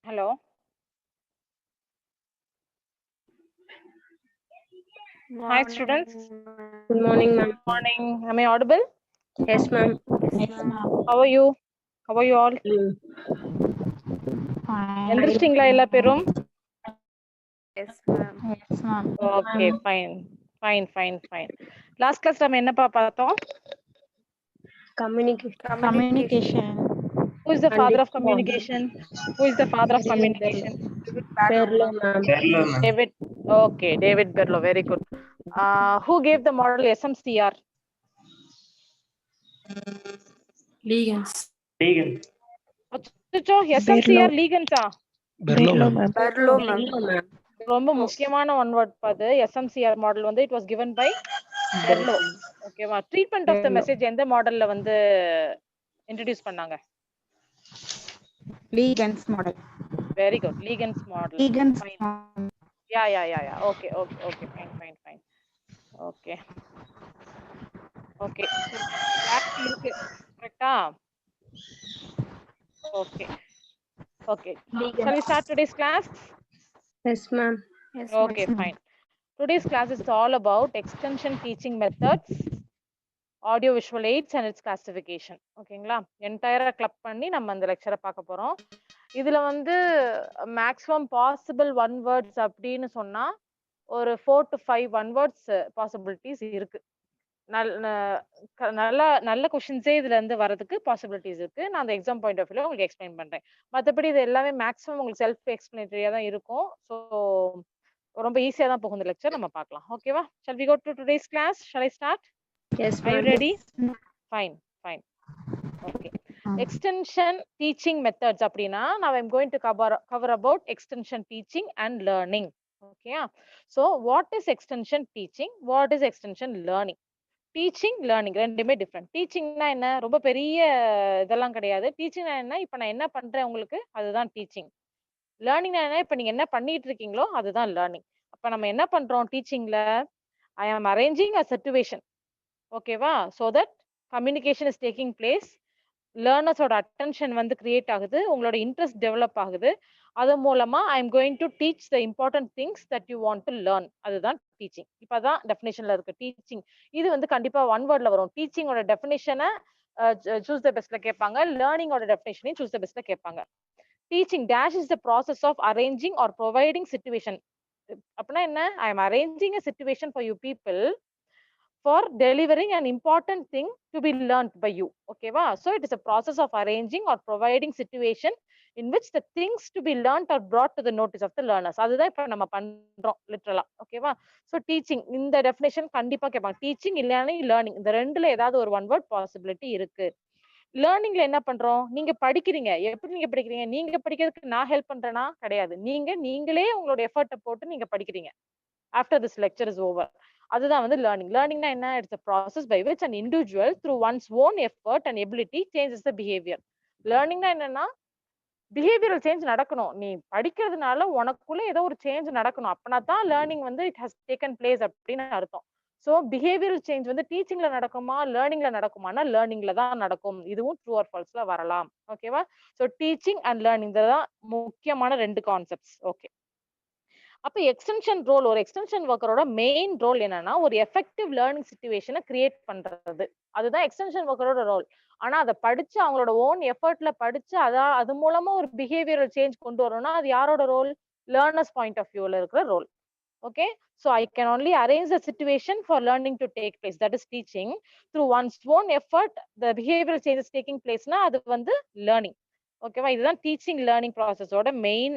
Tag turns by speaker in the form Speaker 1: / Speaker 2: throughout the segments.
Speaker 1: Hello. Hi, students.
Speaker 2: Good morning, ma'am.
Speaker 1: Good morning. Am I audible?
Speaker 2: Yes, ma'am.
Speaker 1: How are you? How are you all? எந்திரிச்சிட்டீங்களா எல்லா பேரும்?
Speaker 3: Yes, ma'am.
Speaker 2: Yes, ma'am.
Speaker 1: Okay, fine. Last class நம்ம என்னப்பா பார்த்தோம்?
Speaker 2: Communication.
Speaker 1: Who is the father of communication? Who is the father of communication?
Speaker 2: Berlo, ma'am.
Speaker 1: David. Okay, David Berlo. Very good. Who gave the model SMCR? அச்சச்சோ, SMCR Ligan's
Speaker 2: Berlo, ma'am.
Speaker 3: Berlo, ma'am.
Speaker 1: ரொம்ப முக்கியமான one word பாது. SMCR model வந்து it was given by Berlo. ஓகேவா? Treatment of the message எந்த மாடல்ல வந்து introduce பண்ணாங்க?
Speaker 2: Ligan's model.
Speaker 1: Very good. Ligan's model.
Speaker 2: Ligan's
Speaker 1: Fine.
Speaker 2: model.
Speaker 1: Yeah. Okay. Fine. Okay. Clarity இருக்கு. கரெக்ட்டா? Okay. Shall we start today's class?
Speaker 2: Yes, ma'am.
Speaker 3: Yes,
Speaker 1: Okay, fine. Today's class is all about extension teaching methods, audio visual aids and its classification. ஓகேங்களா? என்டையரா club பண்ணி நம்ம அந்த லெக்சரை பார்க்க போறோம். இதுல வந்து மேக்ஸிமம் பாசிபிள் ஒன் வேர்ட்ஸ் அப்படின்னு சொன்னா ஒரு 4 to 5 ஒன் வேர்ட்ஸ் பாசிபிலிட்டிஸ் இருக்கு. நல்ல கொஸ்டின்ஸே இதுல இருந்து வரதுக்கு பாசிபிலிட்டிஸ் இருக்கு. நான் அந்த எக்ஸாம் பாயிண்ட் ஆஃப் வியூல உங்களுக்கு எக்ஸ்பிளைன் பண்றேன். மத்தபடி இது எல்லாமே மேக்ஸிமம் உங்களுக்கு செல்ஃப் எக்ஸ்பிளனேட்டரியா தான் இருக்கும். ஸோ ரொம்ப ஈஸியா தான் போகும் இந்த லெக்சர். நம்ம பார்க்கலாம். ஓகேவா? Shall we go to today's class? Shall I start?
Speaker 2: Yes,
Speaker 1: Are you
Speaker 2: ma'am.
Speaker 1: ready? Fine. Okay. Extension teaching methods அப்படின்னா now I'm going to cover about extension teaching and learning. Okay. So what is extension teaching? What is extension learning? Teaching learning ரெண்டுமே different. டீச்சிங்னா என்ன? ரொம்ப பெரிய இதெல்லாம் கிடையாது. டீச்சிங்னா என்ன? இப்ப நான் என்ன பண்றேன் உங்களுக்கு, அதுதான் டீச்சிங். லேர்னிங்னா என்ன? இப்ப நீங்க என்ன பண்ணிட்டு இருக்கீங்களோ அதுதான் லேர்னிங். அப்ப நம்ம என்ன பண்றோம் டீச்சிங்ல? I am arranging a situation. ஓகேவா? So that communication is taking place. லேர்னர்ஸோட அட்டென்ஷன் வந்து கிரியேட் ஆகுது. உங்களோட இன்ட்ரெஸ்ட் டெவலப் ஆகுது. அது மூலமா I am going to teach the important things that you want to learn. அதுதான் டீச்சிங். இப்பதான் டெஃபினேஷன்ல இருக்கு டீச்சிங். இது வந்து கண்டிப்பா ஒன் வேர்ட்ல வரும். டீச்சிங்கோட டெஃபினேஷனை சூஸ் த பெஸ்ட்ல கேட்பாங்க. லேர்னிங்கோட டெஃபினேஷனையும் சூஸ் த பெஸ்ட்ல கேட்பாங்க. Teaching dash is the process of arranging or providing situation. அப்படின்னா என்ன? I am arranging a situation for you people for delivering an important thing to be learned by you. Okay va? So it is a process of arranging or providing situation in which the things to be learned are brought to the notice of the learners. அதுதான் இப்ப நம்ம பண்றோம் லிட்டரலா. ஓகேவா? So teaching இந்த definition கண்டிப்பா கேட்பாங்க. Teaching இல்லைன்னா learning, இந்த ரெண்டுல ஏதாவது ஒரு ஒன் வேர்ட் பாசிபிலிட்டி இருக்கு. லேர்னிங்ல என்ன பண்றோம்? நீங்க படிக்கிறீங்க. எப்படி நீங்க படிக்கிறீங்க? நீங்க படிக்கிறதுக்கு நான் ஹெல்ப் பண்றேனா? கிடையாது. நீங்களே உங்களோட எஃபர்ட்டை போட்டு நீங்க படிக்கிறீங்க. After this lecture is over. அதுதான் வந்து லேர்னிங். லேர்னிங்னா என்ன? It's a process by which an individual through one's own effort and ability changes the behavior. லேர்னிங்னா என்னன்னா பிஹேவியரல் சேஞ்ச் நடக்கணும். நீ படிக்கிறதுனால உனக்குள்ள ஏதோ ஒரு சேஞ்ச் நடக்கணும். அப்பனா தான் லேர்னிங் வந்து இட் ஹஸ் டேக்கன் பிளேஸ் அப்படின்னு அர்த்தம். ஸோ பிஹேவியரல் சேஞ்ச் வந்து டீச்சிங்ல நடக்குமா லேர்னிங்ல நடக்குமானா லேர்னிங்ல தான் நடக்கும். இதுவும் ட்ரூ ஆர் ஃபால்ஸ்ல வரலாம். ஓகேவா? ஸோ டீச்சிங் அண்ட் லேர்னிங் தான் முக்கியமான ரெண்டு கான்செப்ட்ஸ். ஓகே. அப்ப எக்ஸ்டென்ஷன் ரோல், ஒரு எக்ஸ்டென்ஷன் ஒர்க்கரோட மெயின் ரோல் என்னன்னா ஒரு எஃபெக்டிவ் லேர்னிங் சிச்சுவேஷனை கிரியேட் பண்றது. அதுதான் எக்ஸ்டென்ஷன் ஒர்க்கரோட ரோல். ஆனா அதை படிச்சு அவங்களோட ஓன் எஃபர்ட்ல படிச்சு அது மூலமா ஒரு பிஹேவியரல் சேஞ்ச் கொண்டு வரணும்னா அது யாரோட ரோல்? லேர்னர்ஸ் பாயிண்ட் ஆஃப் வியூல இருக்கிற role. Okay, so I can only arrange the situation for learning to take place, that is teaching. Through one's own effort the behavioral change is taking place na adu vandu learning. Okay va? Idhan teaching learning process oda main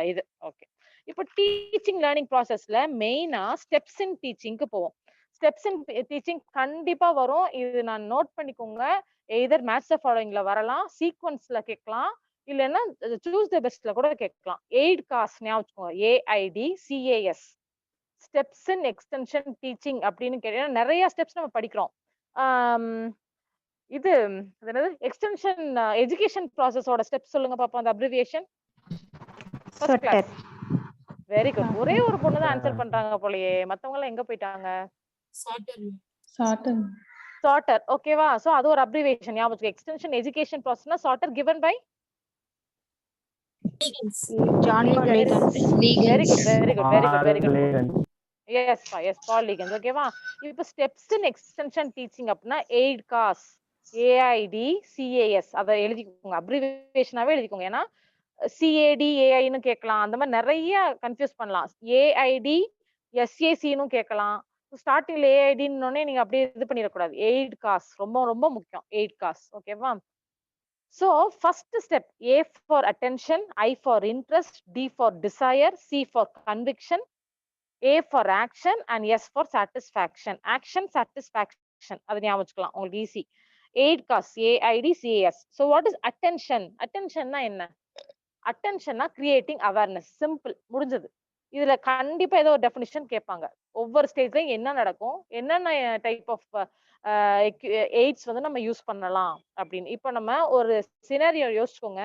Speaker 1: idu. Okay, ipo teaching learning process la main steps in teaching ku povom. Steps in teaching kandipa varum. Idu na note pannikonga. Either match the following la varalam, sequence la kekkalam, இல்லைன்னா choose the பெஸ்ட்ல கூட கேட்கலாம். Eight cos ஞாபகம் வச்சுக்கோங்க. AIDCAS steps in extension teaching அப்படின்னு கேட்டீங்கன்னா நிறைய steps நம்ம படிக்கிறோம். இது என்னது எக்ஸ்டென்ஷன் எஜுகேஷன் ப்ராசஸோட ஸ்டெப்ஸ் சொல்லுங்க பாப்போம், அந்த abbreviation. First class. Very good. ஒரே ஒரு பொண்ணு தான் ஆன்சர் பண்றாங்க போலயே, மத்தவங்க எல்லாம் எங்க போயிட்டாங்க? சார்ட்டர். ஓகேவா? சோ அது ஒரு அப்ரிவியேஷன் ஞாபகம் வச்சுக்கோங்க. எக்ஸ்டென்ஷன் எஜுகேஷன் ப்ராசஸ்னா charter given by
Speaker 2: John Paul Legans.
Speaker 1: Very good, very good, very good, very good. Yes, Paul Legans. ஓகேவா? இப்போ ஸ்டெப்ஸ் இன் எக்ஸ்டென்ஷன் டீச்சிங் அப்படின்னா AIDCAS, AIDCAS அதை எழுதிக்கோங்க, அப்ரிவேஷனாவே எழுதிக்கோங்க. ஏன்னா CADAIன்னு கேட்கலாம், அந்த மாதிரி நிறைய கன்ஃபியூஸ் பண்ணலாம். AID SACன்னு கேட்கலாம். ஸ்டார்டிங்ல AIDன்னொடனே நீங்க அப்படியே இது பண்ணிடக்கூடாது. AIDCAS ரொம்ப ரொம்ப முக்கியம். AIDCAS ஓகேவா? So first step, A for attention, I for interest, D for desire, C for conviction, A for action and S for satisfaction. Action, satisfaction. அது ஞாபகம் வச்சுக்கலாம், உங்களுக்கு easy. AIDCAS, AIDCAS. So what is attention? Attentionனா என்ன? Attentionனா creating awareness. Simple, முடிஞ்சது. இதுல கண்டிப்பா ஏதோ ஒரு டெஃபினிஷன் கேட்பாங்க. ஒவ்வொரு ஸ்டேஜ்லயும் என்ன நடக்கும், என்னென்ன டைப் ஆஃப் எய்ட்ஸ் வந்து நம்ம யூஸ் பண்ணலாம் அப்படின்னு. இப்போ நம்ம ஒரு சினாரியோ யோசிச்சுக்கோங்க.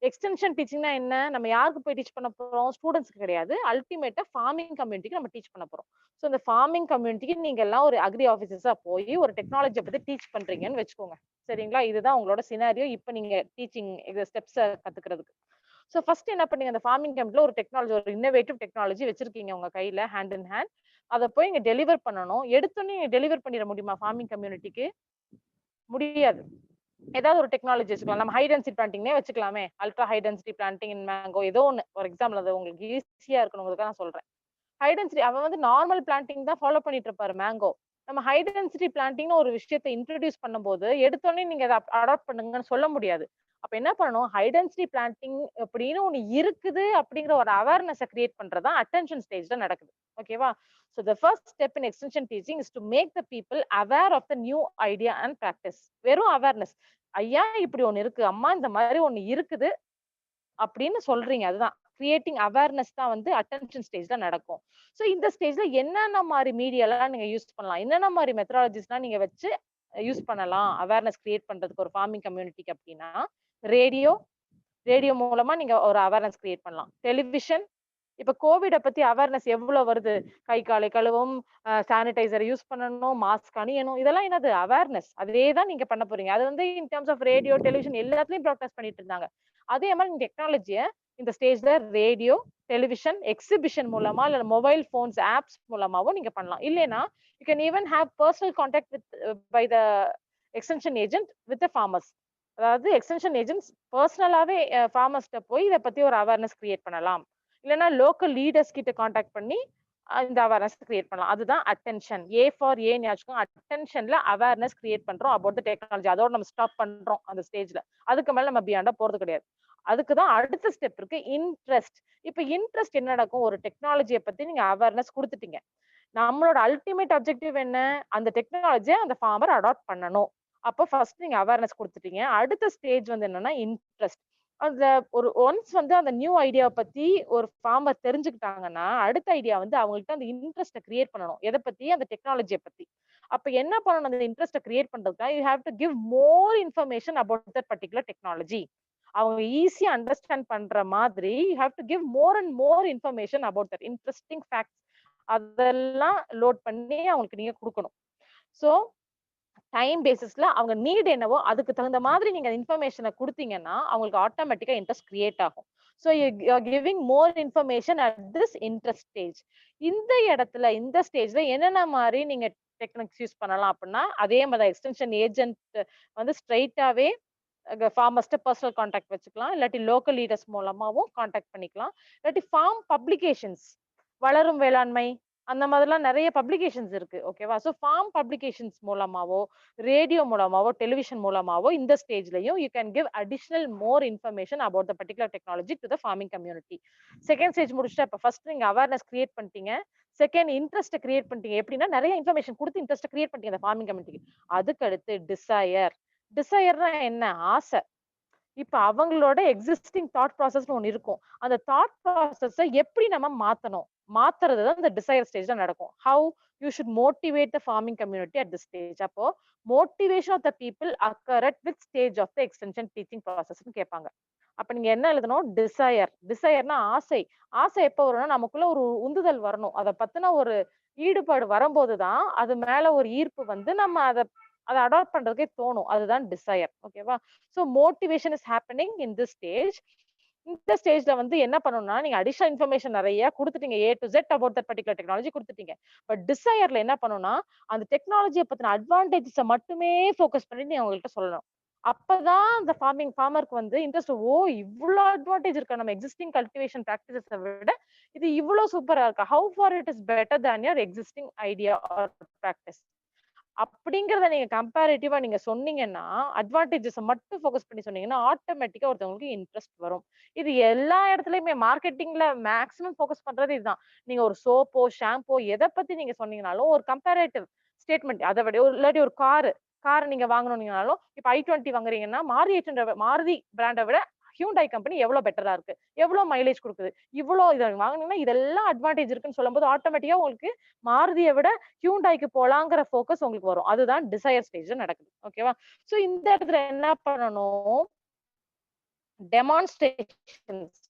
Speaker 1: எக்ஸ்டென்ஷன் டீச்சிங்னா என்ன? நம்ம யாருக்கு போய் டீச் பண்ண போறோம்? ஸ்டூடெண்ட்ஸ்க்கு கிடையாது, அல்டிமேட்டா ஃபார்மிங் கம்யூனிட்டிக்கு நம்ம டீச் பண்ண போறோம். ஸோ இந்த ஃபார்மிங் கம்யூனிட்டிக்கு நீங்க எல்லாம் ஒரு அக்ரி ஆஃபீஸர்ஸா போய் ஒரு டெக்னாலஜியை பத்தி டீச் பண்றீங்கன்னு வச்சுக்கோங்க. சரிங்களா? இதுதான் உங்களோட சினாரியோ இப்போ நீங்க டீச்சிங் ஸ்டெப்ஸை கத்துக்கிறதுக்கு. ஸோ ஃபர்ஸ்ட் என்ன பண்ணீங்க, அந்த ஃபார்மிங் கேம்ப்ல ஒரு டெக்னாலஜி, ஒரு இன்னோவேட்டிவ் டெக்னாலஜி வச்சிருக்கீங்க உங்க கையில, ஹேண்ட் இன் ஹேண்ட். அதை போய் இங்க டெலிவர் பண்ணணும். எடுத்தோன்னே டெலிவர் பண்ணிட முடியுமா ஃபார்மிங் கம்யூனிட்டிக்கு? முடியாது. ஏதாவது ஒரு டெக்னாலஜி வச்சுக்கலாம். நம்ம ஹை டென்சிட்டி பிளான்டிங்னே வச்சுக்கலாமே, ultra high density planting in mango, ஏதோ ஒன்று ஒரு எக்ஸாம்பிள். அது உங்களுக்கு ஈஸியா இருக்கணுங்கிறதுக்காக நான் சொல்றேன். ஹை டென்சிட்டி அவன் வந்து நார்மல் பிளான்டிங் தான் ஃபாலோ பண்ணிட்டு இருப்பாரு மேங்கோ. நம்ம ஹை டென்சிட்டி பிளான்டிங்னு ஒரு விஷயத்தை இன்ட்ரடியூஸ் பண்ணும்போது எடுத்தோடனே நீங்க அதை அடாப்ட் பண்ணுங்கன்னு சொல்ல முடியாது. அப்ப என்ன பண்ணணும், ஹை டென்சிட்டி பிளான்டிங் அப்படின்னு ஒண்ணு இருக்குது அப்படிங்கிற ஒரு அவேர்னஸை கிரியேட் பண்றதா அட்டென்ஷன் ஸ்டேஜ்ல நடக்குது. ஓகேவா? So the first step in extension teaching is to make the people aware of the new idea and practice. வெறும் அவேர்னஸ், ஐயா இப்படி ஒண்ணு இருக்கு, அம்மா இந்த மாதிரி ஒண்ணு இருக்குது அப்படின்னு சொல்றீங்க. அதுதான் கிரியேட்டிங் அவேர்னஸ் தான் வந்து அட்டென்ஷன் ஸ்டேஜ்ல நடக்கும். ஸோ இந்த ஸ்டேஜ்ல என்னென்ன மாதிரி மீடியாலாம் நீங்க யூஸ் பண்ணலாம், என்னென்ன மாதிரி மெத்தடாலஜிஸ்லாம் நீங்க வச்சு யூஸ் பண்ணலாம் அவேர்னஸ் கிரியேட் பண்றதுக்கு ஒரு ஃபார்மிங் கம்யூனிட்டிக்கு அப்படின்னா, ரேடியோ மூலமா நீங்க ஒரு அவேர்னஸ் கிரியேட் பண்ணலாம். டெலிவிஷன், இப்ப கோவிட பத்தி அவேர்னஸ் எவ்வளவு வருது, கை காலை கழுவும், சானிடைசர் யூஸ் பண்ணணும், மாஸ்க் அணியணும், இதெல்லாம் என்னது அவேர்னஸ். அதே தான் நீங்க பண்ண போறீங்க. அது வந்து in terms of radio, television எல்லாத்துலயும் ப்ராட்காஸ்ட் பண்ணிட்டு இருந்தாங்க. அதே மாதிரி இந்த டெக்னாலஜியை இந்த ஸ்டேஜ்ல ரேடியோ, டெலிவிஷன், எக்ஸிபிஷன் மூலமா இல்ல மொபைல் போன்ஸ் ஆப்ஸ் மூலமாவும் நீங்க பண்ணலாம். இல்லைன்னா you can even have personal contact with by the extension agent with farmers. அதாவது எக்ஸ்டென்ஷன் ஏஜென்ட்ஸ் பர்சனலாவே ஃபார்மர்ஸ்ட போய் இதை பத்தி ஒரு அவேர்னஸ் கிரியேட் பண்ணலாம். இல்லைன்னா லோக்கல் லீடர்ஸ் கிட்ட கான்டாக்ட் பண்ணி இந்த அவேர்னஸ் கிரியேட் பண்ணலாம். அதுதான் அட்டென்ஷன். ஏ ஃபார் ஏன்னு வச்சுக்கோங்க. அட்டென்ஷன்ல அவேர்னஸ் கிரியேட் பண்றோம் அபவுட் த டெக்னாலஜி. அதோட நம்ம ஸ்டாப் பண்றோம் அந்த ஸ்டேஜ்ல. அதுக்கு மேல நம்ம பியாண்டா போறது கிடையாது. அதுக்குதான் அடுத்த ஸ்டெப் இருக்கு, இன்ட்ரெஸ்ட். இப்ப இன்ட்ரெஸ்ட் என்ன நடக்கும், ஒரு டெக்னாலஜியை பத்தி நீங்க அவேர்னஸ் கொடுத்துட்டீங்க. நம்மளோட அல்டிமேட் அப்ஜெக்டிவ் என்ன, அந்த டெக்னாலஜியை அந்த ஃபார்மர் அடாப்ட் பண்ணணும். அப்போ ஃபர்ஸ்ட் நீங்க அவேர்னஸ் கொடுத்துட்டீங்க. அடுத்த ஸ்டேஜ் வந்து என்னன்னா இன்ட்ரெஸ்ட். அதுல ஒரு ஒன்ஸ் வந்து அந்த நியூ ஐடியாவை பத்தி ஒரு ஃபார்மர் தெரிஞ்சுக்கிட்டாங்கன்னா, அடுத்த ஐடியா வந்து அவங்கள்ட்ட அந்த இன்ட்ரெஸ்ட்டை கிரியேட் பண்ணணும். எதை பத்தி, அந்த டெக்னாலஜியை பத்தி. அப்ப என்ன பண்ணணும், அந்த இன்ட்ரெஸ்ட்டை கிரியேட் பண்றதுக்கு you have to give more information about that particular technology. அவங்க ஈஸியா அண்டர்ஸ்டாண்ட் பண்ற மாதிரி you have to give more and more information about that interesting facts. அதெல்லாம் லோட் பண்ணி அவங்களுக்கு நீங்க கொடுக்கணும். ஸோ டைம் பேசிஸ்ல அவங்க நீட் என்னவோ அதுக்கு தகுந்த மாதிரி நீங்க இன்ஃபர்மேஷனை கொடுத்தீங்கன்னா அவங்களுக்கு ஆட்டோமேட்டிக்கா இன்ட்ரெஸ்ட் கிரியேட் ஆகும். So you are giving more information at this interest stage. இந்த இடத்துல இந்த ஸ்டேஜ்ல என்னென்ன மாதிரி நீங்க டெக்னிக்ஸ் யூஸ் பண்ணலாம் அப்படின்னா, அதே மாதிரி எக்ஸ்டென்ஷன் ஏஜென்ட் வந்து ஸ்ட்ரைட்டாவே ஃபார்மர்ஸ்ட பர்சனல் கான்டாக்ட் வச்சுக்கலாம். இல்லாட்டி லோக்கல் லீடர்ஸ் மூலமாவும் கான்டாக்ட் பண்ணிக்கலாம். இல்லாட்டி ஃபார்ம் பப்ளிகேஷன்ஸ், வளரும் வேளாண்மை, அந்த மாதிரிலாம் நிறைய பப்ளிகேஷன்ஸ் இருக்கு. ஓகேவா? ஸோ ஃபார்ம் பப்ளிகேஷன்ஸ் மூலமாவோ, ரேடியோ மூலமாவோ, டெலிவிஷன் மூலமாவோ இந்த ஸ்டேஜ்லயும் you can give additional more information about the particular technology to the farming community. Second stage முடிச்சுட்டு அப்ப ஃபர்ஸ்ட் நீங்க அவேர்னஸ் கிரியேட் பண்ணிட்டீங்க. செகண்ட் இன்ட்ரெஸ்ட் கிரியேட் பண்ணிட்டீங்க. எப்படின்னா நிறைய இன்ஃபர்மேஷன் கொடுத்து இன்ட்ரெஸ்ட் கிரியேட் பண்ணிட்டீங்க அந்த ஃபார்மிங் கம்யூனிட்டிக்கு. அதுக்கு அடுத்து டிசையர். டிசையர்னா என்ன, ஆசை. இப்ப அவங்களோட எக்ஸிஸ்டிங் தாட் ப்ராசஸ்னு ஒண்ணு இருக்கும். அந்த தாட் ப்ராசஸை எப்படி நம்ம மாத்தணும், மாத்துறது தான் இந்த டிசைர் ஸ்டேஜ்ல நடக்கும். How you should motivate the farming community at this stage. அப்போ motivation of the people occur at which stage of the extension teaching ப்ராசஸ்ன்னு கேட்பாங்க. அப்ப நீங்க என்ன எழுதணும், டிசையர். டிசையர்னா ஆசை. ஆசை எப்போ வரும்னா நமக்குள்ள ஒரு உந்துதல் வரணும். அதை பத்தின ஒரு ஈடுபாடு வரும்போதுதான் அது மேல ஒரு ஈர்ப்பு வந்து நம்ம அதை அடாப்ட் பண்றதுக்கே தோணும். அதுதான் டிசையர். ஓகேவா? So motivation is happening in this stage. இந்த ஸ்டேஜ்ல வந்து என்ன பண்ணணும்னா நீங்க அடிஷனல் இன்ஃபர்மேஷன் நிறைய கொடுத்துட்டீங்க, A to Z about that particular technology கொடுத்துட்டீங்க. பட் டிசையர்ல என்ன பண்ணணும்னா அந்த டெக்னாலஜியை பத்தின அட்வான்டேஜஸை மட்டுமே ஃபோக்கஸ் பண்ணி நீங்க அவங்கள்ட்ட சொல்லணும். அப்பதான் அந்த ஃபார்மருக்கு வந்து இன்ட்ரெஸ்ட், ஓ இவ்வளவு அட்வான்டேஜ் இருக்கா நம்ம எக்ஸிஸ்டிங் கல்டிவேஷன் பிராக்டிசஸை விட இது இவ்வளவு சூப்பரா இருக்கா, how far it is better than your existing idea or practice அப்படிங்கறத நீங்க கம்பேரிட்டிவா நீங்க சொன்னீங்கன்னா, அட்வான்டேஜஸ் மட்டும் ஃபோக்கஸ் பண்ணி சொன்னீங்கன்னா ஆட்டோமேட்டிக்கா ஒருத்தவங்களுக்கு இன்ட்ரெஸ்ட் வரும். இது எல்லா இடத்துலயுமே மார்க்கெட்டிங்ல மேக்ஸிமம் ஃபோக்கஸ் பண்றது இதுதான். நீங்க ஒரு சோப்போ ஷாம்போ எதை பத்தி நீங்க சொன்னீங்கனாலும் ஒரு கம்பேரேட்டிவ் ஸ்டேட்மெண்ட், அதை விட இல்லாட்டி ஒரு கார் நீங்க வாங்கணும்னாலும் இப்ப i20 வாங்குறீங்கன்னா மாருதி பிராண்டை விட ஹியூண்டாய் கம்பெனி எவ்வளவு பெட்டரா இருக்கு, எவ்வளவு மைலேஜ் கொடுக்குது, இவ்வளவு இதை வாங்கினீங்கன்னா இதெல்லாம் அட்வான்டேஜ் இருக்குன்னு சொல்லும்போது ஆட்டோமேட்டிக்கா உங்களுக்கு மாருதியை விட ஹியூண்டாய்க்கு போலாங்கிற ஃபோக்கஸ் உங்களுக்கு வரும். அதுதான் டிசையர் ஸ்டேஜ்ல நடக்குது. ஓகேவா? சோ இந்த இடத்துல என்ன பண்ணணும், டெமான்ஸ்ட்ரேஷன்ஸ்,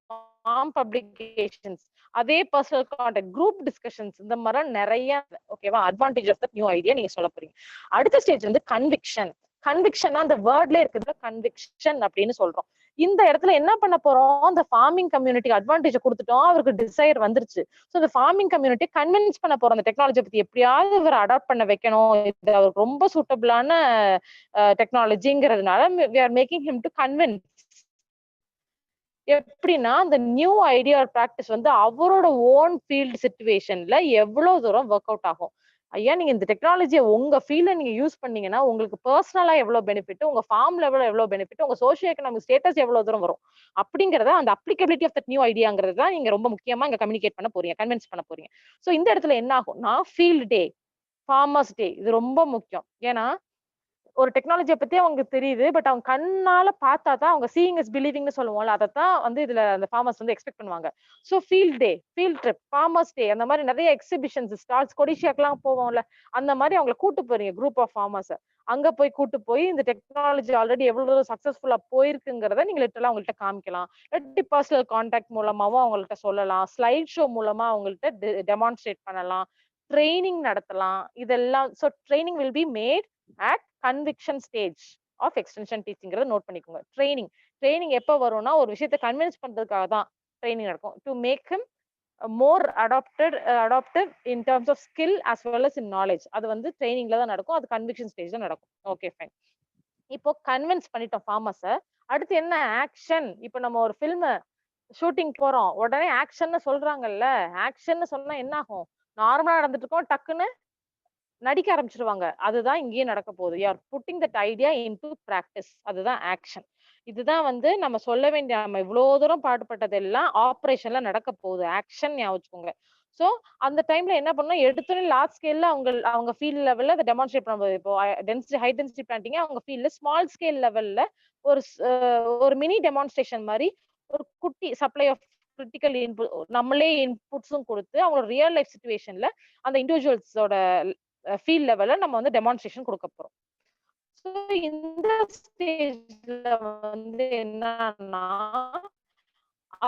Speaker 1: ஃபார்ம் பப்ளிகேஷன்ஸ், அதே பர்சனல் கான்டாக்ட், குரூப் டிஸ்கஷன்ஸ், இந்த மாதிரி நிறைய ஓகேவா advantage of the new idea நீங்க சொல்ல போறீங்க. அடுத்த ஸ்டேஜ் வந்து கன்விக்ஷன். கன்விக்ஷன்னா அந்த வேர்ட்ல இருக்குது கன்விக்ஷன் அப்படின்னு சொல்றோம். இந்த இடத்துல என்ன பண்ண போறோம், அந்த ஃபார்மிங் கம்யூனிட்டி அட்வான்டேஜ் கொடுத்துட்டோம், அவருக்கு டிசைர் வந்துருச்சு. சோ இந்த ஃபார்மிங் கம்யூனிட்டி கன்வின்ஸ் பண்ண போறோம் அந்த டெக்னாலஜி பத்தி எப்படியாவது இவர் அடாப்ட் பண்ண வைக்கணும், இது அவருக்கு ரொம்ப சூட்டபிளான டெக்னாலஜிங்கிறதுனால we are making him to convince. எப்படின்னா அந்த நியூ ஐடியா பிராக்டிஸ் வந்து அவரோட ஓன் ஃபீல்ட் சிச்சுவேஷன்ல எவ்வளவு தூரம் ஒர்க் அவுட் ஆகும். ஐயா நீங்க இந்த டெக்னாலஜியை உங்க ஃபீல்ட்ல நீங்க யூஸ் பண்ணீங்கன்னா உங்களுக்கு பர்சனலா எவ்வளவு பெனிஃபிட், உங்க ஃபார்ம் லெவல் எவ்வளவு பெனிஃபிட், உங்க சோஷியோ எக்கனாமிக் ஸ்டேட்டஸ் எவ்வளவு தூரம் வரும் அப்படிங்கறத அந்த அப்ளிகபிலிட்டி ஆஃப் தட் நியூ ஐடியாங்கிறது தான் நீங்க ரொம்ப முக்கியமா இங்க கம்யூனிகேட் பண்ண போறீங்க, கன்வின்ஸ் பண்ண போறீங்க. சோ இந்த இடத்துல என்ன ஆகும்னா ஃபீல்ட் டே, ஃபார்மர்ஸ் டே இது ரொம்ப முக்கியம். ஏன்னா ஒரு டெக்னாலஜியை பத்தி அவங்களுக்கு தெரியுது, பட் அவங்க கண்ணால பார்த்தா தான் அவங்க சீயிங் இஸ் பிலீவிங்னு சொல்லுவோம்ல, அதைத்தான் வந்து இதுல அந்த ஃபார்மர்ஸ் வந்து எக்ஸ்பெக்ட் பண்ணுவாங்க. சோ ஃபீல்ட் டே, ஃபீல்ட் ட்ரிப், ஃபார்மர்ஸ் டே, அந்த மாதிரி நிறைய எக்ஸிபிஷன்ஸ், ஸ்டால்ஸ், கொடிஷியாக்கெல்லாம் போவோம்ல, அந்த மாதிரி அவங்களை கூட்டு போறீங்க குரூப் ஆஃப் ஃபார்மர்ஸ். அங்க போய் கூட்டு போய் இந்த டெக்னாலஜி ஆல்ரெடி எவ்வளவு சக்சஸ்ஃபுல்லா போயிருக்குங்கிறத நீங்க லிட்டரலா அவங்கள்ட்ட காமிக்கலாம். இல்லாட்டி பர்சனல் கான்டாக்ட் மூலமாவும் அவங்கள்ட்ட சொல்லலாம், ஸ்லைட் ஷோ மூலமா அவங்கள்ட்ட டெமான்ஸ்ட்ரேட் பண்ணலாம், ட்ரைனிங் நடத்தலாம். இதெல்லாம் so training will be made at conviction stage of extension teaching நோட் பண்ணிக்கோங்க. ட்ரைனிங் எப்ப வரும்னா ஒரு விஷயத்தை கன்வின்ஸ் பண்றதுக்காக தான் ட்ரைனிங் நடக்கும். To make him more adoptive in terms of skill as well as in knowledge. அது வந்து ட்ரைனிங்ல தான் நடக்கும், அது கன்விக்ஷன் ஸ்டேஜ்ல நடக்கும். Okay fine. இப்போ கன்வின்ஸ் பண்ணிட்டோம் ஃபார்மர்ஸ, அடுத்து என்ன ஆக்ஷன். இப்போ நம்ம ஒரு ஃபில்ம் ஷூட்டிங் போறோம், உடனே ஆக்ஷன் சொல்றாங்கல்ல, ஆக்ஷன் சொன்னா என்ன ஆகும், நார்மலா நடந்துட்டு இருக்கோம், டக்குன்னு நடிக்க ஆரம்பிச்சிருவாங்க. அதுதான் இங்கேயே நடக்க போகுது. You are putting that idea into practice. அதுதான் ஆக்ஷன். இதுதான் வந்து நம்ம சொல்ல வேண்டிய, நம்ம இவ்வளவு தூரம் பாடுபட்டது எல்லாம் ஆபரேஷன்ல நடக்க போகுது. ஆக்ஷன் ஞாபகம் வச்சுக்கோங்க. சோ அந்த டைம்ல என்ன பண்ணணும், எடுத்தோடனே லார்ஜ் ஸ்கேல்ல அவங்க ஃபீல்ட் லெவல்ல அதை டெமான்ஸ்ட்ரேட் பண்ணும்போது, இப்போ ஹை டென்சிட்டி பிளான்டிங் அவங்க ஃபீல்ட்ல ஸ்மால் ஸ்கேல் லெவல்ல ஒரு மினி டெமான்ஸ்ட்ரேஷன் மாதிரி ஒரு குட்டி சப்ளை ஆஃப் கிரிட்டிக்கல் இன்புட், நம்மளே இன்புட்ஸும் கொடுத்து அவங்களோட ரியல் லைஃப் சிச்சுவேஷன்ல அந்த இண்டிவிஜுவல்ஸோட ஃபீல்ட் லெவல்ல நம்ம வந்து டெமான்ஸ்ட்ரேஷன் கொடுக்க போறோம். சோ இந்த ஸ்டேஜ்ல வந்து என்னன்னா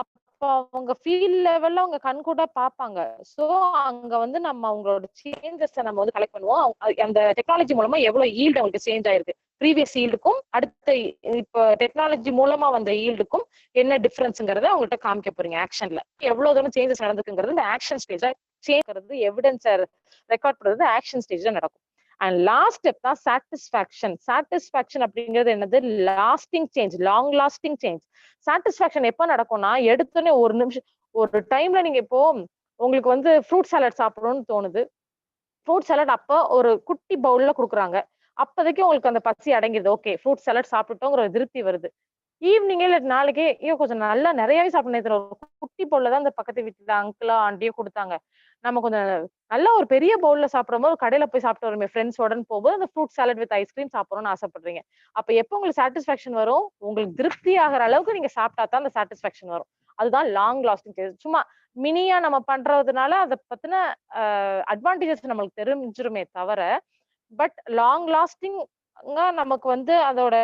Speaker 1: அப்ப அவங்க ஃபீல்ட் லெவல்ல அவங்க கண் கூட பாப்பாங்க. சோ அங்க வந்து நம்ம அவங்களோட சேஞ்சஸ் நம்ம வந்து கலெக்ட் பண்ணுவோம். அந்த டெக்னாலஜி மூலமா எவ்வளவு ஈல்டு அவங்களுக்கு சேஞ்ச் ஆயிருக்கு, ப்ரீவியஸ் ஈல்டுக்கும் அடுத்த இப்ப டெக்னாலஜி மூலமா வந்த ஈல்டுக்கும் என்ன டிஃபரன்ஸ்ங்கறத அவங்கள்ட்ட காமிக்க போறீங்க. ஆக்ஷன்ல எவ்வளவு தூரம் சேஞ்சஸ் நடந்துக்குங்கிறது இந்த ஆக்ஷன் ஸ்டேஜ்ல சேஞ்ச் எவிடன்ஸ் ரெக்கார்ட் பண்றது ஆக்ஷன் ஸ்டேஜ்ல நடக்கும். அண்ட் லாஸ்ட் ஸ்டெப் தான் சாட்டிஸ்பாக்சன். சாட்டிஸ்பாக்சன் அப்படிங்கிறது என்னது, lasting change, long lasting change. Satisfaction எப்ப நடக்கும்னா எடுத்தோடனே ஒரு நிமிஷம், ஒரு டைம்ல நீங்க இப்போ உங்களுக்கு வந்து ஃப்ரூட் சாலட் சாப்பிடணும்னு தோணுது, ஃப்ரூட் சாலட் அப்ப ஒரு குட்டி பவுல்ல குடுக்குறாங்க, அப்போதைக்கு உங்களுக்கு அந்த பசி அடங்கிடுது, ஓகே ஃப்ரூட் சாலட் சாப்பிட்டோங்கிற திருப்தி வருது. ஈவினிங்கே இல்ல நாளைக்கே ஐயோ கொஞ்சம் நல்லா நிறையவே சாப்பிடணும், ஒரு குட்டி பவுல்ல தான் அந்த பக்கத்து வீட்டுல அங்கிளோ ஆண்டியோ கொடுத்தாங்க, நம்ம கொஞ்சம் நல்லா ஒரு பெரிய பவுல்ல சாப்பிடும் போது கடையில போய் சாப்பிட்டு வருமே ஃப்ரெண்ட்ஸோட போகும்போது அந்த ஃப்ரூட் சாலட் வித் ஐஸ்கிரீம் சாப்பிடணும்னு ஆசைப்படுறீங்க. அப்ப எப்போ உங்களுக்கு சாட்டிஸ்பாக்சன் வரும், உங்களுக்கு திருப்தி ஆகிற அளவுக்கு நீங்க சாப்பிட்டா தான் அந்த சாட்டிஸ்பாக்சன் வரும். அதுதான் லாங் லாஸ்டிங். சும்மா மினியா நம்ம பண்றதுனால அதை பத்தின அட்வான்டேஜஸ் நம்மளுக்கு தெரிஞ்சிருமே தவிர, பட் லாங் லாஸ்டிங் நமக்கு வந்து அதோட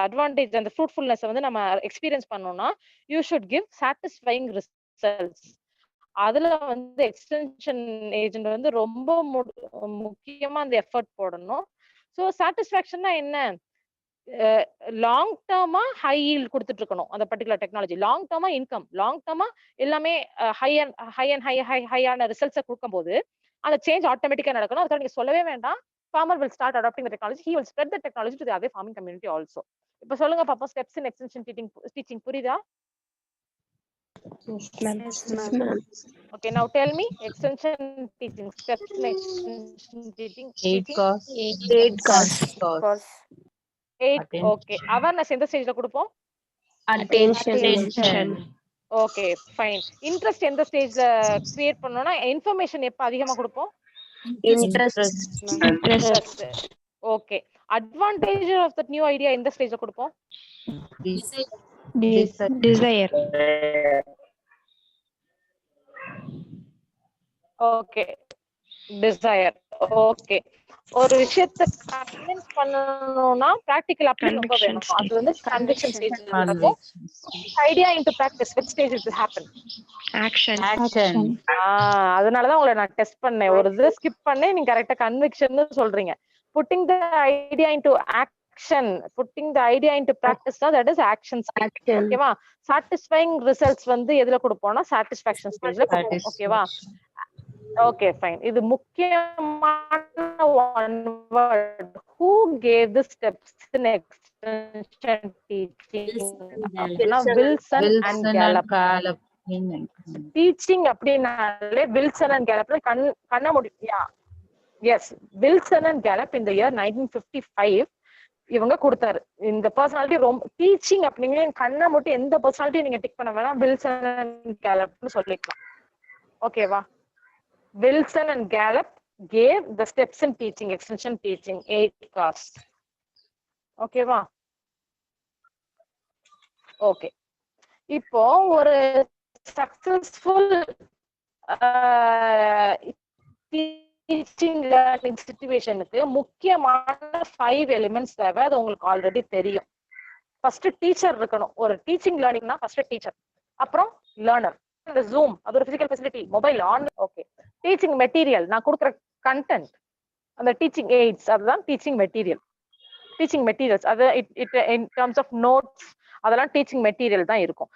Speaker 1: அட்வான்டேஜ், அந்த ஃப்ரூட்ஃபுல்னஸ் வந்து நம்ம எக்ஸ்பீரியன்ஸ் பண்ணோம்னா you should give satisfying results. அதுல வந்து எக்ஸ்டென்ஷன் ஏஜென்ட் வந்து ரொம்ப முக்கியமா அந்த எஃபர்ட் போடணும். சோ சாட்டிஸ்பாக்சன்னா என்ன, லாங் டேர்மா ஹை ஈல்ட் கொடுத்துட்டு இருக்கணும் அந்த பர்டிகுலர் டெக்னாலஜி. லாங் டேர்மா இன்கம், லாங் டேர்மா எல்லாமே ஹையான ரிசல்ட்ஸை கொடுக்கும்போது அந்த சேஞ்ச் ஆட்டோமேட்டிக்கா நடக்கணும். அதுக்காக நீங்க சொல்லவே வேண்டாம். Farmer will start adopting the technology. He will spread the technology to the other farming community also. இப்ப சொல்லுங்க பாப்போம், ஸ்டெப்ஸ் இன் எக்ஸ்டென்ஷன் டீச்சிங் புரியுதா?
Speaker 2: Yes, ma'am.
Speaker 3: Yes,
Speaker 2: Yes,
Speaker 3: ma'am.
Speaker 2: ma'am.
Speaker 1: Okay, now tell me extension teaching steps in extension teaching.
Speaker 4: 8 cos.
Speaker 2: 8 cos.
Speaker 3: Cause
Speaker 1: 8.
Speaker 4: Attention.
Speaker 1: Okay, awareness எந்த ஸ்டேஜ்ல கொடுப்போம்?
Speaker 2: Attention.
Speaker 1: Okay fine. Interest எந்த ஸ்டேஜ்ல create பண்ணனும்னா information எப்ப அதிகமா கொடுப்போம்?
Speaker 2: Interest.
Speaker 1: Interest. Okay. Advantage of that new idea எந்த ஸ்டேஜ்ல கொடுப்போம்?
Speaker 2: Desire.
Speaker 1: ஓகே. டிசைர். ஓகே. ஒரு விஷயத்தை கன்வின்ஸ் பண்ணனும்னா பிராக்டிகல் அப்ளை ரொம்ப வேணும். அது வந்து கன்விக்ஷன் ஸ்டேஜ்ல நடக்கும். Idea into practice which stage it will happen?
Speaker 2: Action.
Speaker 1: அதனால தான் உங்களை நான் டெஸ்ட் பண்ணேன். ஒரு இது ஸ்கிப் பண்ணேன், நீங்க கரெக்ட்டா கன்விக்ஷன் சொல்றீங்க. putting the idea into action, putting the idea into practice, that is action stage. ஓகேவா? satisfying results வந்து எதுல கொடுப்போம்னா satisfaction stageல கொடுப்போம். ஓகேவா? Okay, fine. இது முக்கியமான one word. Who gave the steps in extension teaching? Wilson and Gallup. Teaching அப்படினாலே Wilson and Gallup கண்ண முடியா? எஸ், வில்சன் அண்ட் கேலப் இந்த இயர் 1955 இவங்க கொடுத்தாரு. இந்த பர்சனாலிட்டி ரொம்ப டீச்சிங் அப்படிங்கிற கண்ணை மட்டும் எந்த பர்சனாலிட்டி நீங்க டிக் பண்ண வேணாம், வில்சன் அண்ட் கேலப்னு சொல்லிக்கலாம். ஓகேவா? Wilson and Gallup gave the steps in teaching, extension teaching, 8 cos. Okay va? Okay. இப்போ ஒரு successful teaching learning situationக்கு முக்கியமான 5 elements தேவை. அது உங்களுக்கு ஆல்ரெடி தெரியும். ஃபர்ஸ்ட் டீச்சர் இருக்கணும். ஒரு டீச்சிங் லேர்னிங்னா ஃபர்ஸ்ட் டீச்சர், அப்புறம் லேர்னர். இந்த ஜூம் அது ஒரு physical facility, mobile online. Okay. Teaching material, நான் கொடுக்குற கண்டென்ட், அந்த டீச்சிங் எய்ட்ஸ், அதுதான் டீச்சிங் மெட்டீரியல். டீச்சிங் மெட்டீரியல்ஸ் அது இன் டர்ம்ஸ் ஆஃப் நோட்ஸ் அதெல்லாம் டீச்சிங் மெட்டீரியல் தான் இருக்கும்.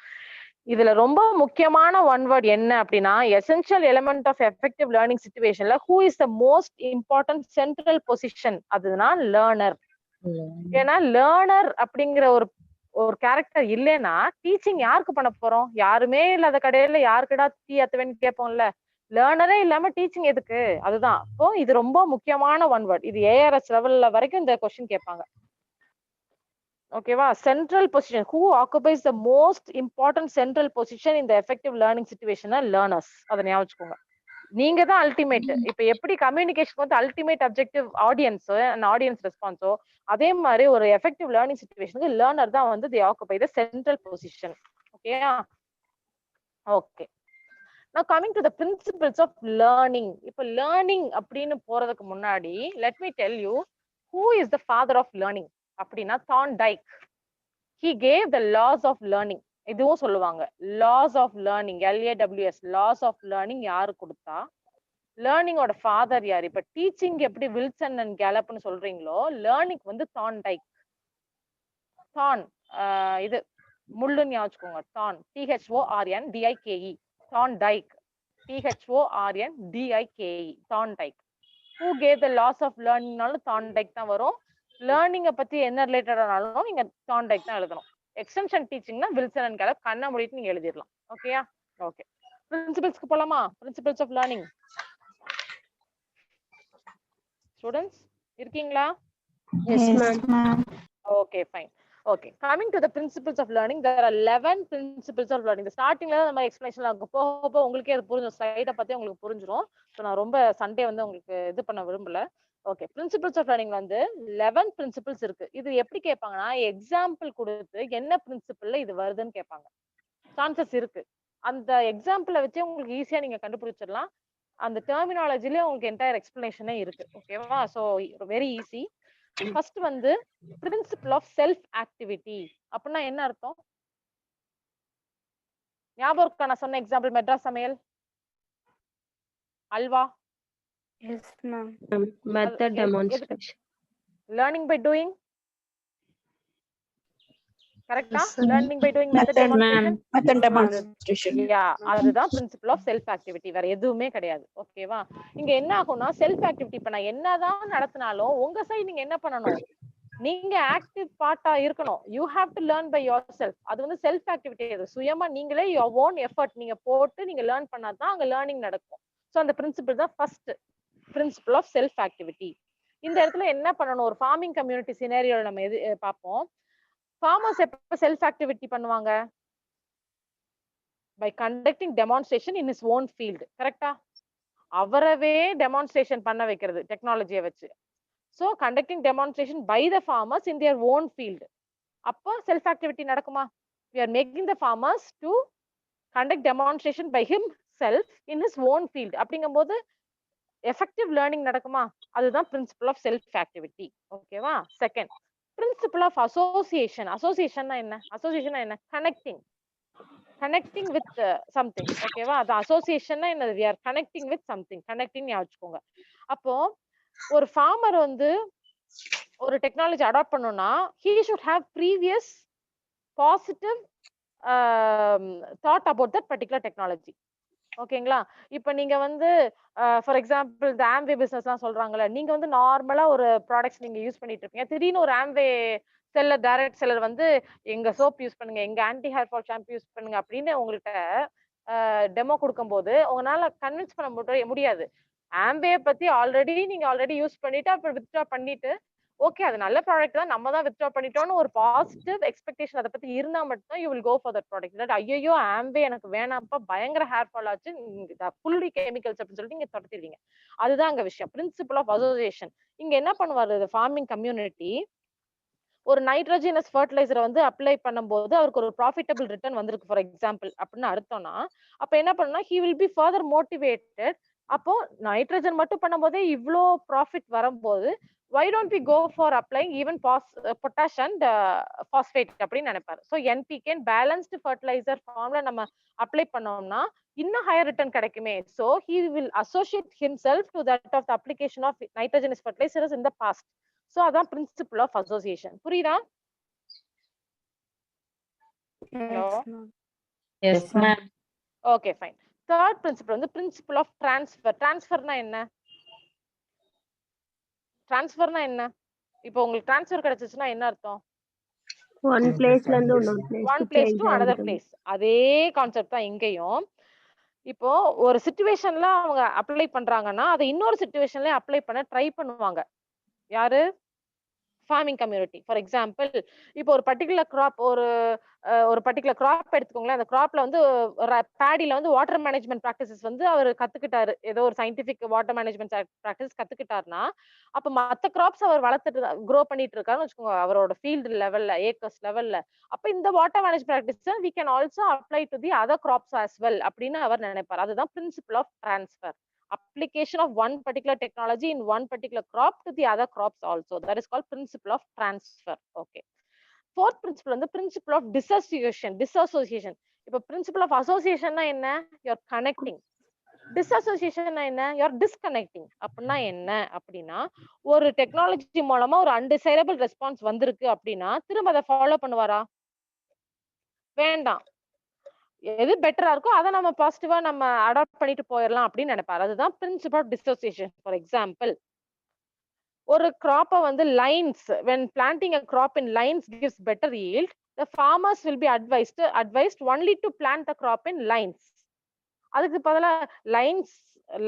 Speaker 1: இதுல ரொம்ப முக்கியமான ஒன் வேர்ட் என்ன அப்படின்னா essential element of effective learning சிச்சுவேஷன்ல who is the most important central position? அதுதான் லேர்னர். ஏன்னா லேர்னர் அப்படிங்கிற ஒரு கேரக்டர் இல்லைன்னா டீச்சிங் யாருக்கு பண்ண போறோம்? யாருமே இல்லாத கடையில யாருக்குடா டீ அத்தவன்னு கேட்போம்ல. லேர்னரே இல்லாம டீச்சிங் எதுக்கு? அதுதான். அப்போ இது ரொம்ப முக்கியமான ஒன் வேர்ட். இது ஏஆர்எஸ் லெவல்ல வரைக்கும் இந்த கொஸ்டின் கேட்பாங்க. ஓகேவா? Central position, who occupies the most important central position in the effective learning situation? Learners. அதை ஞாபகம் வச்சுக்கோங்க. நீங்க தான் அல்டிமேட். இப்ப எப்படி கம்யூனிகேஷன் வந்து அல்டிமேட் அப்ஜெக்டிவ் ஆடியன்ஸோ அண்ட் ஆடியன்ஸ் ரெஸ்பான்ஸோ, அதே மாதிரி ஒரு எஃபெக்டிவ் லேர்னிங் சிச்சுவேஷனுக்கு லேர்னர் தான் வந்து தி ஆக்குபை த சென்ட்ரல் பொசிஷன். ஓகேயா? Okay. Now coming to the principles of learning. இப்ப லேர்னிங் அப்படின்னு போறதுக்கு முன்னாடி let me tell you who is the father of learning அப்படின்னா தார்ன்டைக். He gave the laws of learning. இதுவும் சொல்லுவாங்க laws of learning, LAWS, laws of learning யாரு கொடுத்தா? லேர்னிங்கோட father யார்? இப்ப டீச்சிங் எப்படி வில்சன் அண்ட் கேலப்னு சொல்றீங்களோ லேர்னிங் வந்து தார்ன்டைக். தான் இது முள்ளுன்னு ஞாபகம் வச்சுக்கோங்க. தான் THORNDIKE, தார்ன்டைக். THORNDIKE, தார்ன்டைக். Who gave the laws of learningனாலும் தார்ன்டைக் தான் வரும். லேர்னிங்க பத்தி என்ன ரிலேட்டடானாலும் நீங்க தார்ன்டைக் தான் எழுதணும். எக்ஸ்டென்ஷன் டீச்சிங்னா வில்சன் அண்ட் கேலப் கண்ண மூடிட்டு நீங்க எழுதிடலாம். ஓகேயா? ஓகே. பிரின்சிபல்ஸ்க்கு போலாமா? Principles of learning. ஸ்டூடண்ட்ஸ் இருக்கீங்களா?
Speaker 2: Yes, ma'am.
Speaker 1: Okay, fine. Okay, coming to the principles of learning, there are 11 principles of learning. The startingல நம்ம எக்ஸ்பிளனேஷன்ல போக உங்களுக்கே அது புரிஞ்சிடும். ஸ்லைட பத்தி உங்களுக்கு புரிஞ்சிடும். ஸோ நான் ரொம்ப சண்டே வந்து உங்களுக்கு இது பண்ண விரும்பல. ஓகே. பிரின்சிபல்ஸ் ஆஃப் லேர்னிங் வந்து 11 பிரின்சிபல்ஸ் இருக்கு. இது எப்படி கேட்பாங்கன்னா எக்ஸாம்பிள் கொடுத்து என்ன பிரின்சிபல்ல இது வருதுன்னு கேட்பாங்க. சான்சஸ் இருக்கு. அந்த எக்ஸாம்பிளை வச்சு உங்களுக்கு ஈஸியா நீங்க கண்டுபிடிச்சிடலாம். அந்த டெர்மினாலஜில உங்களுக்கு என்டையர் எக்ஸ்பிளனேஷனே இருக்கு. ஓகேவா? So very easy. ஃபர்ஸ்ட் வந்து பிரின்சிபல் ஆஃப் செல்ஃப் ஆக்டிவிட்டி அப்படின்னா என்ன அர்த்தம்? ஞாபகம் இருக்கா நான் சொன்ன எக்ஸாம்பிள்? மெட்ராஸ் சமையல், halwa.
Speaker 3: Yes, ma'am.
Speaker 2: Method demonstration.
Speaker 1: Learning by doing. கரெக்டா?
Speaker 2: Yes, sir.
Speaker 1: learning by doing method
Speaker 2: Method,
Speaker 1: demonstration.
Speaker 2: Method demonstration.
Speaker 1: அதுதான் பிரின்சிபல் ஆஃப் செல்ஃப் ஆக்டிவிட்டி, வேற எதுவுமே கிடையாது. ஓகேவா? இங்க என்ன ஆகும்னா செல்ஃப் ஆக்டிவிட்டி இப்ப நான் என்னதான் நடத்தினாலும் உங்க சைடு நீங்க என்ன பண்ணணும், நீங்க ஆக்டிவ் பார்ட்டா இருக்கணும். You have to learn by yourself. அது வந்து செல்ஃப் ஆக்டிவிட்டி. அது சுயமா நீங்களே யோர் ஓன் எஃபர்ட் நீங்க போட்டு நீங்க லேர்ன் பண்ணாதான் அங்க லேர்னிங் நடக்கும். சோ அந்த பிரின்சிபல் தான் first principle of self activity. இந்த இடத்துல என்ன பண்ணணும், ஒரு ஃபார்மிங் கம்யூனிட்டி சினாரியோல நம்ம எது பார்ப்போம். ஃபார்மர்ஸ் எப்ப செல்ஃப் ஆக்டிவிட்டி பண்ணுவாங்க? By conducting demonstration in his own field. கரெக்டா? அவரவே டெமான்ஸ்ட்ரேஷன் பண்ண வைக்கிறது டெக்னாலஜியை வச்சு. So conducting demonstration by the farmers in their own field. அப்போ செல்ஃப் ஆக்டிவிட்டி நடக்குமா? We are making the farmers to conduct demonstration by himself in his own field. அப்படிங்கும்போது effective learning நடக்குமா? அதுதான் பிரின்சிபல் ஆஃப் செல்ஃப் ஆக்டிவிட்டி. ஓகேவா? Second principle of association. அசோசியேஷன்னா என்ன? Association என்ன? Connecting with something. ஓகேவா? அது அசோசியேஷன்னா என்னது? We are connecting with something. Connecting ஞாபகம். அப்போ ஒரு ஃபார்மர் வந்து ஒரு டெக்னாலஜி அடாப்ட் பண்ணனும்னா he should have previous positive thought about that particular technology. ஓகேங்களா? இப்ப நீங்க வந்து ஃபார் எக்ஸாம்பிள் இந்த ஆம்வே பிசினஸ்லாம் சொல்றாங்கல்ல, நீங்க வந்து நார்மலா ஒரு ப்ராடக்ட்ஸ் நீங்க யூஸ் பண்ணிட்டு இருப்பீங்க. திடீர்னு ஒரு ஆம்வே செல்லர், டைரக்ட் செல்லர் வந்து எங்க சோப் யூஸ் பண்ணுங்க, எங்க anti hair fall shampoo use பண்ணுங்க அப்படின்னு உங்கள்கிட்ட டெமோ கொடுக்கும்போது உங்களால கன்வின்ஸ் பண்ண முடியாது. ஆம்பே பத்தி நீங்க யூஸ் பண்ணிட்டு அப்புறம் வித்ட்ரா பண்ணிட்டு ஓகே அது நல்ல ப்ராடக்ட் தான், நம்ம தான் வித்ட்ரா பண்ணிட்டோம்னு ஒரு பாசிட்டிவ் எக்ஸ்பெக்டேஷன் அதை பத்தி இருந்தா மட்டும் you will go for that product. இல்லாட்டி ஐயோ ஆம்பே எனக்கு வேணாம்ப்பா, பயங்கர ஹேர் ஃபால் ஆச்சு, ஃபுல்லி கெமிக்கல்ஸ் அப்படின்னு சொல்லிட்டு நீங்க தொடர்த்திடுவீங்க. அதுதான் அங்க விஷயம். Principle of association. இங்க என்ன பண்ணுவாரு ஃபார்மிங் கம்யூனிட்டி, ஒரு நைட்ரஜனஸ் ஃபர்டிலைசரை வந்து அப்ளை பண்ணும்போது அவருக்கு ஒரு ப்ராஃபிட்டபிள் ரிட்டர்ன் வந்திருக்கு ஃபார் எக்ஸாம்பிள் அப்படின்னு அர்த்தம்னா, அப்ப என்ன பண்ணணும்னா he will be further motivated. அப்போ நைட்ரஜன் மட்டும் பண்ணும்போதே இவ்ளோ ப்ராஃபிட் வரும்போது why don't we go for applying even potash and phosphate அப்படின்னு நினைப்பாரு. ஸோ NPK பேலன்ஸ்டு ஃபர்டிலைசர் ஃபார்ம்ல நம்ம அப்ளை பண்ணோம்னா இன்னும் ஹையர் ரிட்டர்ன் கிடைக்குமே. So he will associate himself to that of the application of nitrogenous fertilizers in the past. So அதான் principle of association. புரியுதா? Hello
Speaker 2: Yes, ma'am.
Speaker 1: Okay fine. Third principle வந்து principle of transfer. ட்ரான்ஸ்ஃபர்னா என்ன? ட்ரான்ஸ்ஃபர்னா என்ன? இப்போ உங்களுக்கு ட்ரான்ஸ்ஃபர் கிடைச்சிச்சுன்னா என்ன அர்த்தம்?
Speaker 3: One place ல இருந்து இன்னொரு place.
Speaker 1: One place to another place. அதே கான்செப்ட் தான் இங்கேயும். இப்போ ஒரு சிச்சுவேஷன்ல அவங்க அப்ளை பண்றாங்கன்னா அதை இன்னொரு சிச்சுவேஷன்ல அப்ளை பண்ண ட்ரை பண்ணுவாங்க. யாரு? Farming community. ஃபார் எக்ஸாம்பிள் இப்போ ஒரு பர்டிகுலர் கிராப் ஒரு பர்டிகுலர் கிராப் எடுத்துக்கோங்களேன். அந்த கிராப்ல வந்து பேடில வந்து வாட்டர் மேனேஜ்மெண்ட் பிராக்டிசஸ் வந்து அவர் கத்துக்கிட்டாரு. ஏதோ ஒரு சயின்டிபிக் வாட்டர் மேனேஜ்மெண்ட் பிராக்டிஸ் கத்துக்கிட்டாருன்னா, அப்ப மத்த கிராப்ஸ் அவர் வளர்த்துட்டு க்ரோ பண்ணிட்டு இருக்காருன்னு வச்சுக்கோங்க அவரோட ஃபீல்டு லெவல்ல, ஏக்கர்ஸ் லெவல்ல. அப்ப இந்த water manage practice we can also apply to the other crops as well அப்படின்னு அவர் நினைப்பார். அதுதான் principle of transfer. Application of one particular technology in one particular crop to the other crops also. That is called principle of transfer. Okay. Fourth principle வந்து principle of dissociation. இப்ப principle of association னா என்ன? You're connecting. Disassociation னா என்ன? You're disconnecting. அப்படின்னா என்ன அப்படின்னா ஒரு டெக்னாலஜி மூலமா ஒரு undesirable ரெஸ்பான்ஸ் வந்திருக்கு அப்படின்னா திரும்ப அதை ஃபாலோ பண்ணுவாரா? வேண்டாம். எது பெட்டரா இருக்கோ அதை நம்ம பாசிட்டிவா நம்ம அடாப்ட் பண்ணிட்டு போயிடலாம் அப்படின்னு நினைப்பாரு. அதுதான் principle of dissociation. For example ஒரு கிராப்பை வந்து lines when planting a crop in lines gives better yield, the farmers will be advised only to plant the crop in lines. அதுக்கு பதிலா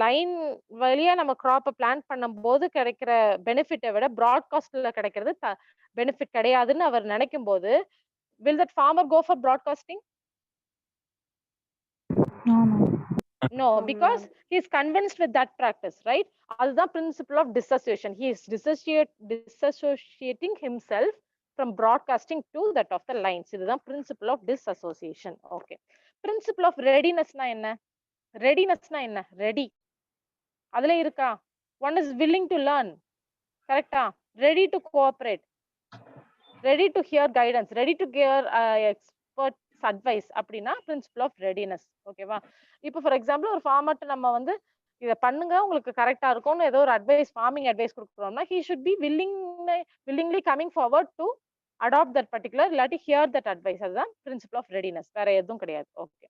Speaker 1: லைன் வழியா நம்ம கிராப்பை பிளான்ட் பண்ணும்போது கிடைக்கிற பெனிஃபிட்டை விட ப்ராட்காஸ்ட்ல கிடைக்கிறது பெனிஃபிட் கிடையாதுன்னு அவர் நினைக்கும் போது will that farmer go for broadcasting? No, because he is convinced with that practice, right? That's the principle of dissociation. He is disassociating himself from broadcasting to that of the lines. This is the principle of disassociation. Okay. Principle of readiness na enna? Readiness na enna? Ready. Adile irukka? One is willing to learn. Correct? Ready to cooperate. Ready to hear guidance. Ready to hear expert advice அப்படின்னா principal of readiness. ஓகேவா? இப்போ for example ஒரு ஃபார்மர்ட்ட நம்ம வந்து இதை பண்ணுங்க உங்களுக்கு கரெக்டா இருக்கும்னு ஏதோ ஒரு அட்வைஸ், ஃபார்மிங் அட்வைஸ் கொடுக்குறோம்னா he should be willingly coming forward to adopt that particular இல்லாட்டி hear that advice. அதுதான் principle of readiness. வேற எதுவும் கிடையாது. Okay.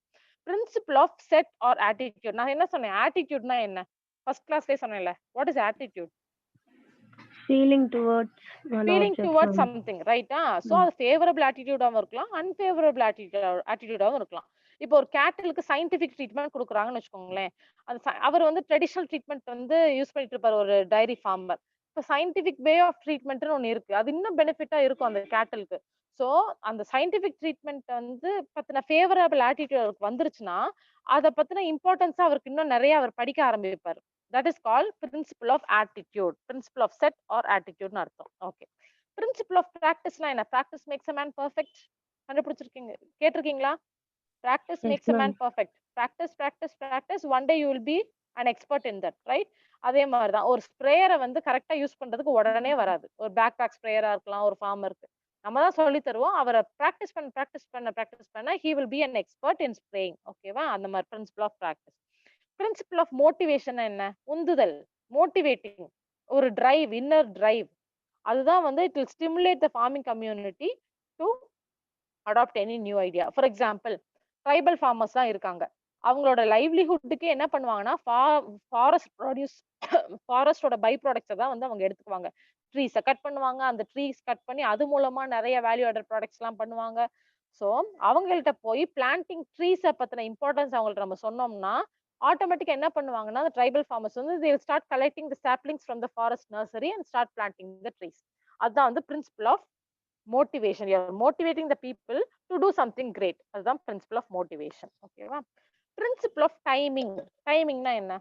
Speaker 1: principle of set or attitude. நான் என்ன சொன்னேன்? attitudeனா என்ன? ஃபர்ஸ்ட் கிளாஸ்லயே சொன்னேன்ல. what is attitude?
Speaker 3: feeling towards one
Speaker 1: feeling
Speaker 3: object.
Speaker 1: towards something, right? So அது favorable attitude-ஆவும் இருக்கலாம், unfavorable attitude-ஆவும் இருக்கலாம். இப்போ ஒரு கேட்டலுக்கு சயின்டிபிக் ட்ரீட்மெண்ட் கொடுக்குறாங்கன்னு வச்சுக்கோங்களேன். அவர் வந்து ட்ரெடிஷனல் ட்ரீட்மெண்ட் வந்து யூஸ் பண்ணிட்டு இருப்பாரு ஒரு டைரி ஃபார்மர். இப்போ சயின்டிபிக் வே ஆஃப் ட்ரீட்மெண்ட்னு ஒன்று இருக்கு. அது இன்னும் பெனிஃபிட்டா இருக்கும் அந்த கேட்டலுக்கு. ஸோ அந்த சயின்டிபிக் ட்ரீட்மெண்ட் வந்து பத்தின ஃபேவரபிள் ஆட்டிடியூட் அவருக்கு வந்துருச்சுன்னா அதை பத்தின இம்பார்ட்டன்ஸா அவருக்கு இன்னும் நிறைய அவர் படிக்க ஆரம்பிப்பார். That is call principle of attitude, principle of set or ஆட்டிடியூட்னு அர்த்தம். ஓகே. பிரின்சிபல் ஆஃப் பிராக்டிஸ்னா என்ன? Practice makes a man perfect. கண்டுபிடிச்சிருக்கீங்க, கேட்டிருக்கீங்களா? practice makes a man perfect. practice one day you will be an expert in that, right? அதே மாதிரி தான் ஒரு ஸ்ப்ரேயரை வந்து கரெக்டா யூஸ் பண்றதுக்கு உடனே வராது. ஒரு பேக் பேக் ஸ்ப்ரேயரா இருக்கலாம், ஒரு ஃபார்மருக்கு நம்ம தான் சொல்லி தருவோம். அவரை பிராக்டிஸ் பண்ண he will be an expert in spraying. ஓகேவா? அந்த மாதிரி principle of practice. Principle of motivation என்ன? உந்துதல், மோட்டிவேட்டிங், ஒரு டிரைவ், இன்னர் டிரைவ். அதுதான் வந்து it will stimulate the farming community to adopt any new idea. For example, tribal farmers தான் இருக்காங்க. அவங்களோட லைவ்லிஹுட்டுக்கு என்ன பண்ணுவாங்கன்னா ஃபாரஸ்டோட பை ப்ராடக்ட்ஸை தான் வந்து அவங்க எடுத்துக்குவாங்க. ட்ரீஸை கட் பண்ணுவாங்க. அந்த ட்ரீஸ் கட் பண்ணி அது மூலமா நிறைய வேல்யூ ஆடட் ப்ராடக்ட்ஸ் எல்லாம் பண்ணுவாங்க. ஸோ அவங்கள்ட்ட போய் பிளான்டிங் ட்ரீஸை பத்தின இம்பார்ட்டன்ஸ் அவங்கள்ட்ட நம்ம சொன்னோம்னா ஆட்டோமேட்டிக்கா என்ன பண்ணுவாங்கன்னா அந்த ட்ரைபல் ஃபார்மர்ஸ் வந்து they will start collecting the saplings from the forest nursery and start planting the trees. அதுதான் வந்து principle of motivation. You are motivating the people to do something great. அதுதான் principle of motivation. ஓகேவா? principle of timing. டைமிங்னா என்ன?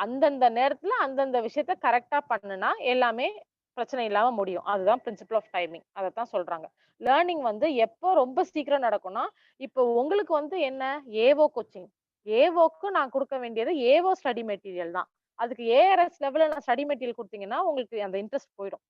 Speaker 1: அந்தந்த நேரத்துல அந்தந்த விஷயத்த கரெக்டா பண்ணுனா எல்லாமே பிரச்சனை இல்லாம முடியும். அதுதான் principle of timing. அதத்தான் சொல்றாங்க. லேர்னிங் வந்து எப்போ ரொம்ப சீக்கிரம் நடக்கும்னா இப்போ உங்களுக்கு வந்து என்ன ஏவோ கோச்சிங், ஏவோக்கு நான் கொடுக்க வேண்டியது ஏவோ ஸ்டடி மெட்டீரியல் தான். அதுக்கு ஏஆர்எஸ் லெவல்ல நான் ஸ்டடி மெட்டீரியல் கொடுத்தீங்கன்னா உங்களுக்கு அந்த இன்ட்ரெஸ்ட் போயிடும்.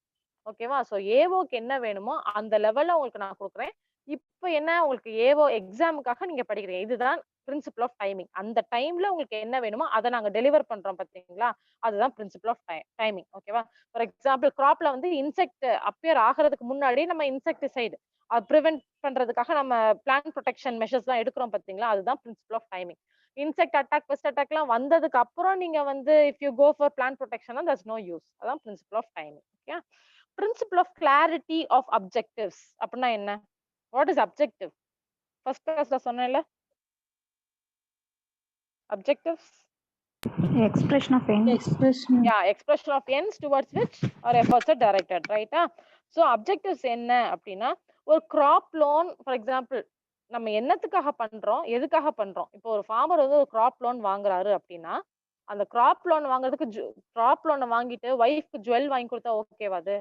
Speaker 1: ஓகேவா? சோ ஏவோக்கு என்ன வேணுமோ அந்த லெவல்ல உங்களுக்கு நான் கொடுக்குறேன். இப்போ என்ன உங்களுக்கு ஏவோ எக்ஸாமுக்காக நீங்க படிக்கிறீங்க. இதுதான் பிரின்சிபல் ஆஃப் டைமிங். அந்த டைம்ல உங்களுக்கு என்ன வேணுமோ அதை நாங்க டெலிவர் பண்றோம் பாத்தீங்களா? அதுதான் பிரின்சிபல் ஆஃப் டைமிங். ஓகேவா? ஃபார் எக்ஸாம்பிள் கிராப்ல வந்து இன்செக்ட் அப்பியர் ஆகிறதுக்கு முன்னாடி நம்ம இன்செக்டிசைடு அது ப்ரிவென்ட் பண்றதுக்காக நம்ம பிளான்ட் ப்ரொடெக்ஷன் மெஷர்ஸ் எல்லாம் எடுக்கிறோம் பாத்தீங்களா? அதுதான் principle of timing. Insect attack, pest attack எல்லாம் வந்ததுக்கு அப்புறம் நீங்க வந்து if you go for plant protection that's no use. அதான் principle of timing. Okay. principle of clarity of objectives அப்படினா என்ன? what is objective? first classல சொன்னேன்ல objectives
Speaker 2: expression of ends.
Speaker 1: expression of ends towards which our efforts are directed, right? so objectives என்ன அப்படினா ஒரு crop loan for example நம்ம என்னத்துக்காக பண்றோம், எதுக்காக பண்றோம்? இப்போ ஒரு ஃபார்மர் வந்து ஒரு crop loan வாங்குறாரு அப்படினா அந்த crop loan வாங்குறதுக்கு crop loan வாங்கிட்டு வைஃப்க்கு ஜுவல் வாங்கி கொடுத்தா ஓகேவா? அது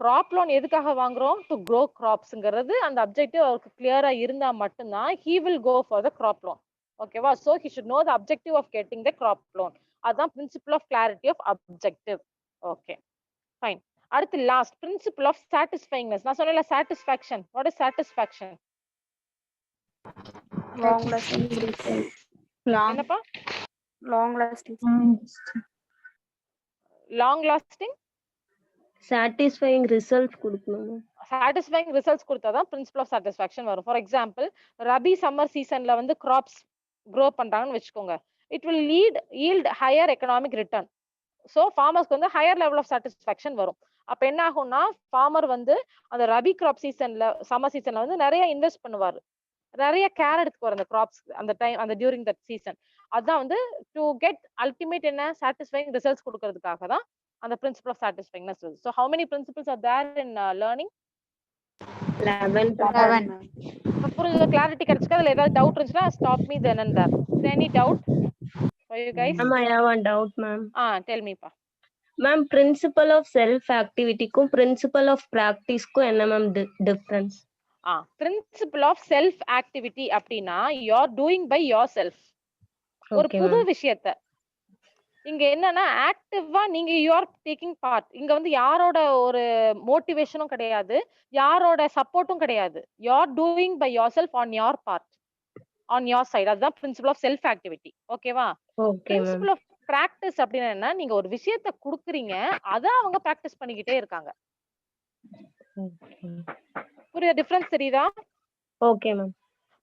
Speaker 1: கிராப் லோன் எதுக்காக வாங்குறோம்? டு க்ரோ கிராப்ஸ்ங்கிறது அந்த அப்ஜெக்டிவ் அவருக்கு கிளியரா இருந்தா மட்டும்தான் he will go for the crop loan. ஓகேவா? so he should know the objective of getting the crop loan. அதான் principle of clarity of objective. Okay fine. அடுத்து லாஸ்ட் principle of satisfyingness. நான் சொன்னேன்ல satisfaction. what is satisfaction?
Speaker 4: long lasting result.
Speaker 1: என்னப்பா?
Speaker 4: long lasting
Speaker 3: satisfying results கொடுக்கணும்.
Speaker 1: satisfying results கொடுத்தாதான் principle of satisfaction வரும். For example rabi summer சீசன்ல வந்து கிராப்ஸ் க்ரோ பண்றாங்கன்னு வச்சுக்கோங்க. It will yield higher economic return. So ஃபார்மர்ஸ்க்கு வந்து ஹையர் லெவல் ஆஃப் சாட்டிஸ்ஃபேக்ஷன் வரும். அப்ப என்ன ஆகும்னா ஃபார்மர் வந்து அந்த ரபி கிராப் சீசன்ல சம்மர் சீசன்ல வந்து நிறைய இன்வெஸ்ட் பண்ணுவாரு, நிறைய கேர் எடுத்துக்குவார் அந்த கிராப்ஸ் அந்த டைம் அந்த டியூரிங் தட் சீசன். அதான் வந்து டு கெட் அல்டிமேட் என்ன சாட்டிஸ்ஃபைங் ரிசல்ட்ஸ் கொடுக்கறதுக்காக தான் அந்த principle of satisfyingness. So how many principles are there in learning?
Speaker 3: 11.
Speaker 1: புரிஞ்ச கிளாரிட்டி கிடைச்சுக்க. அதுல ஏதாவது டவுட் இருந்துச்சுன்னா stop me then and there. Any doubt for you guys?
Speaker 3: Ma'am, I have one doubt, ma'am.
Speaker 1: tell me pa.
Speaker 3: Ma'am, principle of self activity க்கும் principle of practice க்கும் என்ன ma'am difference?
Speaker 1: principle of self activity அப்படினா you are doing by yourself. ஒரு புது விஷயத்தை இங்க என்னன்னா ஆக்டிவா நீங்க you are taking part. இங்க வந்து யாரோட ஒரு மோட்டிவேஷனும் கிடையாது, யாரோட சப்போர்ட்டும் கிடையாது. you are doing by yourself on your part, on your side. அதுதான் principle of self activity. ஓகேவா?
Speaker 3: Okay,
Speaker 1: principle of பிராக்டிஸ் அப்படின்னா என்ன, நீங்க ஒரு விஷயத்த குடுக்குறீங்க, அத அவங்க பிராக்டிஸ் பண்ணிக்கிட்டே இருக்காங்க. புரியுதா? டிஃபரன்ஸ் தெரியுதா?
Speaker 3: Okay ma'am.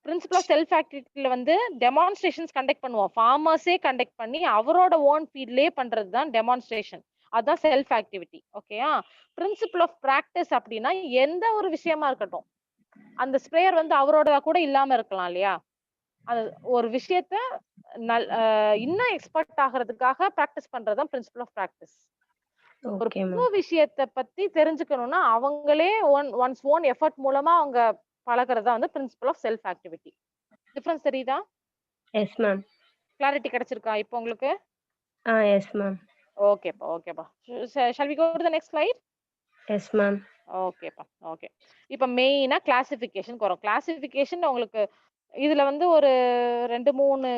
Speaker 1: Principle of self ஆக்டிவிட்டில வந்து டெமான்ஸ்ட்ரேஷன்ஸ் கண்டக்ட் பண்ணுவோம். ஃபார்மர்ஸே கண்டக்ட் பண்ணி அவரோட ஓன் ஃபீல்ட்லயே பண்றது தான் டெமான்ஸ்ட்ரேஷன். அதான் செல்ஃப் ஆக்டிவிட்டி. ஓகேயா? பிரின்சிபல் ஆஃப் பிராக்டிஸ் அப்படின்னா எந்த ஒரு விஷயமா இருக்கட்டும். அந்த ஸ்ப்ரேயர் வந்து அவரோடதா கூட இல்லாம இருக்கலாம் இல்லையா? அது ஒரு விஷயத்த இன்னும் எக்ஸ்பர்ட் ஆகிறதுக்காக பிராக்டிஸ் பண்றது தான் பிரின்சிபல் ஆஃப் பிராக்டிஸ். ஒரு
Speaker 3: ஓகே
Speaker 1: புது
Speaker 3: மேம்.
Speaker 1: விஷயத்த பத்தி தெரிஞ்சுக்கணும்னா அவங்களே ஒன்ஸ் ஓன் எஃபர்ட் மூலமா அவங்க பழகுறதா வந்து principle of self activity. Difference தெரியுதா?
Speaker 3: Yes ma'am.
Speaker 1: கிளாரிட்டி கிடைச்சிருக்கா இப்போ உங்களுக்கு?
Speaker 3: Yes ma'am.
Speaker 1: ஓகேப்பா, ஓகேப்பா. Shall we go to the next slide?
Speaker 3: Yes ma'am.
Speaker 1: ஓகேப்பா, ஓகே. இப்ப மெயினா கிளாசிஃபிகேஷன் வரும். கிளாசிஃபிகேஷன் உங்களுக்கு இதுல வந்து ஒரு 2, 3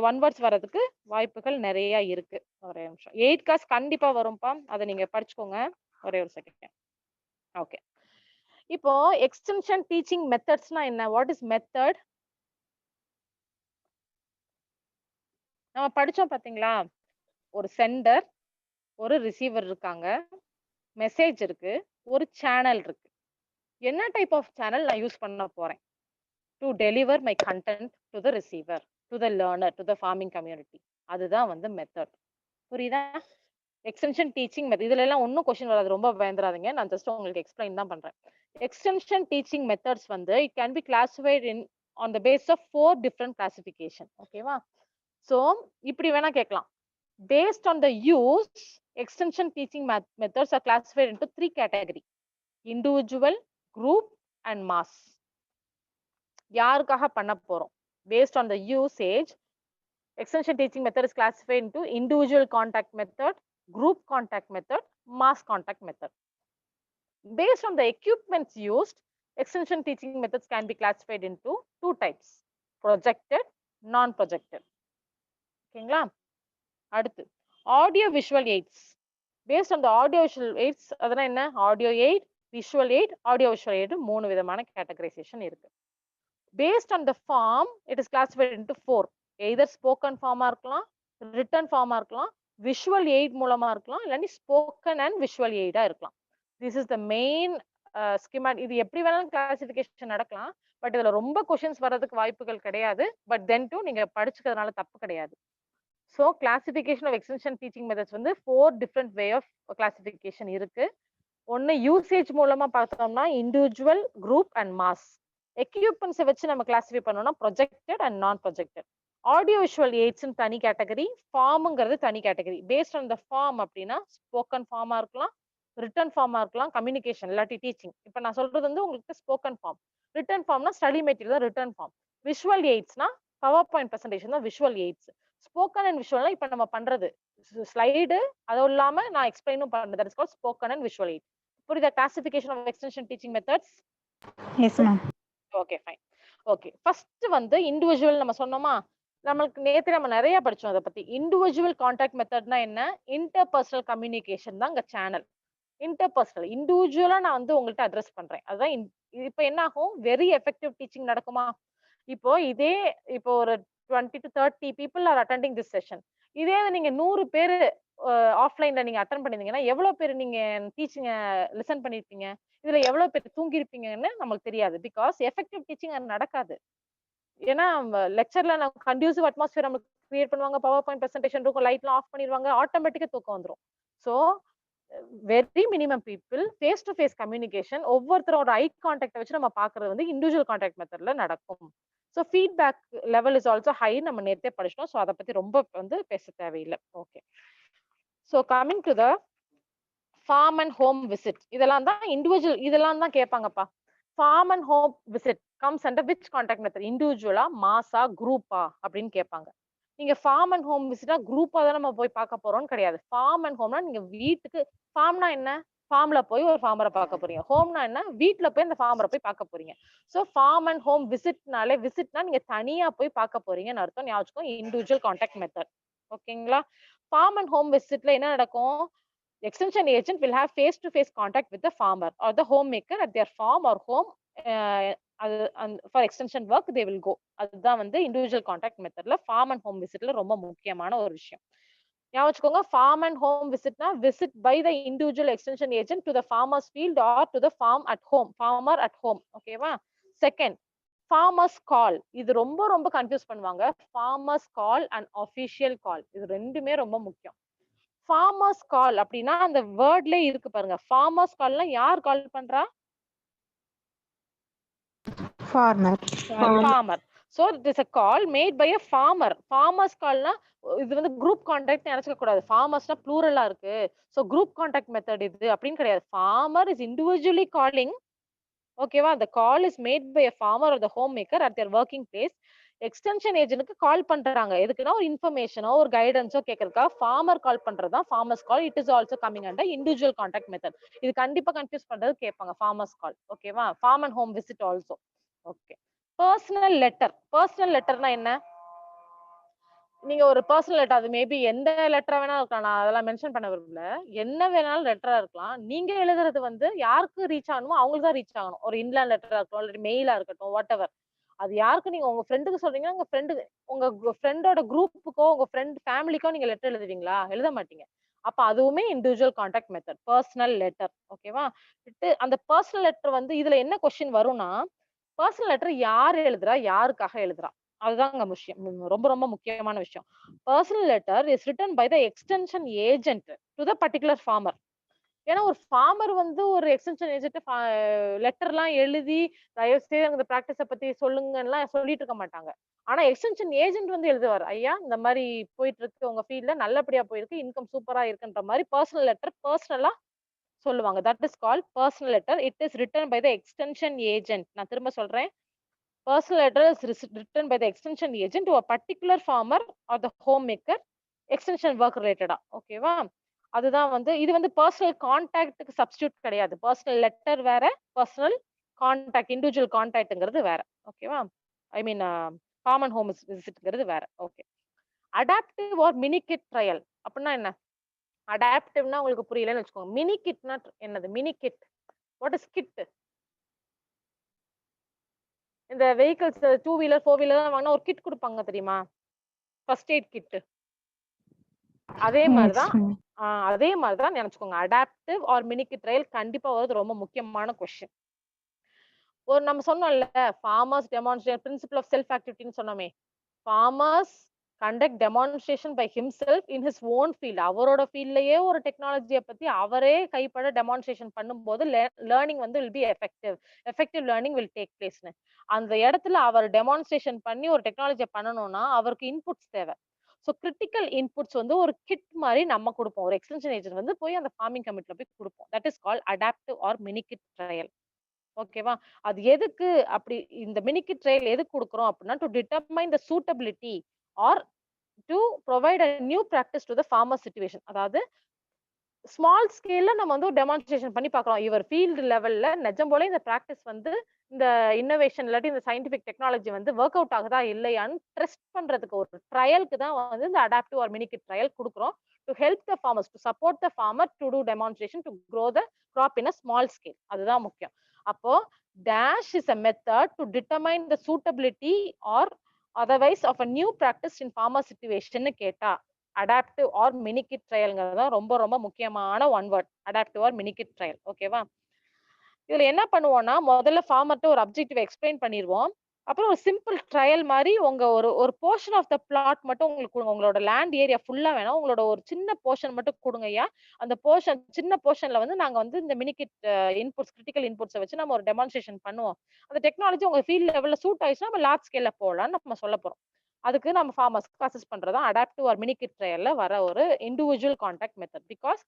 Speaker 1: ஒன் வேர்ட்ஸ் வரதுக்கு வாய்ப்புகள் நிறைய இருக்கு. ஒரே நிமிஷம். 8 காஸ் கண்டிப்பா வரும்பா. அத நீங்க படிச்சுக்கோங்க. ஒரே ஒரு செகண்ட். ஓகே. இப்போ எக்ஸ்டென்ஷன் டீச்சிங் மெத்தட்ஸ்னா என்ன? What is method? நம்ம படிச்சோம் பாத்தீங்களா? ஒரு சென்டர், ஒரு ரிசீவர் இருக்காங்க. மெசேஜ் இருக்கு. ஒரு சேனல் இருக்கு. என்ன டைப் ஆஃப் சேனல் நான் யூஸ் பண்ண போறேன்? To deliver my content to the receiver, to the learner, to the farming community. அதுதான் வந்து மெத்தட். புரியுதா? Extension teaching method. இதுல எல்லாம் ஒன்னும் क्वेश्चन வராது. ரொம்ப பயந்துராதீங்க. நான் ஜஸ்ட் உங்களுக்கு எக்ஸ்பிளைன் தான் பண்றேன். எக்ஸ்டென்ஷன் டீச்சிங் மெத்தட்ஸ் வந்து it can be classified in on the base of 4 different classification. ஓகேவா? சோ இப்படி வேணா கேட்கலாம். Based on the use, extension teaching methods are classified into 3 categories: individual, group and mass. யாருக்காக பண்ண போறோம்? Based on the usage, extension teaching method is classified into individual contact method, group contact method, mass contact method. Based on the equipments used, extension teaching methods can be classified into 2 types: projected, non-projected. ஓகேங்களா? அடுத்து audio visual aids. Based on the audio visual aids, அதனா என்ன? Audio aid, visual aid, audio visual aid 3 விதமான categorization இருக்கு. Based on the form it is classified into 4. Either spoken ஃபார்மா இருக்கலாம், written ஃபார்மா இருக்கலாம், விஷுவல் எய்ட் மூலமா இருக்கலாம், இல்ல ஸ்போக்கன் அண்ட் விஷுவல் எய்டா இருக்கலாம். This is the main schema. இது எப்படி வேணாலும் கிளாசிஃபிகேஷன் நடக்கலாம். பட் இதுல ரொம்ப क्वेश्चंस வரதுக்கு வாய்ப்புகள் கிடையாது. பட் தென் டு நீங்க படிச்சுக்கிறதுனால தப்பு கிடையாது. So classification of extension teaching methods வந்து 4 different way of classification இருக்கு. ஒன்னு யூசேஜ் மூலமா பார்த்தோம்னா இண்டிவிஜுவல், குரூப் அண்ட் மாஸ். எக்யூப்மெண்ட்ஸை வச்சு நம்ம கிளாசிஃபை பண்ணோம்னா projected and non projected. Audio visual aids தனி கேட்டகரி, ஃபார்ம்ங்கிறது தனி category. Based on the form அப்படின்னா ஸ்போக்கன் ஃபார்மா இருக்கலாம், ரிட்டன் ஃபார்மா இருக்கலாம், கம்யூனிகேஷன் இல்லாட்டி டீச்சிங். இப்போ நான் சொல்றது வந்து உங்களுக்கு ஸ்போக்கன் ஃபார்ம். ரிட்டன் ஃபார்ம்னா ஸ்டடி மெட்டீரியல் தான் ரிட்டன் ஃபார்ம். விஷுவல் எய்ட்ஸ்னா பவர் பாயிண்ட் பிரசன்டேஷன் தான் விஷுவல் எய்ட்ஸ். ஸ்போக்கன் அண்ட் விஷுவல்னா இப்ப நம்ம பண்றது ஸ்லைடு, அதுவும் இல்லாம நான் எக்ஸ்பிளைனும் பண்றது. That is called spoken and visual aid. புரியுதா? Classification of extension teaching methods.
Speaker 2: Yes ma'am.
Speaker 1: Okay fine. Okay, first வந்து இண்டிவிஜுவல் நம்ம சொன்னோமா? நமக்கு நேத்து நம்ம நிறைய படிச்சோம் அதை பத்தி. இண்டிவிஜுவல் கான்டாக்ட் மெத்தட்னா என்ன? இன்டர்பர்சனல் கம்யூனிகேஷன் தான் இங்க சேனல். இன்டர்பர்சனல் இண்டிவிஜுவலா நான் வந்து உங்கள்ட்ட அட்ரஸ் பண்றேன். அதுதான் இப்ப என்ன ஆகும்? வெரி எஃபெக்டிவ் டீச்சிங் நடக்குமா? இப்போ இப்போ ஒரு 20 to 30 people are attending this session. இதே நீங்க 100 பேரு ஆஃப்லைன்ல நீங்க அட்டெண்ட் பண்ணிருந்தீங்கன்னா எவ்வளவு பேர் நீங்க டீச்சிங்க லிசன் பண்ணிருப்பீங்க? இதுல எவ்வளவு பேர் தூங்கி இருப்பீங்கன்னு நமக்கு தெரியாது. பிகாஸ் எஃபெக்டிவ் டீச்சிங் அது நடக்காது. ஏன்னா லெக்சர்ல நம்ம கண்டியூசிவ் அட்மாஸ்பியர் நமக்கு கிரியேட் பண்ணுவாங்க, பவர் பாயிண்ட் பிரசன்டேஷன் இருக்கும், லைட்லாம் ஆஃப் பண்ணிடுவாங்க, ஆட்டோமேட்டிக்கா தூக்கம் வந்துரும். So very minimum people, face to face communication, ஒவ்வொருத்தரோட ஐ கான்டாக்ட் வச்சு நம்ம பாக்குறது வந்து இண்டிவிஜுவல் கான்டாக்ட் மெத்தட்ல நடக்கும். So feedback level is also high. நம்ம நேரத்தே படிச்சிட்டோம். ஸோ அதை பத்தி ரொம்ப வந்து பேச தேவையில்லை. Okay. So coming to the farm and home visit, இதெல்லாம் தான் இண்டிவிஜுவல். இதெல்லாம் தான் கேட்பாங்கப்பா. Farm and home visit comes under which contact method? இண்டிவிஜுவலா, மாஸா, குரூப்பா அப்படின்னு கேட்பாங்க. நீங்க ஃபார்ம் அண்ட் ஹோம் விசிட்டா குரூப்பா தான் நம்ம போய் பார்க்க போறோம்னு கிடையாது. ஃபார்ம் அண்ட் ஹோம்னா நீங்க வீட்டுக்கு, ஃபார்ம்னா என்ன? ஃபார்ம்ல போய் ஒரு ஃபார்மரை பார்க்க போறீங்க. ஹோம்னா என்ன? வீட்ல போய் அந்த ஃபார்மரை போய் பார்க்க போறீங்க. சோ ஃபார்ம் அண்ட் ஹோம் விசிட்னாலே, விசிட்னா நீங்க தனியா போய் பார்க்க போறீங்கன்னு அர்த்தம். ஞாபகம், இண்டிவிஜுவல் கான்டாக்ட் மெத்தட். ஓகேங்களா? ஃபார்ம் அண்ட் ஹோம் விசிட்ல என்ன நடக்கும்? Extension agent will have face-to-face contact with the farmer or the homemaker at their farm or home. For extension work they will go. அதுதான் வந்து இண்டிவிஜுவல் கான்டாக்ட் மெத்தட்ல form and home விசிட்ல ரொம்ப முக்கியமான ஒரு விஷயம். ஞாபகம் வச்சுக்கோங்க, farm and home visitனா visit by the individual extension agent to the farmer's field or to the farm at home, farmer at home. ஓகேவா? Second, farmers call. இது ரொம்ப ரொம்ப கன்ஃபியூஸ் பண்ணுவாங்க. farmers call and official call. இது ரெண்டுமே ரொம்ப முக்கியம். farmers call அப்படின்னா அந்த வேர்ட்ல இருக்கு பாருங்க. farmers callனா யார் கால் பண்றா?
Speaker 2: farmer.
Speaker 1: farmer. So it is a call made by a farmer. farmers callனா இது வந்து குரூப் கான்டாக்ட் நினைச்சுக்க கூடாது. farmersனா ப்ளூரலா இருக்கு. so group contact method இது அப்படின்னு கிடையாது. farmer is individually calling. ஓகேவா? the call is made by a farmer or the homemaker at their working place. Extension ஏஜென்ட்க்கு கால் பண்றாங்க. எதுக்குன்னா ஒரு இன்ஃபர்மேஷனோ ஒரு கைடன்ஸோ கேட்கறதுக்கா ஃபார்மர் கால் பண்றதுதான் farmers call. It is also coming under individual contact method. இது கண்டிப்பா confuse பண்றது கேட்பாங்க. Farmers call. ஓகேவா? Farm and home visit also. Okay. Personal letter. Personal லெட்டர்னா என்ன? நீங்க ஒரு பர்சனல் லெட்டர், அது மேபி எந்த லெட்டரா வேணா இருக்கலாம். நான் அதெல்லாம் மென்ஷன் பண்ண விரும்பல. என்ன வேணாலும் லெட்டரா இருக்கலாம். நீங்க எழுதுறது வந்து யாருக்கு ரீச் ஆகணுமோ அவங்களுக்கு தான் ரீச் ஆகணும். ஒரு இன்லேண்ட் லெட்டரா இருக்கட்டும், இல்லாட்டி மெயிலா இருக்கட்டும், வாட் எவர். அது யாருக்கு நீங்க உங்க ஃப்ரெண்டுக்கு சொல்றீங்கன்னா, உங்க ஃப்ரெண்டோட குரூப்புக்கோ, உங்க ஃப்ரெண்ட் ஃபேமிலிக்கோ நீங்க லெட்டர் எழுதுவீங்களா? எழுத மாட்டீங்க. அப்ப அதுவுமே individual contact method. Personal letter. ஓகேவா? அந்த பர்சனல் லெட்டர் வந்து இதுல என்ன கொஸ்டின் வரும்னா, பர்சனல் லெட்டர் யார் எழுதுறா? யாருக்காக எழுதுறா? அதுதாங்க விஷயம். ரொம்ப ரொம்ப முக்கியமான விஷயம். Personal letter is written by the extension agent to the particular farmer. ஏன்னா ஒரு ஃபார்மர் வந்து ஒரு எக்ஸ்டென்ஷன் ஏஜென்ட் லெட்டர்லாம் எழுதி தயவு செய்து அந்த பிராக்டிஸ பத்தி சொல்லுங்கன்னா சொல்லிட்டு இருக்க மாட்டாங்க. ஆனா எக்ஸ்டென்ஷன் ஏஜென்ட் வந்து எழுதுவார். ஐயா இந்த மாதிரி போயிட்டு இருக்கு, உங்க ஃபீல்ட்ல நல்லபடியா போயிருக்கு, இன்கம் சூப்பரா இருக்குன்ற மாதிரி பர்சனல் லெட்டர் பர்சனலா சொல்லுவாங்க. That is called personal letter. It is written by the extension agent. நான் திரும்ப சொல்றேன். Personal letter is written by the extension agent to a particular farmer or the homemaker, extension work related. ஓகேவா? அதுதான் வந்து இது வந்து பர்சனல் கான்டாக்ட்க்கு substitute கிடையாது. பர்சனல் லெட்டர் வேற, பர்சனல் கான்டாக்ட் இண்டிவிஜுவல் கான்டாக்ட்ங்கிறது வேற. ஓகேவா? ஐ மீன் காமன் ஹோம் விசிட்ங்கிறது வேற. Okay. Adaptive or mini kit trial அப்படின்னா என்ன? அடாப்டிவ்னா உங்களுக்கு புரியலன்னு வச்சுக்கோங்க. மினி கிட்னா என்னது? Mini kit. What is kit? இந்த வெஹிக்கிள்ஸ் 2 வீலர் 4 வீலர் வாங்கினா ஒரு கிட் கொடுப்பாங்க தெரியுமா? First aid kit. அதே மாதிரிதான் அதே மாதிரிதான் நினைச்சுக்கோங்க. Adaptive or mini kit trial கண்டிப்பா வருது. ரொம்ப முக்கியமான கொஸ்டின். ஒரு நம்ம சொன்னோம்ல, farmers demonstrate principle of self ஆக்டிவிட்டின்னு சொன்னோமே. Farmers conduct demonstration by himself in his own field. அவரோட ஃபீல்ட்லயே ஒரு டெக்னாலஜியை பத்தி அவரே கைப்பட டெமான்ஸ்ட்ரேஷன் பண்ணும்போது லேர்னிங் வந்து will be effective learning will take பிளேஸ்னு. அந்த இடத்துல அவர் டெமான்ஸ்ட்ரேஷன் பண்ணி ஒரு டெக்னாலஜியை பண்ணணும்னா அவருக்கு இன்புட்ஸ் தேவை. ஸோ கிரிட்டிக்கல் இன்புட்ஸ் வந்து ஒரு கிட் மாதிரி நம்ம கொடுப்போம். ஒரு எக்ஸ்டென்ஷன் ஏஜென்ட் வந்து போய் அந்த ஃபார்மிங் கமிட்டில போய் கொடுப்போம். That is call adaptive or mini kit trial. ஓகேவா? அது எதுக்கு அப்படி இந்த மினி கிட் ட்ரையல் எதுக்கு கொடுக்குறோம் அப்படின்னா, to determine the suitability or to provide a new practice to the farmer situation. அதாவது ஸ்மால் ஸ்கேல்ல நம்ம வந்து டெமான்ஸ்ட்ரேஷன் பண்ணி பார்க்கலாம். இவர் ஃபீல்டு லெவல்ல நிஜம் போல இந்த பிராக்டிஸ் வந்து இந்த இன்னோவேஷன் இல்லாட்டி இந்த சயின்டிபிக் டெக்னாலஜி வந்து ஒர்க் அவுட் ஆகுதா இல்லையான்னு டெஸ்ட் பண்றதுக்கு ஒரு ட்ரையலுக்கு தான் வந்து இந்த adaptive or mini kit trial கொடுக்குறோம். To help the farmers, to support the farmer to do demonstration to grow the crop in a small scale. அதுதான் முக்கியம். அப்போ dash is a method to determine the suitability or otherwise of a new practice in farmer situation கேட்டா adaptive or mini kit ட்ரையல்ங்கிறது தான் ரொம்ப ரொம்ப முக்கியமான one word. Adaptive or mini kit trial. ஓகேவா? இதுல என்ன பண்ணுவோம்னா, முதல்ல ஃபார்மர்ட்ட ஒரு அப்ஜெக்டிவ் எக்ஸ்பிளைன் பண்ணிடுவோம். அப்புறம் ஒரு சிம்பிள் ட்ரையல் மாதிரி உங்க ஒரு போர்ஷன் ஆஃப் த பிளாட் மட்டும் உங்களுக்கு கொடுங்க. உங்களோட லேண்ட் ஏரியா ஃபுல்லா வேணாம், உங்களோட ஒரு சின்ன போர்ஷன் மட்டும் கொடுங்கய்யா. அந்த போர்ஷன் சின்ன போர்ஷன்ல வந்து நாங்க வந்து இந்த மினி கிட் இன்புட்ஸ் கிரிட்டிக்கல் இன்புட்ஸை வச்சு நம்ம ஒரு டெமான்ஸ்ட்ரேஷன் பண்ணுவோம். அந்த டெக்னாலஜி உங்க ஃபீல்ட் லெவல்ல சூட் ஆயிடுச்சுன்னா நம்ம லார்ஜ் ஸ்கேல்ல போகலாம்னு நம்ம சொல்ல போறோம். அதுக்கு நம்ம ஃபார்மர்ஸ்க்கு அசஸ் பண்றதா அடாப்டிவ் ஆர் மினி கிட் ட்ரையல்ல வர ஒரு individual contact method. Because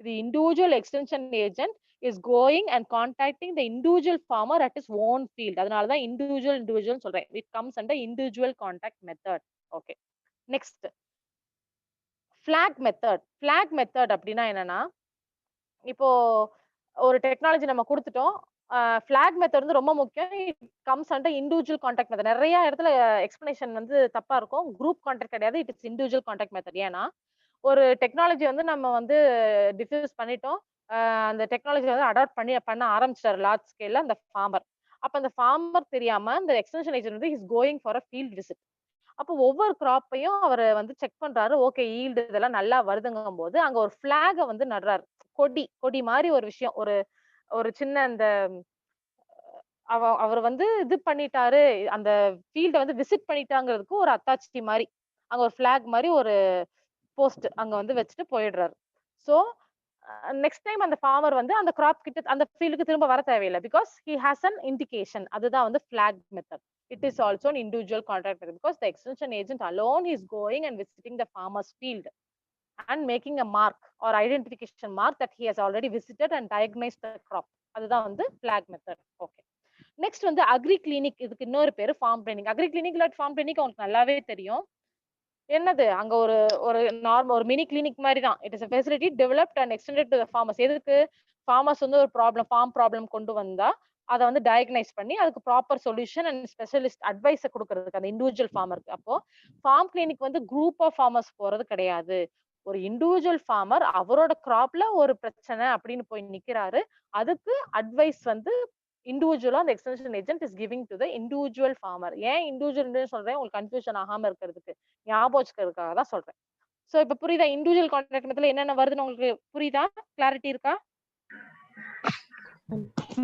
Speaker 1: the individual extension agent is going and contacting the individual farmer at his own field. அதனால தான் individual சொல்றேன். It comes under individual contact method. Okay. Next. Flag method. Flag method அப்படின்னா என்னன்னா, இப்போ ஒரு technology நம்ம கொடுத்துட்டோம். Flag method வந்து ரொம்ப முக்கியம். It comes under individual contact method. நிறைய இடத்துல எக்ஸ்பிளனேஷன் வந்து தப்பா இருக்கும். குரூப் கான்டாக்ட் கிடையாது. It is individual contact method. ஏன்னா ஒரு டெக்னாலஜி வந்து நம்ம வந்து டிஃப்யூஸ் பண்ணிட்டோம். அந்த டெக்னாலஜி வந்து அடாப்ட் பண்ண ஆரம்பிச்சிட்டாரு லார்ஜ் ஸ்கேல்ல அந்த ஃபார்மர். அப்ப அந்த ஃபார்மர் தெரியாம அந்த எக்ஸ்டென்ஷன் ஏஜென்ட் வந்து is going for a field visit. அப்போ ஒவ்வொரு கிராப்பையும் அவர் வந்து செக் பண்றாரு. ஓகே ஈல்டு இதெல்லாம் நல்லா வருதுங்கும் போது அங்க ஒரு பிளாக வந்து நடுறாரு. கொடி மாதிரி ஒரு விஷயம். ஒரு ஒரு சின்ன அந்த அவர் வந்து இது பண்ணிட்டாரு. அந்த ஃபீல்ட வந்து விசிட் பண்ணிட்டாங்கிறதுக்கு ஒரு அத்தாட்சி மாரி. அங்க ஒரு பிளாக் மாரி ஒரு போஸ்ட் அங்க வந்து வச்சுட்டு போயிடுறாரு. சோ நெக்ஸ்ட் டைம் அந்த ஃபார்மர் வந்து அந்த கிராப் கிட்ட அந்த ஃபீல்டுக்கு திரும்ப வர தேவையில்ல. Because he has an indication. அதுதான் வந்து block method. It is also an individual contact method because the extension agent alone is going and visiting the farmer's field and making a mark or identification mark that he has already visited and diagnosed the crop. அதுதான் வந்து flag method. Okay. Next வந்து agri clinic. இதுக்கு இன்னொரு பேரு form training. Agri clinic இல்ல form ட்ரைனிக் உங்களுக்கு நல்லாவே தெரியும். என்னது அங்க ஒரு ஒரு நார்மல் ஒரு மினி கிளினிக் மாதிரி தான். It is a facility developed and extended to the farmers. எதுக்கு farmers வந்து ஒரு ஃபார்ம் ப்ராப்ளம் கொண்டு வந்தா அதை வந்து டயக்னைஸ் பண்ணி அதுக்கு ப்ராப்பர் சொல்யூஷன் அண்ட் ஸ்பெஷலிஸ்ட் அட்வைஸை கொடுக்கறதுக்கு அந்த இண்டிவிஜுவல் ஃபார்மருக்கு. அப்போ ஃபார்ம் கிளினிக் வந்து குரூப் ஆஃப் ஃபார்மர்ஸ் போறது கிடையாது. ஒரு இண்டிவிஜுவல் ஃபார்மர் அவரோட கிராப்ல ஒரு பிரச்சனை அப்படின்னு போய் நிக்கிறாரு. அதுக்கு அட்வைஸ் வந்து இண்டிவிஜுவலா அந்த extension agent is giving to the individual farmer. ஏன் இண்டிவிஜுவல் சொல்றேன் உங்களுக்கு கன்ஃபியூஷன் ஆகாம இருக்கிறதுக்கு, ஞாபகம் வச்சுக்கிறதுக்காக தான் சொல்றேன். சோ இப்ப புரியுதா இண்டிவிஜுவல் கான்ட்ராக்ட் மெத்தட்ல என்னென்ன வருதுன்னு உங்களுக்கு புரியுதா? கிளாரிட்டி இருக்கா?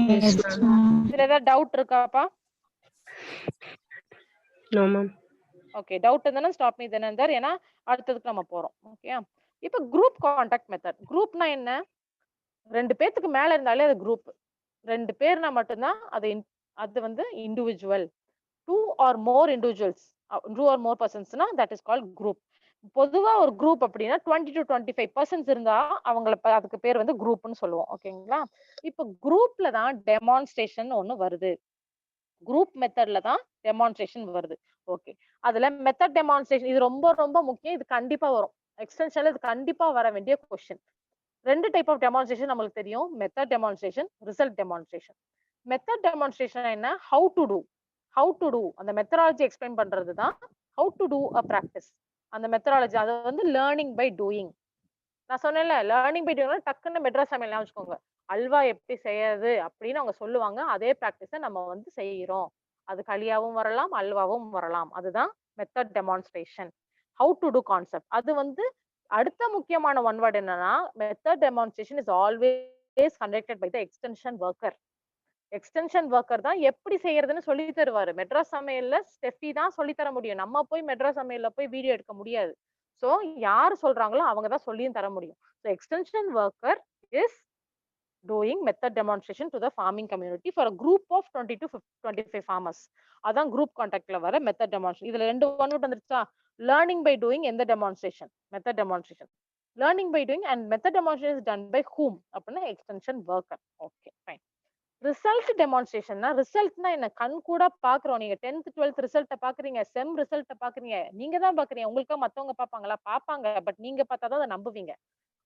Speaker 1: இதுல ஏதாவது டவுட் இருக்காப்பா?
Speaker 3: No ma'am.
Speaker 1: ஓகே, டவுட் இருந்தா stop me then and there. ஏன்னா அடுத்ததுக்கு நம்ம போறோம். ஓகே, இப்ப குரூப் கான்டாக்ட் மெத்தட். குரூப்னா என்ன? 2 பேத்துக்கு மேல இருந்தாலே அது குரூப். 2 பேர்னா மட்டும்தான் அது வந்து individual. 2 or more individuals, 2 or more personsனா that is called group. பொதுவா ஒரு குரூப் அப்படின்னா 20 to 25 persons இருந்தா அதுக்கு பேர் வந்து குரூப்னு சொல்லுவோம். ஓகேங்களா? இப்ப குரூப்ல தான் டெமான்ஸ்ட்ரேஷன் ஒண்ணு வருது. குரூப் மெத்தட்ல தான் டெமான்ஸ்ட்ரேஷன் வருது. ஓகே, அதுல மெத்தட் டெமான்ஸ்ட்ரேஷன் இது ரொம்ப ரொம்ப முக்கியம். இது கண்டிப்பா வரும் எக்ஸ்டென்ஷன்ல. இது கண்டிப்பா வர வேண்டிய கொஸ்டின். 2 டைப் ஆஃப் டெமான்ஸ்ட்ரேஷன் நம்மளுக்கு தெரியும். Method demonstration, result demonstration. Method demonstration என்ன? ஹவு டு டூ அந்த மெத்தடாலஜி எக்ஸ்பிளைன் பண்றது தான் how to do a practice. அந்த மெத்தடாலஜி அது வந்து லேர்னிங் பை டூயிங். நான் சொன்னேன்ல லேர்னிங் பை டூயிங். டக்குன்னு மெட்ராஸ் சமையல் வச்சுக்கோங்க. அல்வா எப்படி செய்யறது அப்படின்னு அவங்க சொல்லுவாங்க. அதே பிராக்டிஸை நம்ம வந்து செய்யறோம். அது களியாவும் வரலாம், அல்வாவும் வரலாம். அதுதான் method demonstration. How to do concept. அது வந்து அடுத்த முக்கியமான ஒன் வேர்ட் என்னன்னா method demonstration is always conducted by the extension worker. Extension worker தான் எப்படி செய்யறதுன்னு சொல்லி தருவாரு. மெட்ராஸ் சமையல்ல ஸ்டெஃபி தான் சொல்லி தர முடியும். நம்ம போய் மெட்ராஸ் சமையல்ல போய் வீடியோ எடுக்க முடியாது. சோ யார் சொல்றாங்களோ அவங்க தான் சொல்லியும் தர முடியும். So extension worker is doing method demonstration to the farming community for a group of 20 to 25 farmers. அதான் குரூப் கான்டாக்ட்ல வர மெத்தட் டெமான்ஸ்ட்ரேஷன். இதுல 2 ஒன் வேர்ட் வந்துருச்சா? லேர்னிங் பை டூயிங் எந்த demonstration? Method demonstration. Learning by doing and method demonstration is done by whom அப்படின்னா extension worker. Okay fine. Result டெமான்ஸ்ட்ரேஷன்னா ரிசல்ட்னா என்ன? கண் கூட பாக்குறோம். நீங்க 10th 12th ரிசல்ட்ட பாக்குறீங்க, செம் ரிசல்ட்ட பாக்குறீங்க. நீங்க தான் பாக்குறீங்க. உங்களுக்கு மத்தவங்க பாப்பாங்களா? பாப்பாங்க. பட் நீங்க பார்த்தா தான் அதை நம்புவீங்க.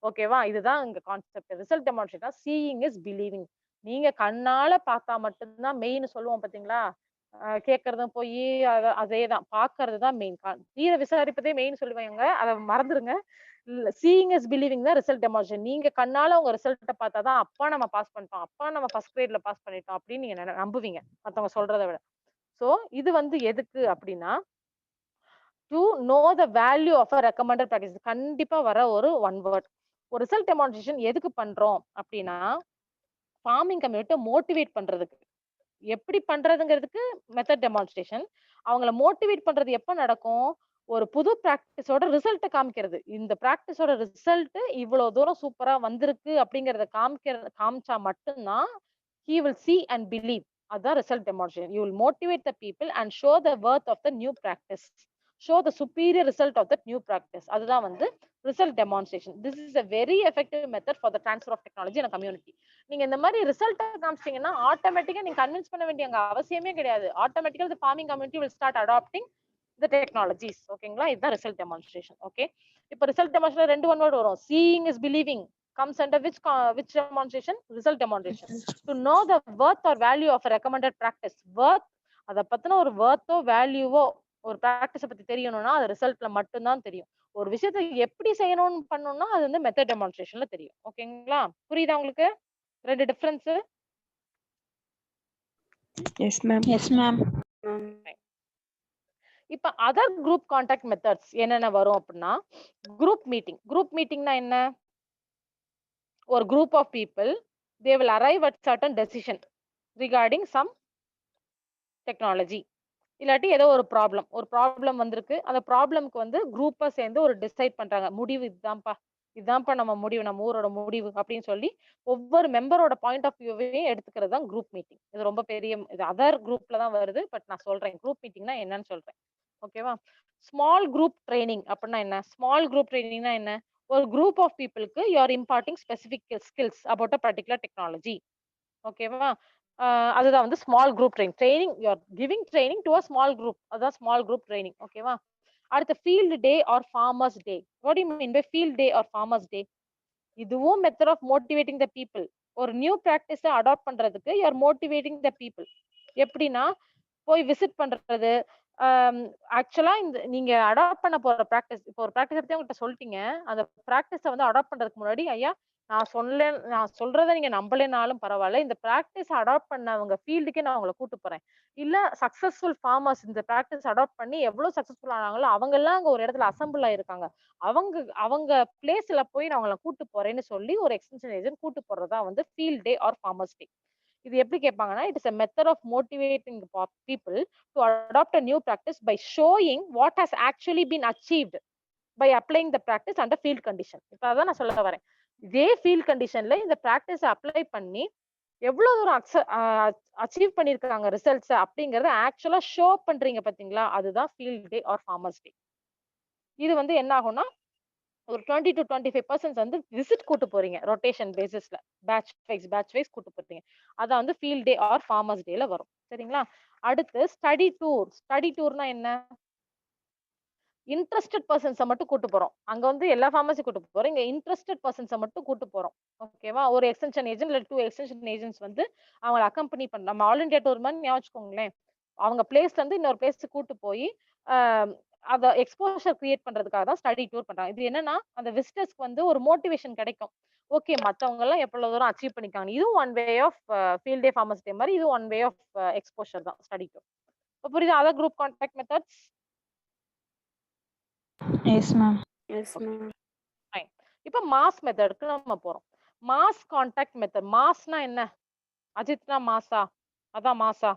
Speaker 1: ஓகேவா? இதுதான் இங்க concept. Result demonstration seeing is believing. நீங்க கண்ணால பார்த்தா மட்டும்தான் மெயின் சொல்லுவோம் பாத்தீங்களா? கேட்கறதும் போய் அதேதான். பாக்குறது தான் மெயின். தீர விசாரிப்பதே மெயின் சொல்லுவாங்க. அதை மறந்துருங்க. சீயிங் இஸ் பிலீவிங் தான் ரிசல்ட் டெமான்ஸ்ட்ரேஷன். நீங்க கண்ணால உங்க ரிசல்ட்ட பார்த்தாதான் அப்பா நம்ம பாஸ் பண்ணிட்டோம், அப்பா நம்ம ஃபர்ஸ்ட் கிரேட்ல பாஸ் பண்ணிட்டோம் அப்படின்னு நீங்க நம்புவீங்க மத்தவங்க சொல்றதை விட. சோ இது வந்து எதுக்கு அப்படின்னா to know the value of a recommended practice. கண்டிப்பா வர ஒரு ஒன் வேர்ட். ஒரு ரிசல்ட் டெமான்ஸ்ட்ரேஷன் எதுக்கு பண்றோம் அப்படின்னா ஃபார்மிங் கம்யூனிட்டியை மோட்டிவேட் பண்றதுக்கு. எப்படி பண்றதுங்கிறதுக்கு மெத்தட் டெமான்ஸ்ட்ரேஷன். அவங்கள மோட்டிவேட் பண்றது எப்ப நடக்கும்? ஒரு புது பிராக்டிஸோட ரிசல்ட்ட காமிக்கிறது. இந்த பிராக்டிஸோட ரிசல்ட் இவ்வளவு தூரம் சூப்பரா வந்திருக்கு அப்படிங்கறத காமிச்சா மட்டும்தான் he will see and believe. அதான் result demonstration. You will motivate the people and show the worth of the new practice. Show the superior result of that new practice. அதுதான் வந்து result demonstration. This is a very effective method for the transfer of technology in a community. நீங்க இந்த மாதிரி result காமிச்சிட்டீங்கன்னா ஆட்டோமேட்டிக்கா நீங்க convince பண்ண வேண்டிய அவசியமே கிடையாது. ஆட்டோமேட்டிக்கா the farming community will start adopting the technologies. ஓகேங்களா? இதுதான் ரிசல்ட் டெமான்ஸ்ட்ரேஷன். ஓகே, இப்ப ரிசல்ட் டெமான்ஸ்ட்ரேஷன் 2 ஒன் வேர்ட் வரும். seeing is believing comes under which demonstration? Result demonstration. To know the worth or value of a recommended practice. Worth, அத பத்தின ஒரு வர்த்தோ வேல்யூவோ ஒரு பிராக்டிஸை பத்தி தெரியணும்னா அது ரிசல்ட்ல மட்டும்தான் தெரியும். ஒரு விஷயத்தை எப்படி செய்யணும்னு பண்ணணும்னா அது வந்து மெத்தட் டெமான்ஸ்ட்ரேஷன்ல தெரியும். ஓகேங்களா? புரியுதா உங்களுக்கு 2 difference?
Speaker 2: Yes, ma'am. Yes, ma'am.
Speaker 1: இப்ப அதர் குரூப் கான்டாக்ட் மெத்தட்ஸ் என்னென்ன வரும் அப்படின்னா, குரூப் மீட்டிங். குரூப் மீட்டிங்னா என்ன? ஒரு group of people, they will arrive at certain decision regarding some technology. இல்லாட்டி ஏதோ ஒரு ப்ராப்ளம் வந்திருக்கு. அந்த ப்ராப்ளம்க்கு வந்து குரூப்பா சேர்ந்து ஒரு டிசைட் பண்றாங்க. முடிவு இதுதான்ப்பா நம்ம முடிவு, நம்ம ஊரோட முடிவு அப்படின்னு சொல்லி ஒவ்வொரு மெம்பரோட பாயிண்ட் ஆஃப் வியூவையும் எடுத்துக்கிறது தான் குரூப் மீட்டிங். இது ரொம்ப பெரிய இது அதர் குரூப்ல தான் வருது. பட் நான் சொல்றேன் குரூப் மீட்டிங்னா என்னன்னு சொல்றேன். ஓகேவா? ஸ்மால் குரூப் ட்ரெய்னிங் அப்படின்னா என்ன? ஸ்மால் குரூப் ட்ரெய்னிங்னா என்ன? ஒரு குரூப் ஆஃப் பீப்புளுக்கு you are imparting specific skills about a particular technology. ஓகேவா? அதுதான் வந்து small group training you are giving training to a small group. அதான் ஸ்மால் குரூப் ட்ரெய்னிங். ஓகேவா? அடுத்து field day or farmers day. What do you mean by field day or farmers day? இதுவும் method of motivating the people. ஒரு new பிராக்டிஸ adopt பண்றதுக்கு you are motivating the people. எப்படின்னா போய் visit பண்றது. ஆக்சுவலா இந்த நீங்க அடாப்ட் பண்ண போற பிராக்டிஸ், இப்போ ஒரு பிராக்டிஸ் பத்தி உங்ககிட்ட சொல்லிட்டீங்க. அந்த பிராக்டிஸ வந்து அடாப்ட் பண்றதுக்கு முன்னாடி, ஐயா நான் சொல்றத நீங்க நம்பலைனாலும் பரவாயில்ல. இந்த பிராக்டிஸ் அடாப்ட் பண்ணவங்க ஃபீல்டுக்கே நான் உங்கள கூட்டு போறேன். இல்ல சக்சஸ்ஃபுல் ஃபார்மர்ஸ் இந்த பிராக்டிஸ் அடாப்ட் பண்ணி எவ்வளவு சக்சஸ்ஃபுல் ஆனாங்களோ, அவங்க எல்லாம் அங்க ஒரு இடத்துல அசெம்பிள் ஆயிருக்காங்க. அவங்க அவங்க பிளேஸ்ல போய் நான் உங்கள கூட்டு போறேன்னு சொல்லி ஒரு எக்ஸ்டென்ஷன் ஏஜென்ட் கூட்டு போறதா வந்து field day or farmers day. இது எப்படி கேட்பாங்கன்னா, it is a method of motivating the people to adopt a new practice by showing what has actually been achieved by applying the practice under field condition. இப்ப அதான் நான் சொல்ல வரேன். இதே field கண்டிஷன்ல இந்த பிராக்டிஸ அப்ளை பண்ணி எவ்வளவு தூரம் அச்சீவ் பண்ணிருக்காங்க ரிசல்ட்ஸ் அப்படிங்கறத ஆக்சுவலா ஷோ பண்றீங்க பாத்தீங்களா? அதுதான் field day or farmers day. இது வந்து என்ன ஆகும்னா, ஒரு 20 to 25% வந்து விசிட் கூட்டு போறீங்க ரொட்டேஷன் பேசிஸ்ல. பேட்ச் வைஸ் கூட்டு போறீங்க. அதான் வந்து ஃபீல்ட் டே ஆர் ஃபார்மர்ஸ் டேல வரும். சரிங்களா? அடுத்து ஸ்டடி டூர். ஸ்டடி டூர்னா என்ன? இன்ட்ரஸ்டட் பர்சன்ஸ மட்டும் கூட்டு போறோம். அங்க வந்து எல்லா ஃபார்மர்ஸி கூட்டு போறோம். இங்க இன்ட்ரஸ்டட் பர்சன்ஸ மட்டும் கூட்டு போறோம். ஓகேவா? ஒரு எக்ஸ்டென்ஷன் ஏஜென்ட் இல்ல 2 எக்ஸ்டென்ஷன் ஏஜென்ட்ஸ் வந்து அவங்கள அக்கம்பெனி பண்ண நம்ம ஆல் இண்டியா டூர் மாதிரி ஞாபகம் வச்சுக்கோங்களேன். அவங்க பிளேஸ்ல இருந்து இன்னொரு பிளேஸ்க்கு கூட்டு போய் அத எக்ஸ்போஷர் கிரியேட் பண்றதுக்காக தான் ஸ்டடி டூர் பண்றாங்க. இது என்னன்னா, அந்த விசிட்டர்ஸ்க்கு வந்து ஒரு மோட்டிவேஷன் கிடைக்கும். ஓகே, மத்தவங்க எல்லாம் எவ்வளவு தூரம் அச்சீவ் பண்ணிருக்காங்க. இதுவும் one way of field day farmers day மாதிரி இது ஒன் வே ஆஃப் எக்ஸ்போஷர் தான் ஸ்டடி டூர். புரியுதா? Other group contact methods.
Speaker 2: Yes, ma'am.
Speaker 4: Yes, ma'am.
Speaker 1: Fine. இப்ப மாஸ் மெத்தடுக்கு நம்ம போறோம். Mass contact method. மாஸ்னா என்ன? அஜித்னா மாஸா? அதான் மாஸா?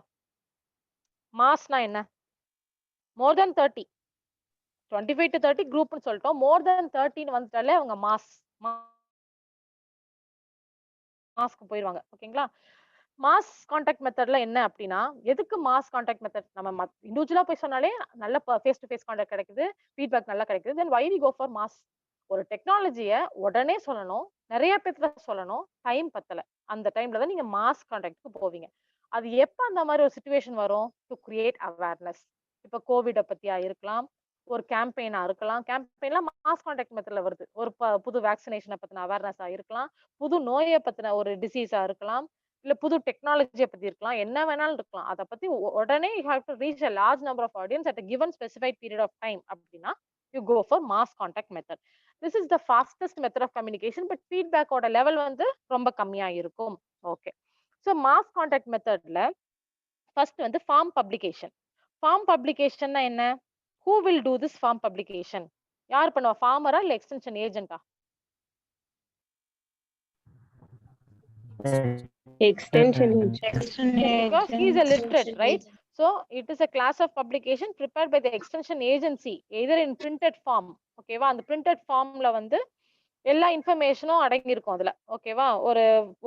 Speaker 1: மாஸ்னா என்ன? மோர் தென் 30. 25 to 30 குரூப்னு சொல்லிட்டோம். மோர் தென் 30ன்னு வந்துட்டாலே அவங்க மாஸ்க்கு போயிருவாங்க. ஓகேங்களா? மாஸ் கான்டாக்ட் மெத்தட்ல என்ன அப்படின்னா, எதுக்கு மாஸ் கான்டாக்ட் மெத்தட்? நம்ம இண்டிவிஜுவலா போய் சொன்னாலே நல்ல ஃபேஸ் டு ஃபேஸ் கான்டாக்ட் கிடைக்குது, ஃபீட்பேக் நல்லா கிடைக்குது. Then why we go for mass? ஒரு டெக்னாலஜிய உடனே சொல்லணும், நிறைய பேர்த்துல சொல்லணும், டைம் பத்தல. அந்த டைம்ல தான் நீங்க மாஸ் கான்டாக்ட்க்கு போவீங்க. அது எப்ப அந்த மாதிரி ஒரு சிச்சுவேஷன் வரும்? To create awareness. இப்ப கோவிட பத்தியா இருக்கலாம், ஒரு கேம்பெயினா இருக்கலாம். கேம்பெயின்லாம் மாஸ் கான்டாக்ட் மெத்தட்ல வருது. ஒரு புது வேக்சினேஷனை பத்தின அவேர்னஸா இருக்கலாம், புது நோயை பத்தின ஒரு டிசீஸா இருக்கலாம், இல்ல புது டெக்னாலஜியை பத்தி இருக்கலாம், என்ன வேணாலும் இருக்கலாம். அதை பத்தி உடனே you have to reach a large number of audience at a given specified period of time அப்படின்னா you go for mass contact method. This is the fastest method of communication, but feedback ஓட level வந்து ரொம்ப கம்மியா இருக்கும். Okay, so mass contact மெத்தட்ல first வந்து form publication. Form பப்ளிகேஷன்னா என்ன? Who will do this form publication? யார் பண்ணுவா? ஃபார்மரா இல்ல extension ஏஜென்ட்டா?
Speaker 3: Extension
Speaker 1: Because he is a literate, right? So it is a class of publication prepared by the extension agency, either in printed form. ஓகேவா? அந்த printed formல வந்து எல்லா இன்ஃபர்மேஷனும் அடங்கி இருக்கும் அதுல. ஓகேவா?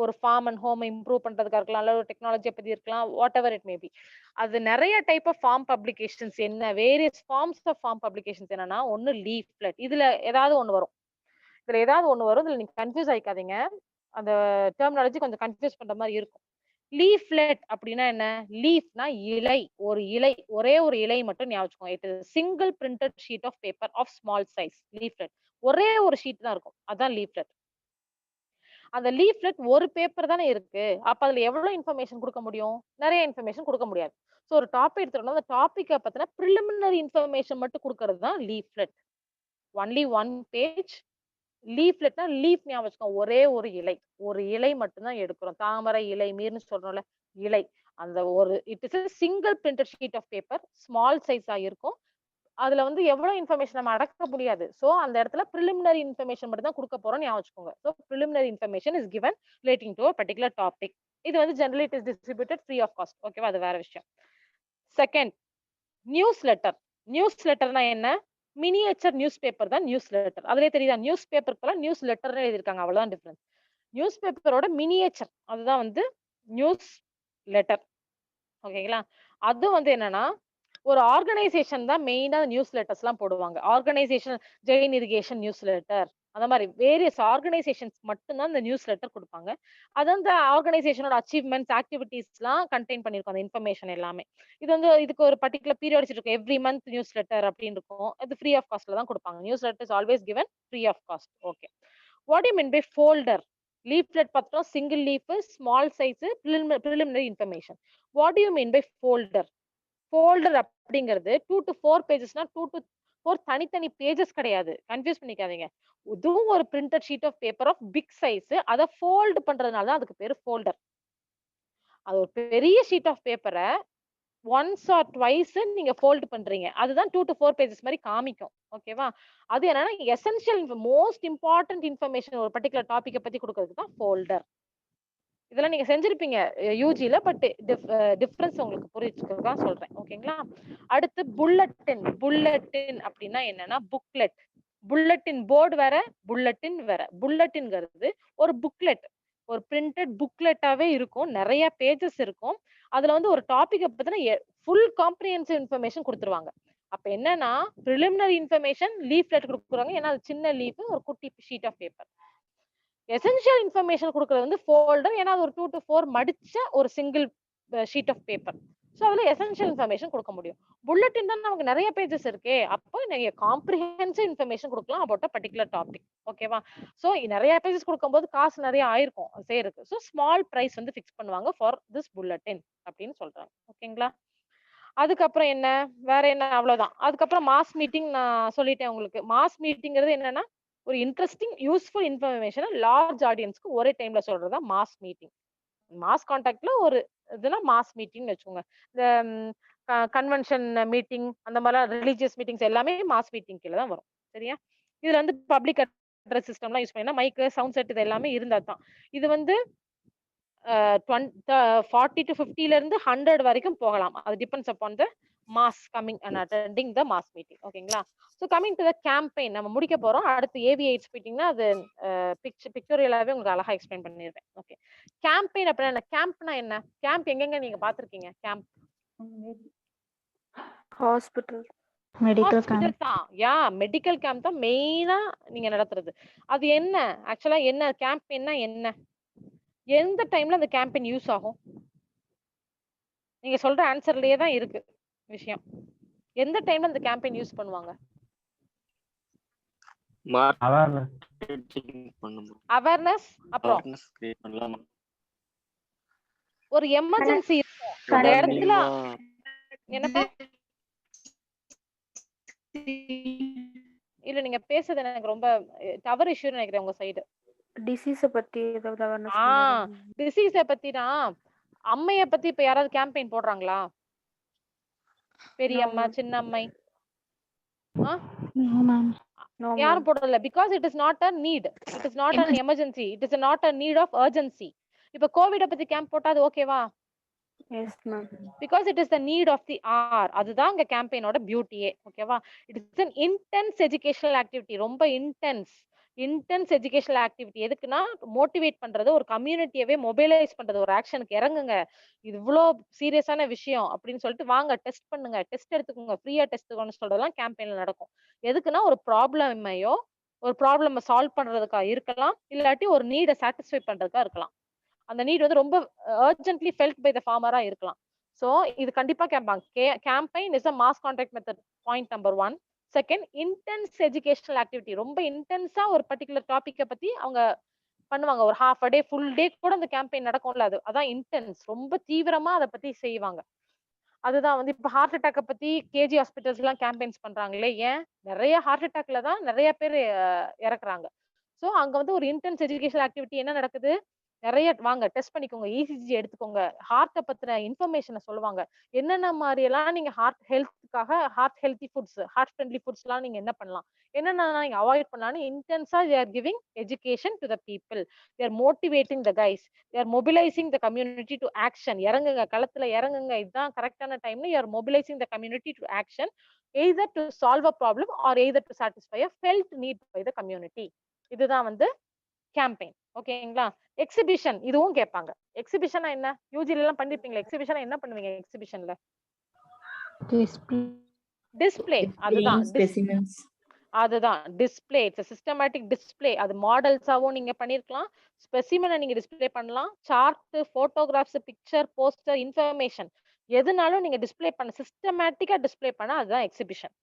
Speaker 1: ஒரு ஃபார்ம் அண்ட் ஹோம் இம்ப்ரூவ் பண்றதுக்கா இருக்கலாம், இல்ல ஒரு டெக்னாலஜியை பத்தி இருக்கலாம், whatever it may be. அது நிறைய டைப் ஆஃப் ஃபார்ம் பப்ளிகேஷன்ஸ் என்ன? Various forms of farm publications என்னன்னா, ஒன்னு லீஃப்லெட். இதுல ஏதாவது ஒண்ணு வரும். இதுல நீங்க கன்ஃபியூஸ் ஆயிக்காதீங்க. அந்த டெர்மினாலஜி கொஞ்சம் கன்ஃபியூஸ் பண்ற மாதிரி இருக்கும். லீஃப்லெட் அப்படின்னா என்ன? லீஃப்னா இலை. ஒரு இலை, ஒரே ஒரு இலை மட்டும் ஞாபகம். It is single printed sheet of paper of small size. Leaflet ஒரே ஒரு ஷீட் தான் இருக்கும். அதான் லீஃப்லெட். அந்த லீஃப்லெட் ஒரு பேப்பர் தானே இருக்கு. அப்ப அதுல எவ்வளவு இன்ஃபர்மேஷன் கொடுக்க முடியும்? நிறைய இன்ஃபர்மேஷன் கொடுக்க முடியாது. சோ ஒரு டாபிக் எடுத்துட்டோம்னா அந்த டாபிக்கை பத்தின பிரிலிமினரி இன்ஃபர்மேஷன் மட்டும் கொடுக்கறது தான் லீஃப்லெட். Only one page. லீஃப்லெட்னா லீஃப் ஞாபகம் வச்சுக்கோ. ஒரே ஒரு இலை, ஒரு இலை மட்டும்தான் எடுக்கிறோம். தாமரை இலை மீர்னு சொல்றோம்ல, இலை. அந்த ஒரு it is single printed sheet of paper, small சைஸா இருக்கும். அதுல வந்து எவ்வளவு இன்ஃபர்மேஷன் நம்ம அடக்க முடியாது. சோ அந்த இடத்துல preliminary இன்ஃபர்மேஷன் மட்டும் தான் கொடுக்க போறோம் ஞாபகம் வச்சுக்கோங்க. So preliminary information is given relating to a particular topic. இது வந்து generally it is distributed free of cost. ஓகேவா? அது வேற விஷயம். Second, news letter. நியூஸ் லெட்டர்னா என்ன? மினியேச்சர் நியூஸ் பேப்பர் தான் நியூஸ் லெட்டர். அதுலயே தெரியுதா? நியூஸ் பேப்பருக்கு நியூஸ் லெட்டர்னு எழுதிருக்காங்க, அவ்வளவுதான் டிஃபரன்ஸ். நியூஸ் பேப்பரோட மினியேச்சர் அதுதான் வந்து நியூஸ் லெட்டர். ஓகேங்களா? அது வந்து என்னன்னா ஒரு ஆர்கனைசேஷன் தான் மெயினா நியூஸ் லெட்டர்ஸ் எல்லாம் போடுவாங்க. Organisation Jain irrigation news letter அந்த மாதிரி வேரியஸ் ஆர்கனைசேஷன்ஸ் மட்டும்தான் இந்த நியூஸ் லெட்டர் கொடுப்பாங்க. அது அந்த ஆர்கனைசேஷனோட அச்சீவ்மெண்ட்ஸ் ஆக்டிவிட்டீஸ் எல்லாம் கண்டெயின் பண்ணிருக்கும் அந்த இன்ஃபர்மேஷன் எல்லாமே. இது வந்து இதுக்கு ஒரு பர்டிகுலர் பீரியட் இருக்கும். எவ்ரி மந்த் நியூஸ் லெட்டர் அப்படின்னு இருக்கும். இது ஃப்ரீ ஆஃப் காஸ்ட்ல தான் கொடுப்பாங்க. Newsletter is always given free of cost. Okay. What you mean by folder? Leaflet பார்த்தோம், single leaf, small size, preliminary information. What you mean by folder? Folder அப்படிங்கிறது 2 to 4 பேஜஸ்னா 2 to 4 தனித்தனி pages கிடையாது. Confuse பண்ணிக்காதீங்க. இதுவும் ஒரு printed sheet of paper of big size. அதை fold பண்றதுனால தான் அதுக்கு பேரு ஃபோல்டர். அது ஒரு பெரிய ஷீட் ஆஃப் பேப்பரை ஒன்ஸ் ஆர் ட்வைஸ் நீங்க ஃபோல்ட் பண்றீங்க. அதுதான் 2 to 4 பேஜஸ் மாதிரி காமிக்கும். ஓகேவா? அது என்னன்னா எசென்ஷியல் மோஸ்ட் இம்பார்ட்டன்ட் இன்ஃபர்மேஷன் ஒரு பர்டிகுலர் டாபிக்கை பத்தி கொடுக்கறதுக்கு தான் ஃபோல்டர். இதெல்லாம் நீங்க செஞ்சிருப்பீங்க யூஜில, பட் டிஃபரன்ஸ் உங்களுக்கு புரிஞ்சுக்கிறதுக்கு தான் சொல்றேன். ஓகேங்களா? அடுத்து புல்லட்டின். புல்லட்டின் அப்படின்னா என்னன்னா புக்லெட். புல்லட்டின் போர்டு வேற, புல்லட்டின் வேற. புல்லட்டின்ங்கிறது ஒரு புக்லெட், ஒரு பிரிண்டட் புக்லெட்டாவே இருக்கும். நிறைய பேஜஸ் இருக்கும். அதுல வந்து ஒரு டாபிக் பத்தின ஃபுல் காம்ப்ரிஹென்சிவ் இன்ஃபர்மேஷன் கொடுத்துருவாங்க. அப்ப என்னன்னா preliminary இன்ஃபர்மேஷன் லீஃப்லெட் கொடுக்குறாங்க. ஏன்னா அது சின்ன லீஃப், ஒரு குட்டி sheet of paper. Essential information கொடுக்கறது வந்து ஃபோல்டர். ஏன்னா அது ஒரு 2 to 4 மடிச்ச ஒரு single sheet of paper. So அதுல எசென்ஷியல் இன்ஃபர்மேஷன் கொடுக்க முடியும். புல்லட்டின் தான் நமக்கு நிறைய பேஜஸ் இருக்கே, அப்போ நீங்க காம்ப்ரிஹென்சிவ் இன்ஃபர்மேஷன் கொடுக்கலாம் அபவுட் அ பர்டிகுலர் டாபிக். ஓகேவா? சோ நிறைய பேஜஸ் கொடுக்கும்போது காசு நிறைய ஆயிருக்கும் சேருக்கு. சோ ஸ்மால் பிரைஸ் வந்து ஃபிக்ஸ் பண்ணுவாங்க ஃபார் திஸ் புல்லட்டின் அப்படின்னு சொல்றாங்க. ஓகேங்களா? அதுக்கப்புறம் என்ன, வேற என்ன? அவ்வளவுதான். அதுக்கப்புறம் மாஸ் மீட்டிங் நான் சொல்லிட்டேன் உங்களுக்கு. மாஸ் மீட்டிங்கிறது என்னன்னா ஒரு இன்ட்ரெஸ்டிங் யூஸ்ஃபுல் இன்ஃபர்மேஷன் லார்ஜ் ஆடியன்ஸ்க்கு ஒரே டைம்ல சொல்றதா மாஸ் மீட்டிங். மாஸ் கான்டாக்ட்ல ஒரு இதுனா மாஸ் மீட்டிங் வச்சுக்கோங்க. இந்த கன்வென்ஷன் மீட்டிங் அந்த மாதிரி ரிலீஜியஸ் மீட்டிங்ஸ் எல்லாமே மாஸ் மீட்டிங் கீழ தான் வரும். சரியா? இதுல வந்து பப்ளிக் அட்ரஸ் சிஸ்டம்லாம் யூஸ் பண்ணா மைக், சவுண்ட் செட் இது எல்லாமே இருந்தா தான். இது வந்து 40 to 50ல இருந்து 100 வரைக்கும் போகலாம். அது depends upon the mass coming and attending the mass meeting. ஓகேங்களா? So coming to the campaign நம்ம முடிக்க போறோம். அடுத்து ஏவிஎச் மீட்டிங்னா அது பிக்சோரியலாவே உங்களுக்கு அழகா எக்ஸ்பிளைன் பண்ணிடுறேன். ஓகே. கேம்பெயின் அப்படின்னா என்ன? கேம்ப்னா என்ன? கேம்ப் எங்கெங்க நீங்க பாத்திருக்கீங்க? Camp
Speaker 4: hospital,
Speaker 2: medical camp.
Speaker 1: Hospital தான். யா, மெடிக்கல் கேம்ப் தான் மெயினா நீங்க நடத்துறது. அது என்ன ஆக்சுவலா என்ன கேம்பெயின்னா என்ன? எந்த டைம்ல அந்த கேம்பெயின் யூஸ் ஆகும்? நீங்க சொல்ற ஆன்சர்லயே தான் இருக்கு விஷயம். எந்த டைம்ல அந்த கேம்பெயின் யூஸ் பண்ணுவாங்க? அவேர்னஸ். அப்புறம் ஒரு எமர்ஜென்சி இருக்கும் அந்த இடத்துல. என்னப்பா? இல்ல நீங்க பேசுறது எனக்கு ரொம்ப டவர் இஷ்யூ நினைக்கிறேன் உங்க சைடு.
Speaker 4: டிசீஸ பத்தி ஏதாவது அவேர்னஸ்
Speaker 1: டிசீஸ பத்தினா அம்மைய பத்தி இப்ப யாராவது கேம்பெயின் போடுறாங்களா? பெரியம்மா, சின்ன அம்மை யாரும் போடல. Because it is not a need, it is not an emergency, it is not a need of urgency. இப்ப கோவிட பத்தி கேம்ப் போட்டா அது ஓகேவா?
Speaker 4: Yes ma'am.
Speaker 1: Because it is the need of the hour. அதுதான் இங்க கேம்பெயினோட பியூட்டியே. ஓகேவா? It is an intense educational activity. ரொம்ப இன்டென்ஸ் எஜுகேஷனல் ஆக்டிவிட்டி. எதுக்குன்னா மோட்டிவேட் பண்றது, ஒரு கம்யூனிட்டியவே மொபைலைஸ் பண்றது, ஒரு ஆக்ஷனுக்கு இறங்குங்க, இது இவ்வளோ சீரியஸான விஷயம் அப்படின்னு சொல்லிட்டு வாங்க டெஸ்ட் பண்ணுங்க, டெஸ்ட் எடுத்துக்கோங்க, ஃப்ரீயா டெஸ்ட் எடுத்துக்கோன்னு சொல்றதெல்லாம் கேம்பெயின்ல நடக்கும். எதுக்குன்னா ஒரு ப்ராப்ளமையோ ஒரு ப்ராப்ளம் சால்வ் பண்றதுக்கா இருக்கலாம், இல்லாட்டி ஒரு நீடை சாட்டிஸ்ஃபை பண்றதுக்கா இருக்கலாம். அந்த நீட் வந்து ரொம்ப அர்ஜென்ட்லி ஃபெல்ட் பை த ஃபார்மரா இருக்கலாம். சோ இது கண்டிப்பா கேட்பாங்க. Campaign is a mass contact method. Point number 1. Second, intense educational activity. ரொம்ப இன்டென்ஸா ஒரு பர்டிகுலர் டாபிக்கை பத்தி அவங்க பண்ணுவாங்க. ஒரு half a day, full day கூட அந்த கேம்பெயின் நடக்கும்ல, அதான் இன்டென்ஸ். ரொம்ப தீவிரமா அதை பத்தி செய்வாங்க. அதுதான் வந்து இப்ப ஹார்ட் அட்டாக்கை பத்தி கேஜி ஹாஸ்பிட்டல்ஸ் எல்லாம் கேம்பெயின்ஸ் பண்றாங்களே, ஏன்? நிறைய ஹார்ட் அட்டாக்ல தான் நிறைய பேர் இறக்குறாங்க. சோ அங்க வந்து ஒரு இன்டென்ஸ் எஜுகேஷனல் ஆக்டிவிட்டி என்ன நடக்குது? நிறைய வாங்க டெஸ்ட் பண்ணிக்கோங்க, இசிஜி எடுத்துக்கோங்க, ஹார்ட்ட பத்தின இன்ஃபர்மேஷனை சொல்லுவாங்க. என்னென்ன மாதிரி எல்லாம் நீங்க heart healthy foods, heart friendly foods எல்லாம் நீங்க என்ன பண்ணலாம், என்னென்ன நீங்க அவாய்ட் பண்ணலாம்னு இன்டென்ஸா they are giving education to the people. they are motivating the guys, they are mobilizing the community to action. இறங்குங்க, களத்துல இறங்குங்க, இதுதான் கரெக்டான டைம்னு you are mobilizing the community to action, either to solve a problem or either to satisfy a felt need by the community. இதுதான் வந்து campaign. ஓகேங்களா? Exhibition இதுவும் கேட்பாங்க. எக்ஸிபிஷனா என்ன? யூஜில எல்லாம் பண்ணிருப்பீங்களா? எக்ஸிபிஷனா என்ன பண்ணுவீங்க எக்ஸிபிஷன்ல? டிஸ்ப்ளே. அதுதான்
Speaker 5: ஸ்பெசிமென்ஸ்.
Speaker 1: அதுதான் டிஸ்ப்ளே. It's systematic display. அது மாடல்ஸாவும் நீங்க பண்ணிருக்கலாம், ஸ்பெசிமெனை நீங்க டிஸ்ப்ளே பண்ணலாம், chart, photographs, picture, poster, information எதுனாலும் நீங்க டிஸ்ப்ளே பண்ண, சிஸ்டமேட்டிக்கா டிஸ்ப்ளே பண்ண அதுதான் எக்ஸிபிஷன்.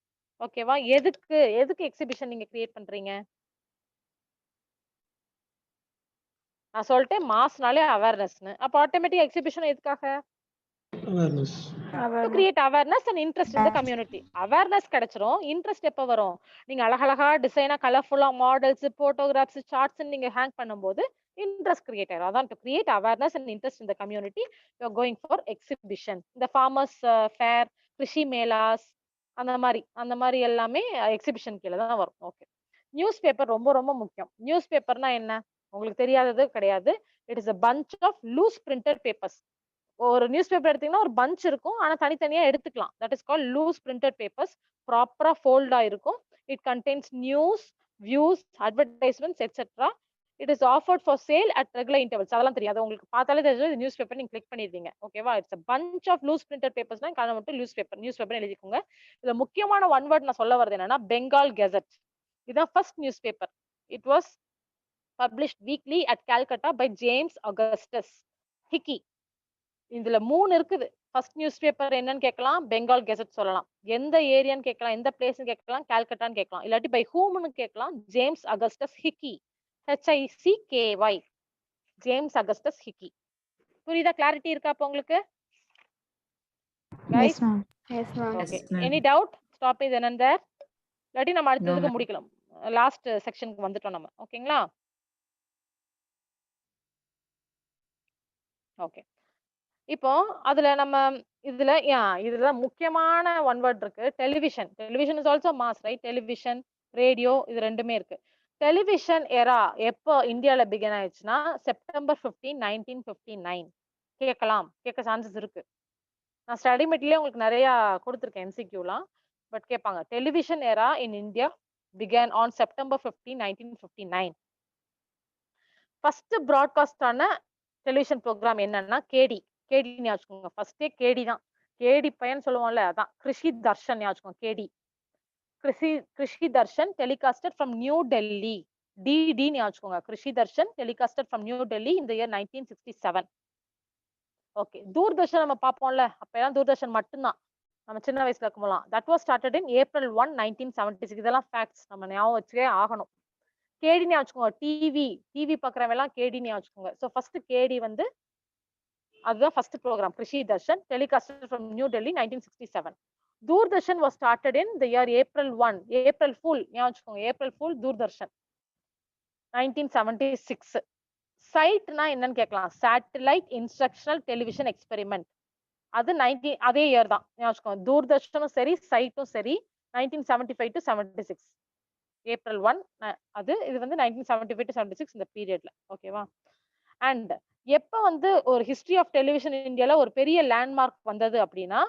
Speaker 1: ஓகேவா? எதுக்கு எக்ஸிபிஷன் நீங்க கிரியேட் பண்றீங்க? நான் சொல்லிட்டேன் மாஸ்னாலே அவேர்னஸ்னு. அப்ப ஆட்டோமேட்டிக் எக்ஸிபிஷன் எதுக்காக?
Speaker 5: Awareness.
Speaker 1: to create awareness and interest in the community. awareness கிடைச்சிரும். இன்ட்ரெஸ்ட் எப்ப வரும்? நீங்க அழகழகா டிசைனா கலர்ஃபுல்லா மாடல்ஸ், போட்டோகிராஃப்ஸ், சார்ட்ஸ் நீங்க ஹேங் பண்ணும்போது இன்ட்ரெஸ்ட் கிரியேட் ஆயிடும். அதான் to create awareness and interest in the community you are going for exhibition. இந்த farmers fair, கிருஷி மேளாஸ், அந்த மாதிரி எல்லாமே எக்ஸிபிஷன் கீழ தான் வரும். ஓகே. நியூஸ் பேப்பர் ரொம்ப ரொம்ப முக்கியம். நியூஸ் பேப்பர்னா என்ன? உங்களுக்கு தெரியாதது கிடையாது. It is a bunch of loose printed papers. ஒரு நியூஸ் பேப்பர் எடுத்தீங்கன்னா ஒரு பஞ்ச் இருக்கும், ஆனா தனித்தனியா எடுத்துக்கலாம். That is called loose printed papers. ப்ராப்பரா ஃபோல்டா இருக்கும். It contains news, views, advertisements etcetera. It is offered for sale at regular intervals. அதெல்லாம் தெரியாது உங்களுக்கு, பார்த்தாலே தெரிஞ்சது நியூஸ் பேப்பர். நீங்க கிளிக் பண்ணிடுவீங்க. ஓகேவா? It's a bunch of loose printed papers. காரணம் மட்டும் நியூஸ் பேப்பர் எழுதிக்கோங்க. இதுல முக்கியமான ஒன் வேர்ட் நான் சொல்ல வருது என்னன்னா பெங்கால் கெசட். இதுதான் first newspaper. It was published weekly at Calcutta by James Augustus Hicky. இதுல 3 இருக்குது. ஃபர்ஸ்ட் நியூஸ் பேப்பர் என்னன்னு கேட்கலாம், பெங்கால் கெசட் சொல்லலாம். எந்த ஏரியான்னு கேட்கலாம், எந்த பிளேஸ்னு கேட்கலாம், கால்கட்டான்னு கேட்கலாம். இல்லாட்டி பை ஹூம்னு கேட்கலாம், James Augustus Hicky, HICKY, James Augustus Hicky. புரியுதா? கிளாரிட்டி இருக்கா அப்ப உங்களுக்கு?
Speaker 2: Yes, ma'am.
Speaker 4: Yes, ma'am.
Speaker 1: Okay. Any doubt? Stop இது என்னந்த? இல்லாட்டி நம்ம அடுத்ததுக்கு முடிக்கலாம். லாஸ்ட் செக்ஷனுக்கு வந்துட்டோம் நம்ம. ஓகேங்களா? ஓகே. இப்போ அதுல நம்ம இதுல முக்கியமான ஒன் வேர்ட் இருக்கு, television. Television is also mass, right? Television, radio, இது ரெண்டுமே இருக்கு. டெலிவிஷன் எரா எப்போ இந்தியால பிகின் ஆயிடுச்சுன்னா செப்டம்பர் 15, 1959. கேட்க சான்சஸ் இருக்கு. நான் ஸ்டடி மெட்டீரியல் உங்களுக்கு நிறைய கொடுத்துருக்கேன் எம்சிக்யூலாம், பட் கேட்பாங்க. Television era in India began on September 15, 1959. First broadcast ஆன டெலிவிஷன் ப்ரோக்ராம் என்னன்னா கேடி ஞாபகம். ஃபர்ஸ்டே கேடி தான். கேடி பையன் சொல்லுவோம்ல, அதான் கிருஷி தர்ஷன் ஞாபகம். KD Krishi Darshan telecasted from New Delhi. DD ஞாபகம். Krishi Darshan telecasted from New Delhi in the year 1967. Okay. Doordarshan நம்ம பார்ப்போம்ல, அப்ப எல்லாம் தூர்தர்ஷன் மட்டும்தான் நம்ம சின்ன வயசுல இருக்கும்போலாம். That was started in April 1, 1976. இதெல்லாம் ஃபேக்ட்ஸ் நம்ம ஞாபகம் வச்சுக்கே ஆகணும். கேடி ஞாபகம். டிவி பாக்குறவங்க எல்லாம் கேடி ஞாபகம். ஸோ ஃபர்ஸ்ட் கேடி வந்து அதுதான் first programme. Krishi Darshan telecasted from New Delhi 1967. Doordarshan was started in the year April 1. April fool ஞாபகம். April fool Doordarshan 1976. சைட்னா என்னன்னு கேட்கலாம். Satellite instructional television experiment. அது அதே இயர் தான் ஞாபகம். தூர்தர்ஷனும் சரி சைட்டும் சரி 1975 to 76. April 1. இது வந்து 1975 to 76 இந்த பீரியட்ல. ஓகேவா? அண்ட் எப்ப வந்து ஒரு ஹிஸ்டரி ஆஃப் டெலிவிஷன் இந்தியால ஒரு பெரிய லேண்ட்மார்க் வந்தது அப்படின்னா,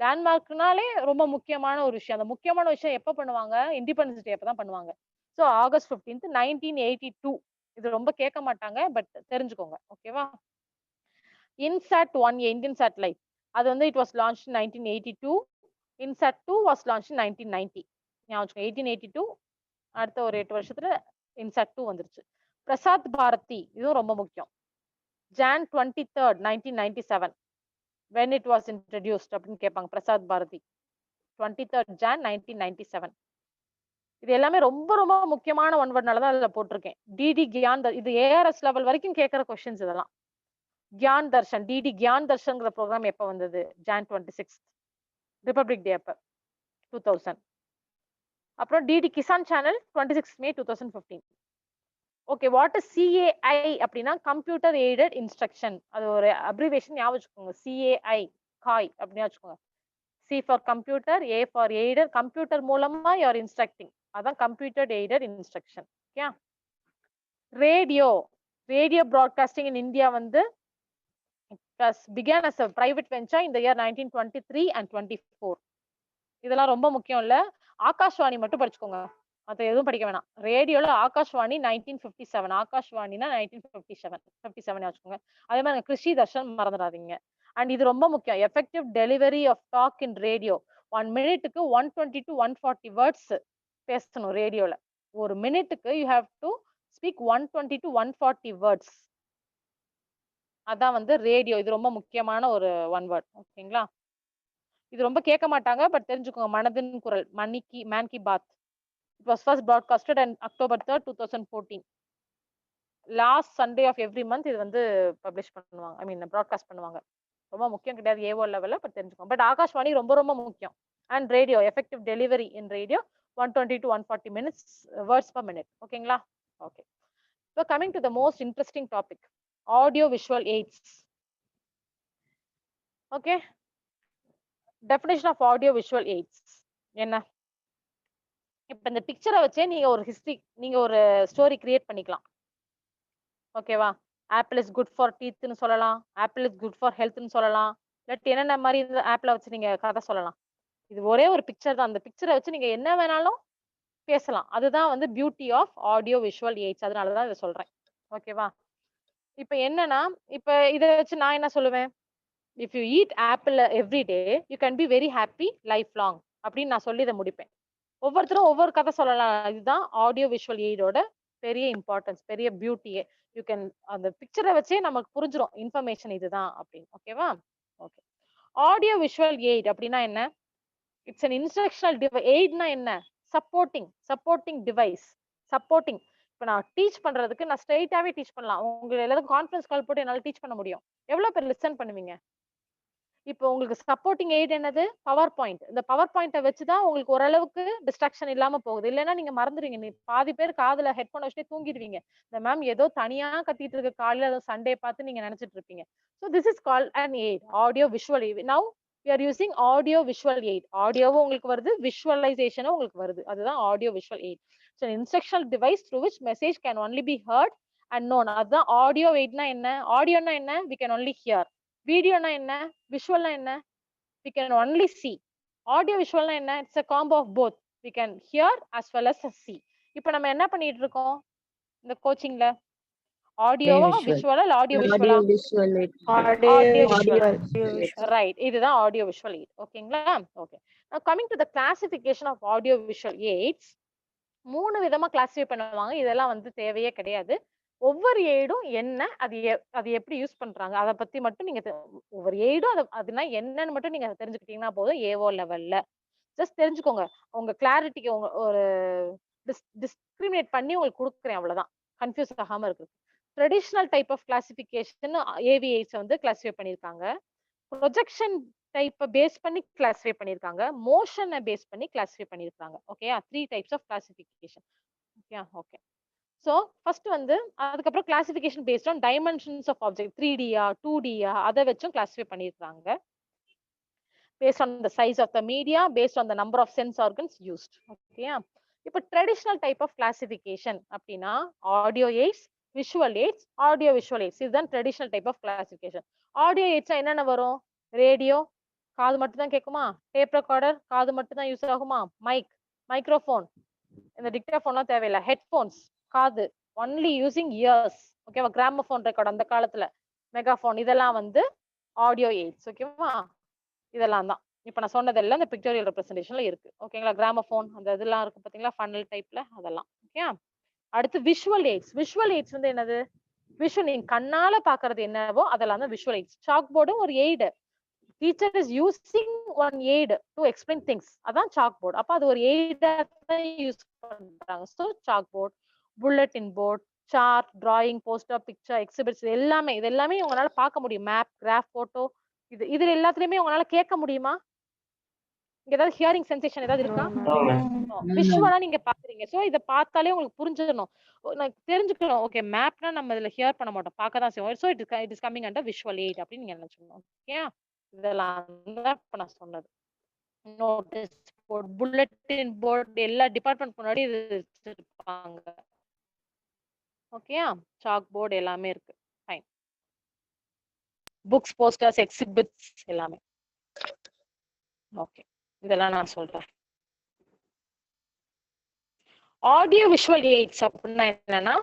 Speaker 1: லேண்ட்மார்க்னாலே ரொம்ப முக்கியமான ஒரு விஷயம். அந்த முக்கியமான விஷயம் எப்ப பண்ணுவாங்க? இண்டிபெண்டன்ஸ் டே அப்பதான் பண்ணுவாங்க. So August 15, 1982. இது ரொம்ப கேட்க மாட்டாங்க, பட் தெரிஞ்சுக்கோங்க. ஓகேவா? இன்சாட் 1A இந்தியன் சேட்டலைட், அது வந்து it was launch 1982. INSAT 2 was launch 1990. ஞாபகம். 1882. அடுத்த ஒரு 8 வருஷத்துல இன்சாட் 2 வந்துருச்சு. பிரசாத் பாரதி, இதுவும் ரொம்ப முக்கியம். Jan 23, 1997. when it was introduced அப்படின்னு கேட்பாங்க. பிரசாத் பாரதி 23 Jan 1997. இது எல்லாமே ரொம்ப ரொம்ப முக்கியமான ஒன் வேர்ட்னாலதான் அதுல போட்டிருக்கேன். டிடி கியான், இது ஏஆர்எஸ் லெவல் வரைக்கும் கேட்கிற கொஸ்டின்ஸ் இதெல்லாம். கியான் தர்ஷன், டிடி கியான் தர்ஷன்ங்கிற ப்ரோக்ராம் எப்ப வந்தது? Jan 26, ரிபப்ளிக் டே அப்ப 2000. அப்புறம் DD Kisan channel 26 May 2015. Okay, what is CAI அப்படின்னா கம்ப்யூட்டர் எய்டட் இன்ஸ்ட்ரக்ஷன். அது ஒரு அப்ரிவேஷன் ஞாபகம் வச்சுக்கோங்க. சிஏஐ காய் அப்படின்னு வச்சுக்கோங்க. C for computer, A for aider. Computer மூலமா யூ ஆர் இன்ஸ்ட்ரக்டிங், அதான் computer aided instruction. Okay. Radio, radio broadcasting in India வந்து began as a private venture in the year 1923 and 24. இதெல்லாம் ரொம்ப முக்கியம் இல்ல. ஆகாஷ்வாணி மட்டும் படிச்சுக்கோங்க, மத்த எதுவும் படிக்க வேணாம். ரேடியோல ஆகாஷ்வாணி 1957, ஆகாஷ்வாணினா 1957 வச்சுக்கோங்க. அதே மாதிரி கிருஷி தர்ஷன் மறந்துடாதீங்க. அண்ட் இது ரொம்ப முக்கியம், effective delivery of talk in radio. 1 மினிட்டுக்கு 120 to 140 வேர்ட்ஸ் பேசணும் ரேடியோல. ஒரு மினிட்டுக்கு you have to speak 120 to 140 words. அதான் வந்து ரேடியோ. இது ரொம்ப முக்கியமான ஒரு ஒன் வேர்ட். ஓகேங்களா? இது ரொம்ப கேட்க மாட்டாங்க, பட் தெரிஞ்சுக்கோங்க. மனதின் குரல், Mann Ki Baat. It was first broadcasted on October 3rd, 2014. Last Sunday of every month இது வந்து பப்ளிஷ் பண்ணுவாங்க, ஐ மீன் ப்ராட்காஸ்ட் பண்ணுவாங்க. ரொம்ப முக்கியம் கிடையாது ஏஓ லெவல்ல, பட் தெரிஞ்சுக்கோங்க. பட் ஆகாஷ்வாணி ரொம்ப ரொம்ப முக்கியம். And radio, effective delivery in radio 120 to 140 minutes words per minute. ஓகேங்களா? ஓகே. இப்போ coming to the most interesting topic, audio visual aids. Okay, definition of audio visual aids என்ன? இப்ப இந்த பிக்சரை வச்சே நீங்க ஒரு ஹிஸ்டரி, நீங்க ஒரு ஸ்டோரி கிரியேட் பண்ணிக்கலாம். ஓகேவா? ஆப்பிள் இஸ் குட் ஃபார் டீத்னு சொல்லலாம், ஆப்பிள் இஸ் குட் ஃபார் ஹெல்த்னு சொல்லலாம், இல்லாட்டி என்னென்ன மாதிரி இந்த ஆப்பிள வச்சு நீங்க கதை சொல்லலாம். இது ஒரே ஒரு பிக்சர் தான், அந்த பிக்சரை வச்சு நீங்க என்ன வேணாலும் பேசலாம். அதுதான் வந்து beauty of audio visual aids. அதனாலதான் இதை சொல்றேன். ஓகேவா? இப்ப என்னன்னா, இப்ப இதை வச்சு நான் என்ன சொல்லுவேன், if you eat apple every day you can be very happy life long அப்படின்னு நான் சொல்லி இதை முடிப்பேன். ஒவ்வொருத்தரும் ஒவ்வொரு கதை சொல்லலாம். இதுதான் ஆடியோ விஷுவல் எய்டோட பெரிய இம்பார்ட்டன்ஸ், பெரிய பியூட்டியே. யூ கேன் அந்த பிக்சரை வச்சே நமக்கு புரிஞ்சிடும் இன்ஃபர்மேஷன் இதுதான் அப்படின்னு. ஓகேவா? ஓகே. ஆடியோ விஷுவல் எய்ட் அப்படின்னா என்ன? It's an instructional device. எய்ட்னா என்ன? Supporting device. சப்போர்ட்டிங். இப்போ நான் டீச் பண்றதுக்கு நான் ஸ்ட்ரெயிட்டாவே டீச் பண்ணலாம். உங்களுக்கு எல்லாரும் கான்ஃபரன்ஸ் கால் போட்டு என்னால டீச் பண்ண முடியும். எவ்வளவு பேர் லிசன் பண்ணுவீங்க? இப்போ உங்களுக்கு சப்போர்ட்டிங் எய்ட் என்னது? Power point. இந்த பவர் பாயிண்ட்டை வச்சுதான் உங்களுக்கு ஓரளவுக்கு டிஸ்ட்ராக்ஷன் இல்லாம போகுது. இல்லைன்னா நீங்க மறந்துடுவீங்க. நீ பாதி பேர் காதுல ஹெட்போன் வச்சுட்டே தூங்கிடுவீங்க. இந்த மேம் ஏதோ தனியா கத்திட்டு இருக்க, காலையில ஏதோ சண்டே பார்த்து நீங்க நினைச்சிட்டு இருப்பீங்க. So this is call an aid, audio visual aid. Now we are using audio visual aid. ஆடியோவும் உங்களுக்கு வருது, விஷுவலைசேஷனும் உங்களுக்கு வருது. அதுதான் audio visual aid. So instructional device through which message can only be heard and known. அதுதான் audio எய்ட்னா என்ன? ஆடியோனா என்ன? We can only hear. வீடியோனா என்ன? விஷுவல்னா என்ன? we can only see. Audio விஷுவல்னா என்ன? It's a combo of both. we can hear as well as see. இப்போ நம்ம என்ன பண்ணிட்டு இருக்கோம் இந்த கோச்சிங்ல? ஆடியோவா விஷுவலா இல்ல ஆடியோ விஷுவலா? Audio visual. ரைட், இதுதான் ஆடியோ விஷுவல் எய்ட். ஓகேங்களா? Okay. now coming to the classification of audio visual aids, 3 விதமா கிளாசிஃபை பண்ணுவாங்க. இதெல்லாம் வந்து தேவையே கிடையாது. ஒவ்வொரு எய்டும் என்ன, அது எப்படி யூஸ் பண்றாங்க அதை பத்தி மட்டும் நீங்க ஒவ்வொரு எய்டும் அதுனா என்னன்னு மட்டும் நீங்க தெரிஞ்சுக்கிட்டீங்கன்னா போதும். ஏஓ லெவல்ல ஜஸ்ட் தெரிஞ்சுக்கோங்க. உங்க கிளாரிட்டிக்கு உங்க ஒரு டிஸ்கிரிமினேட் பண்ணி உங்களுக்கு கொடுக்குறேன், அவ்வளவுதான். கன்ஃபியூஸ் ஆகாம இருக்கு. ட்ரெடிஷனல் டைப் ஆஃப் கிளாசிபிகேஷன் ஏவிஐஸ் வந்து கிளாசிஃபை பண்ணியிருக்காங்க. ப்ரொஜெக்ஷன் டைப்பை பேஸ் பண்ணி கிளாசிஃபை பண்ணியிருக்காங்க. மோஷனை பேஸ் பண்ணி கிளாசிஃபை பண்ணியிருக்காங்க. ஓகேயா? 3 types of classification. Okay. So first வந்து அதுக்கப்புறம் classification based on dimensions of object, 3Dயா 2Dயா அதை வச்சும் கிளாசிஃபை பண்ணியிருக்காங்க. Based on the size of the media, based on the number of sense organs used. ஓகேயா? இப்போ ட்ரெடிஷனல் டைப் ஆஃப் கிளாசிஃபிகேஷன் அப்படின்னா audio aids, visual AIDS, audio visual aids. இதுதான் traditional type of classification. Audio எய்ட்ஸ்னா என்னென்ன வரும்? Radio, காது மட்டும் தான் கேட்குமா? டேப் ரெக்கார்டர், காது மட்டும் தான் யூஸ் ஆகுமா? மைக்ரோஃபோன், இந்த டிக்டாஃபோன்லாம் தேவையில்லை. ஹெட்போன்ஸ், காது, ஒன்லி யூசிங் இயர்ஸ். ஓகேவா? கிராமபோன் ரெக்கார்ட் அந்த காலத்துல, மெகாஃபோன், இதெல்லாம் வந்து ஆடியோ எய்ட்ஸ். ஓகேவா? இதெல்லாம் தான் இப்ப நான் சொன்னதெல்லாம் இந்த பிக்டோரியல் ரெப்ரசன்டேஷன்ல இருக்கு. ஓகேங்களா? கிராமபோன் அந்த இதெல்லாம் இருக்கு பாத்தீங்களா, ஃபன்னல் டைப்ல, அதெல்லாம். ஓகே. அடுத்து விஷுவல் எய்ட்ஸ். விஷுவல் எய்ட்ஸ் வந்து என்னது? விஷுவல், நீங்க கண்ணால பாக்குறது என்னவோ அதெல்லாம் தான் விஷுவல் எய்ட்ஸ். சாக் போர்டும் ஒரு aid. Teacher is using one aid to explain things. அதான் சாக் போர்டு. அப்ப அது ஒரு எய்டா தான் யூஸ் பண்றாங்க. So chalk board, bulletin board, chart, drawing, poster, picture, exhibits, இது எல்லாமே உங்களால பார்க்க முடியும். மேப், கிராஃப், போட்டோ, இது எல்லாத்துலயுமே உங்களால கேட்க முடியுமா? இங்க ஏதாவது ஹியரிங் சென்சேஷன் ஏதாவது இருக்கா?
Speaker 4: No, ma'am.
Speaker 1: விஷுவலா நீங்க பாக்குறீங்க. சோ இத பார்த்தாலே உங்களுக்கு புரிஞ்சிடணும். நான் தெரிஞ்சுக்கணும். ஓகே மேப்னா நம்ம இதுல ஹியர் பண்ண மாட்டோம். பார்க்க தான் செய்வோம். So it is coming under visual eight அப்படின்னு நீங்க நினைச்சுக்கணும். ஓகேயா? இதெல்லாம் தான் இப்ப நான் சொன்னது. நோட்டீஸ் போர்ட், புல்லட்டின் போர்ட் எல்லா டிபார்ட்மெண்ட் முன்னாடி இது வச்சிருப்பாங்க. ஓகேயா? சாக் போர்டு எல்லாமே இருக்கு. ஃபைன். புக்ஸ், போஸ்டர்ஸ், எக்ஸிபிட்ஸ் எல்லாமே. ஓகே. இதெல்லாம் நான் சொல்றேன். ஆடியோ விஷுவல் எய்ட்ஸ் அப்படின்னா என்னன்னா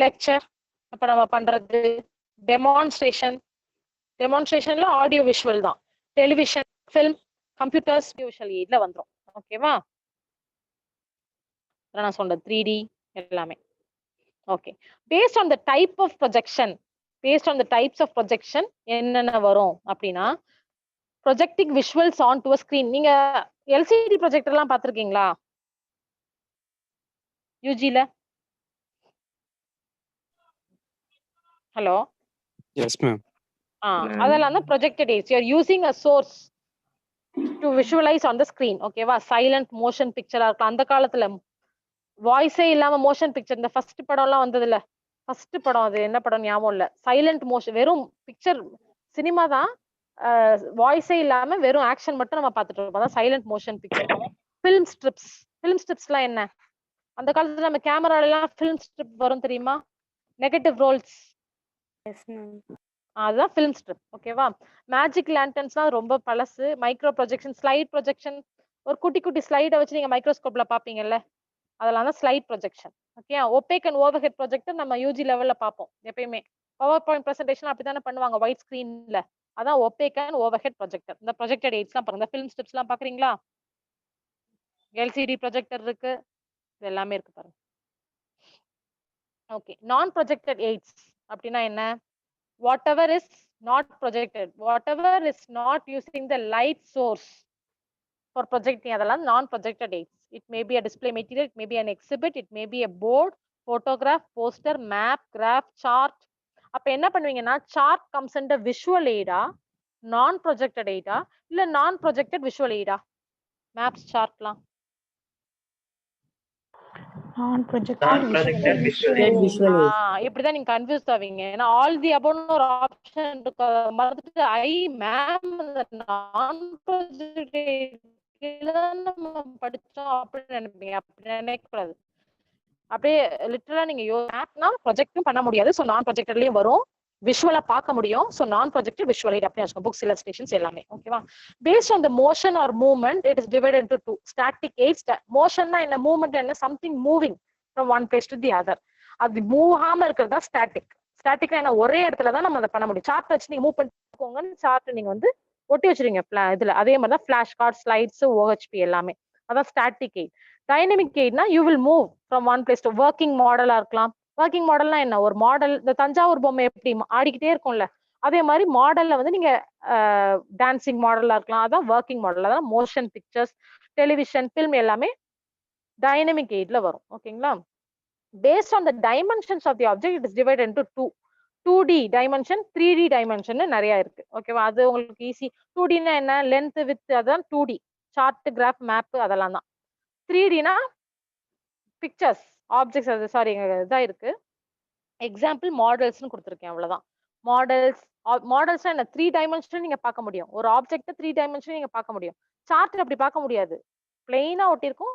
Speaker 1: லெக்சர், அப்ப நம்ம பண்றது டெமான்ஸ்ட்ரேஷன்ல ஆடியோ விஷுவல் தான். டெலிவிஷன், ஃபிலிம், கம்ப்யூட்டர்ஸ் விஷுவல் எய்ட்ல வந்துரும். ஓகேவா? நான் சொன்னது 3D எல்லாமே. Okay. Based on the type of projection, என்னென்ன வரும் அப்படின்னா projecting visuals on to screen. நீங்க எல்சிடி ப்ரொஜெக்டர்லாம் பார்த்திருக்கீங்களா யூஜில? ஹலோ.
Speaker 6: Yes, ma'am.
Speaker 1: அதெல்லாம் தான் projected aids. You are using a source to visualise on the screen. ஓகேவா? சைலண்ட் மோஷன் பிக்சரா இருக்கும். அந்த காலத்துல வாய்ஸே இல்லாம மோஷன் பிக்சர், இந்த ஃபர்ஸ்ட் படம்லாம் வந்தது இல்ல, ஃபர்ஸ்ட் படம் அது என்ன படம் ஞாபகம் இல்ல, சைலண்ட் மோஷன், வெறும் பிக்சர் சினிமா தான், வாய்ஸே இல்லாம வெறும் ஆக்ஷன் மட்டும் நம்ம பார்த்துட்டு இருப்போம். அதான் சைலண்ட் மோஷன் பிக்சர். ஃபிலிம் ஸ்ட்ரிப்ஸ்லாம் என்ன? அந்த காலத்துல நம்ம கேமரால எல்லாம் ஃபிலிம் ஸ்ட்ரிப் வரும் தெரியுமா? Negative Rolle's.
Speaker 4: Yes, ma'am.
Speaker 1: அதுதான் ஃபிலிம் ஸ்ட்ரிப். ஓகேவா? மேஜிக் லேண்டன்ஸ்லாம் ரொம்ப பழசு. மைக்ரோ ப்ரொஜெக்ஷன், ஸ்லைட் ப்ரொஜெக்ஷன், ஒரு குட்டி குட்டி ஸ்லைடை வச்சு நீங்க மைக்ரோஸ்கோப்ல பாப்பீங்கல்ல, அதெல்லாம் தான் slide projection. Okay. Opaque and overhead projector நம்ம யூஜி லெவல்ல பார்ப்போம் எப்பயுமே. பவர் பாயிண்ட் பிரசன்டேஷன் அப்படித்தானே பண்ணுவாங்க ஒயிட் ஸ்கிரீன்ல. அதான் ஒபேக் அண்ட் ஓவர்ஹெட் ப்ரொஜெக்டர். இந்த ப்ரொஜெக்டட் எய்ட்ஸ்லாம் பாருங்க. ஃபிலிம் ஸ்ட்ரிப்ஸ்லாம் பாக்குறீங்களா? எல்சிடி ப்ரொஜெக்டர் இருக்கு, இது எல்லாமே இருக்கு பாருங்க. ஓகே. நான் ப்ரொஜெக்டட் எய்ட்ஸ் அப்படின்னா என்ன? whatever is not projected, whatever is not using the light source for projecting, அதெல்லாம் non projected aids. It may be a display material, it may be an exhibit, it may be a board, photograph, poster, map, graph, chart. அப்ப என்ன பண்ணுவீங்கன்னா chart comes under visual aid ஆ, non projected aid ஆ, இல்ல non projected visual aid ஆ? maps, chartலாம்
Speaker 2: Non-projected visual.
Speaker 3: visual aid.
Speaker 1: இப்படிதான் நீங்க confuse ஆவீங்க. ஏன்னா all the அபவ்னு ஒரு option இருக்கு, அதை மறந்துட்டு மேம் நான் நம்ம படிச்சோம் அப்படின்னு நினைப்பீங்க. அப்படி நினைக்க கூடாது. அப்படியே லிட்டரலா நீங்க மேப்னா ப்ரொஜெக்டும் பண்ண முடியாது, ஸோ நான் ப்ரொஜெக்டர்லயும் வரும். விஷுவலா பார்க்க முடியும், ஸோ நான் ப்ரொஜெக்டட் விஷுவல் எய்ட் அப்படின்னு வச்சுக்கோங்க. புக்ஸ், இல்லஸ்ட்ரேஷன்ஸ் எல்லாமே. ஓகேவா? Based on the motion or movement it is divided into two. Static aids. மோஷன்னா என்ன? மூவ்மெண்ட் என்ன? Something moving from one place to the other. அது மூவ் ஆகாம இருக்கிறது தான் ஸ்டாட்டிக். ஸ்டாட்டிக்னா என்ன? ஒரே இடத்துல தான் நம்ம அதை பண்ண முடியும். சார்ட் வச்சு நீங்க மூவ் பண்ணிக்கோங்கன்னு சார்ட் நீங்க வந்து ஒட்டி வச்சிருங்க இதுல. அதே மாதிரி தான் ஃபிளாஷ் கார்ட், ஸ்லைட்ஸ், ஓஹெச்பி எல்லாமே. அதான் ஸ்டாட்டிக் எய்ட். டைனமிக் எய்ட்னா you will move from one place to. Working மாடலா இருக்கலாம். ஒர்க்கிங் மாடல்னா என்ன? ஒரு மாடல், இந்த தஞ்சாவூர் பொம்மை எப்படி ஆடிக்கிட்டே இருக்கும்ல, அதே மாதிரி மாடல்ல வந்து நீங்க டான்சிங் மாடலா இருக்கலாம். அதான் ஒர்க்கிங் மாடல். அதான் மோஷன் பிக்சர்ஸ், டெலிவிஷன், ஃபில்ம் எல்லாமே டைனமிக் எய்ட்ல வரும். ஓகேங்களா? based on the dimensions of the object it is divided into two. 2D dimension, 3D dimension நிறைய இருக்கு. ஓகேவா? அது உங்களுக்கு ஈஸி. 2D னா என்ன? லென்த், வித், அதான் 2D. சார்ட், கிராஃப், மேப் அதெல்லாம் தான். 3D னா பிக்சர்ஸ், ஆப்ஜெக்ட்ஸ். அது சாரி இதா இருக்கு. எக்ஸாம்பிள் மாடல்ஸ்னு கொடுத்துருக்கேன், அவ்வளவுதான். மாடல்ஸ்னா என்ன? 3 டைமென்ஷன் நீங்க பார்க்க முடியும். ஒரு ஆப்ஜெக்ட் 3 டைமென்ஷன் நீங்க பார்க்க முடியும். சார்ட் அப்படி பார்க்க முடியாது, பிளெயினா ஒட்டி இருக்கும்.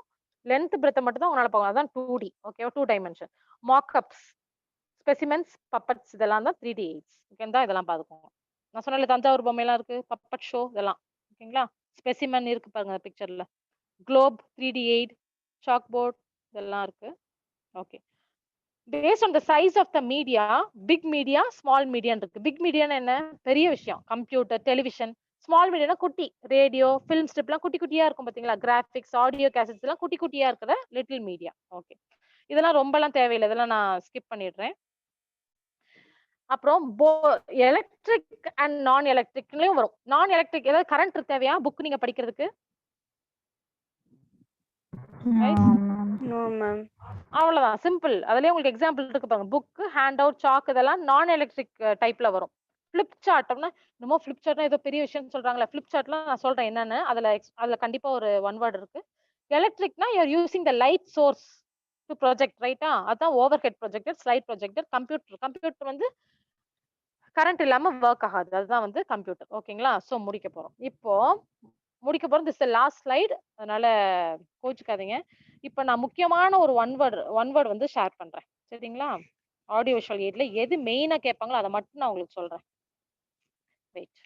Speaker 1: லென்த் பிரெத் மட்டும் தான் உங்களால பார்க்கலாம். அதான் 2D. ஓகேவா? 2 டைமென்ஷன். மார்க்அப்ஸ், ஸ்பெசிமென்ஸ், பப்பட்ஸ் இதெல்லாம் தான் 3D எய்ட்ஸ். ஓகேங்களா? இதெல்லாம் பார்த்துக்கோங்க. நான் சொன்னல தஞ்சாவூர் பொம்மையெல்லாம் இருக்கு, பப்பட் ஷோ இதெல்லாம். ஓகேங்களா? ஸ்பெசிமென் இருக்கு பாருங்க பிக்சர்ல. Globe 3D eight, chalk board இதெல்லாம் இருக்கு. Okay. based on the size of the media, big media, small media இருக்கு. பிக் மீடியானா என்ன? பெரிய விஷயம். Computer, television. ஸ்மால் மீடியானா குட்டி. ரேடியோ, ஃபிலிம் ஸ்ட்ரிப்லாம் குட்டி குட்டியா இருக்கும் பாத்தீங்களா? கிராபிக்ஸ், ஆடியோ கேசட்ஸ் எல்லாம் குட்டி குட்டியா இருக்கிற லிட்டில் மீடியா. ஓகே. இதெல்லாம் ரொம்பலாம் தேவையில்லை, இதெல்லாம் நான் ஸ்கிப் பண்ணிடுறேன். அப்புறம் எலக்ட்ரிக் அண்ட் நான் எலக்ட்ரிக்லயும் வரும். நான் எலக்ட்ரிக் ஏதாவது கரண்ட் தேவையா புக் நீங்க படிக்கிறதுக்கு?
Speaker 4: No, ma'am.
Speaker 1: அவ்வளவுதான், சிம்பிள். அதுலயே உங்களுக்கு எக்ஸாம்பிள் இருக்கு பாருங்க. புக், ஹேண்ட் அவுட், சாக் இதெல்லாம் நான் எலக்ட்ரிக் டைப்ல வரும். ஃபிளிப் சார்ட் அப்படின்னா என்னமோ ஃபிளிப் சார்ட்னா ஏதோ பெரிய விஷயம் சொல்றாங்களா? ஃபிளிப் சார்ட்லாம் நான் சொல்றேன் என்னன்னு. அதுல கண்டிப்பா ஒரு ஒன் வேர்ட் இருக்கு. எலக்ட்ரிக்னா you are using the light source to project, ரைட்டா? அதான் overhead projector, slide projector. Computer வந்து கரண்ட் இல்லாம ஒர்க் ஆகாது. அதுதான் வந்து கம்ப்யூட்டர். ஓகேங்களா? சோ முடிக்க போறோம். இப்போ முடிக்க போறோம். This is last slide. அதனால கோச்சுக்காதீங்க. இப்போ நான் முக்கியமான ஒரு ஒன் வேர்ட் வந்து ஷேர் பண்றேன். சரிங்களா? ஆடியோ விஷுவல் எய்ட்ல எது மெயினா கேட்பாங்களோ அதை மட்டும் நான் உங்களுக்கு சொல்றேன். வெயிட்.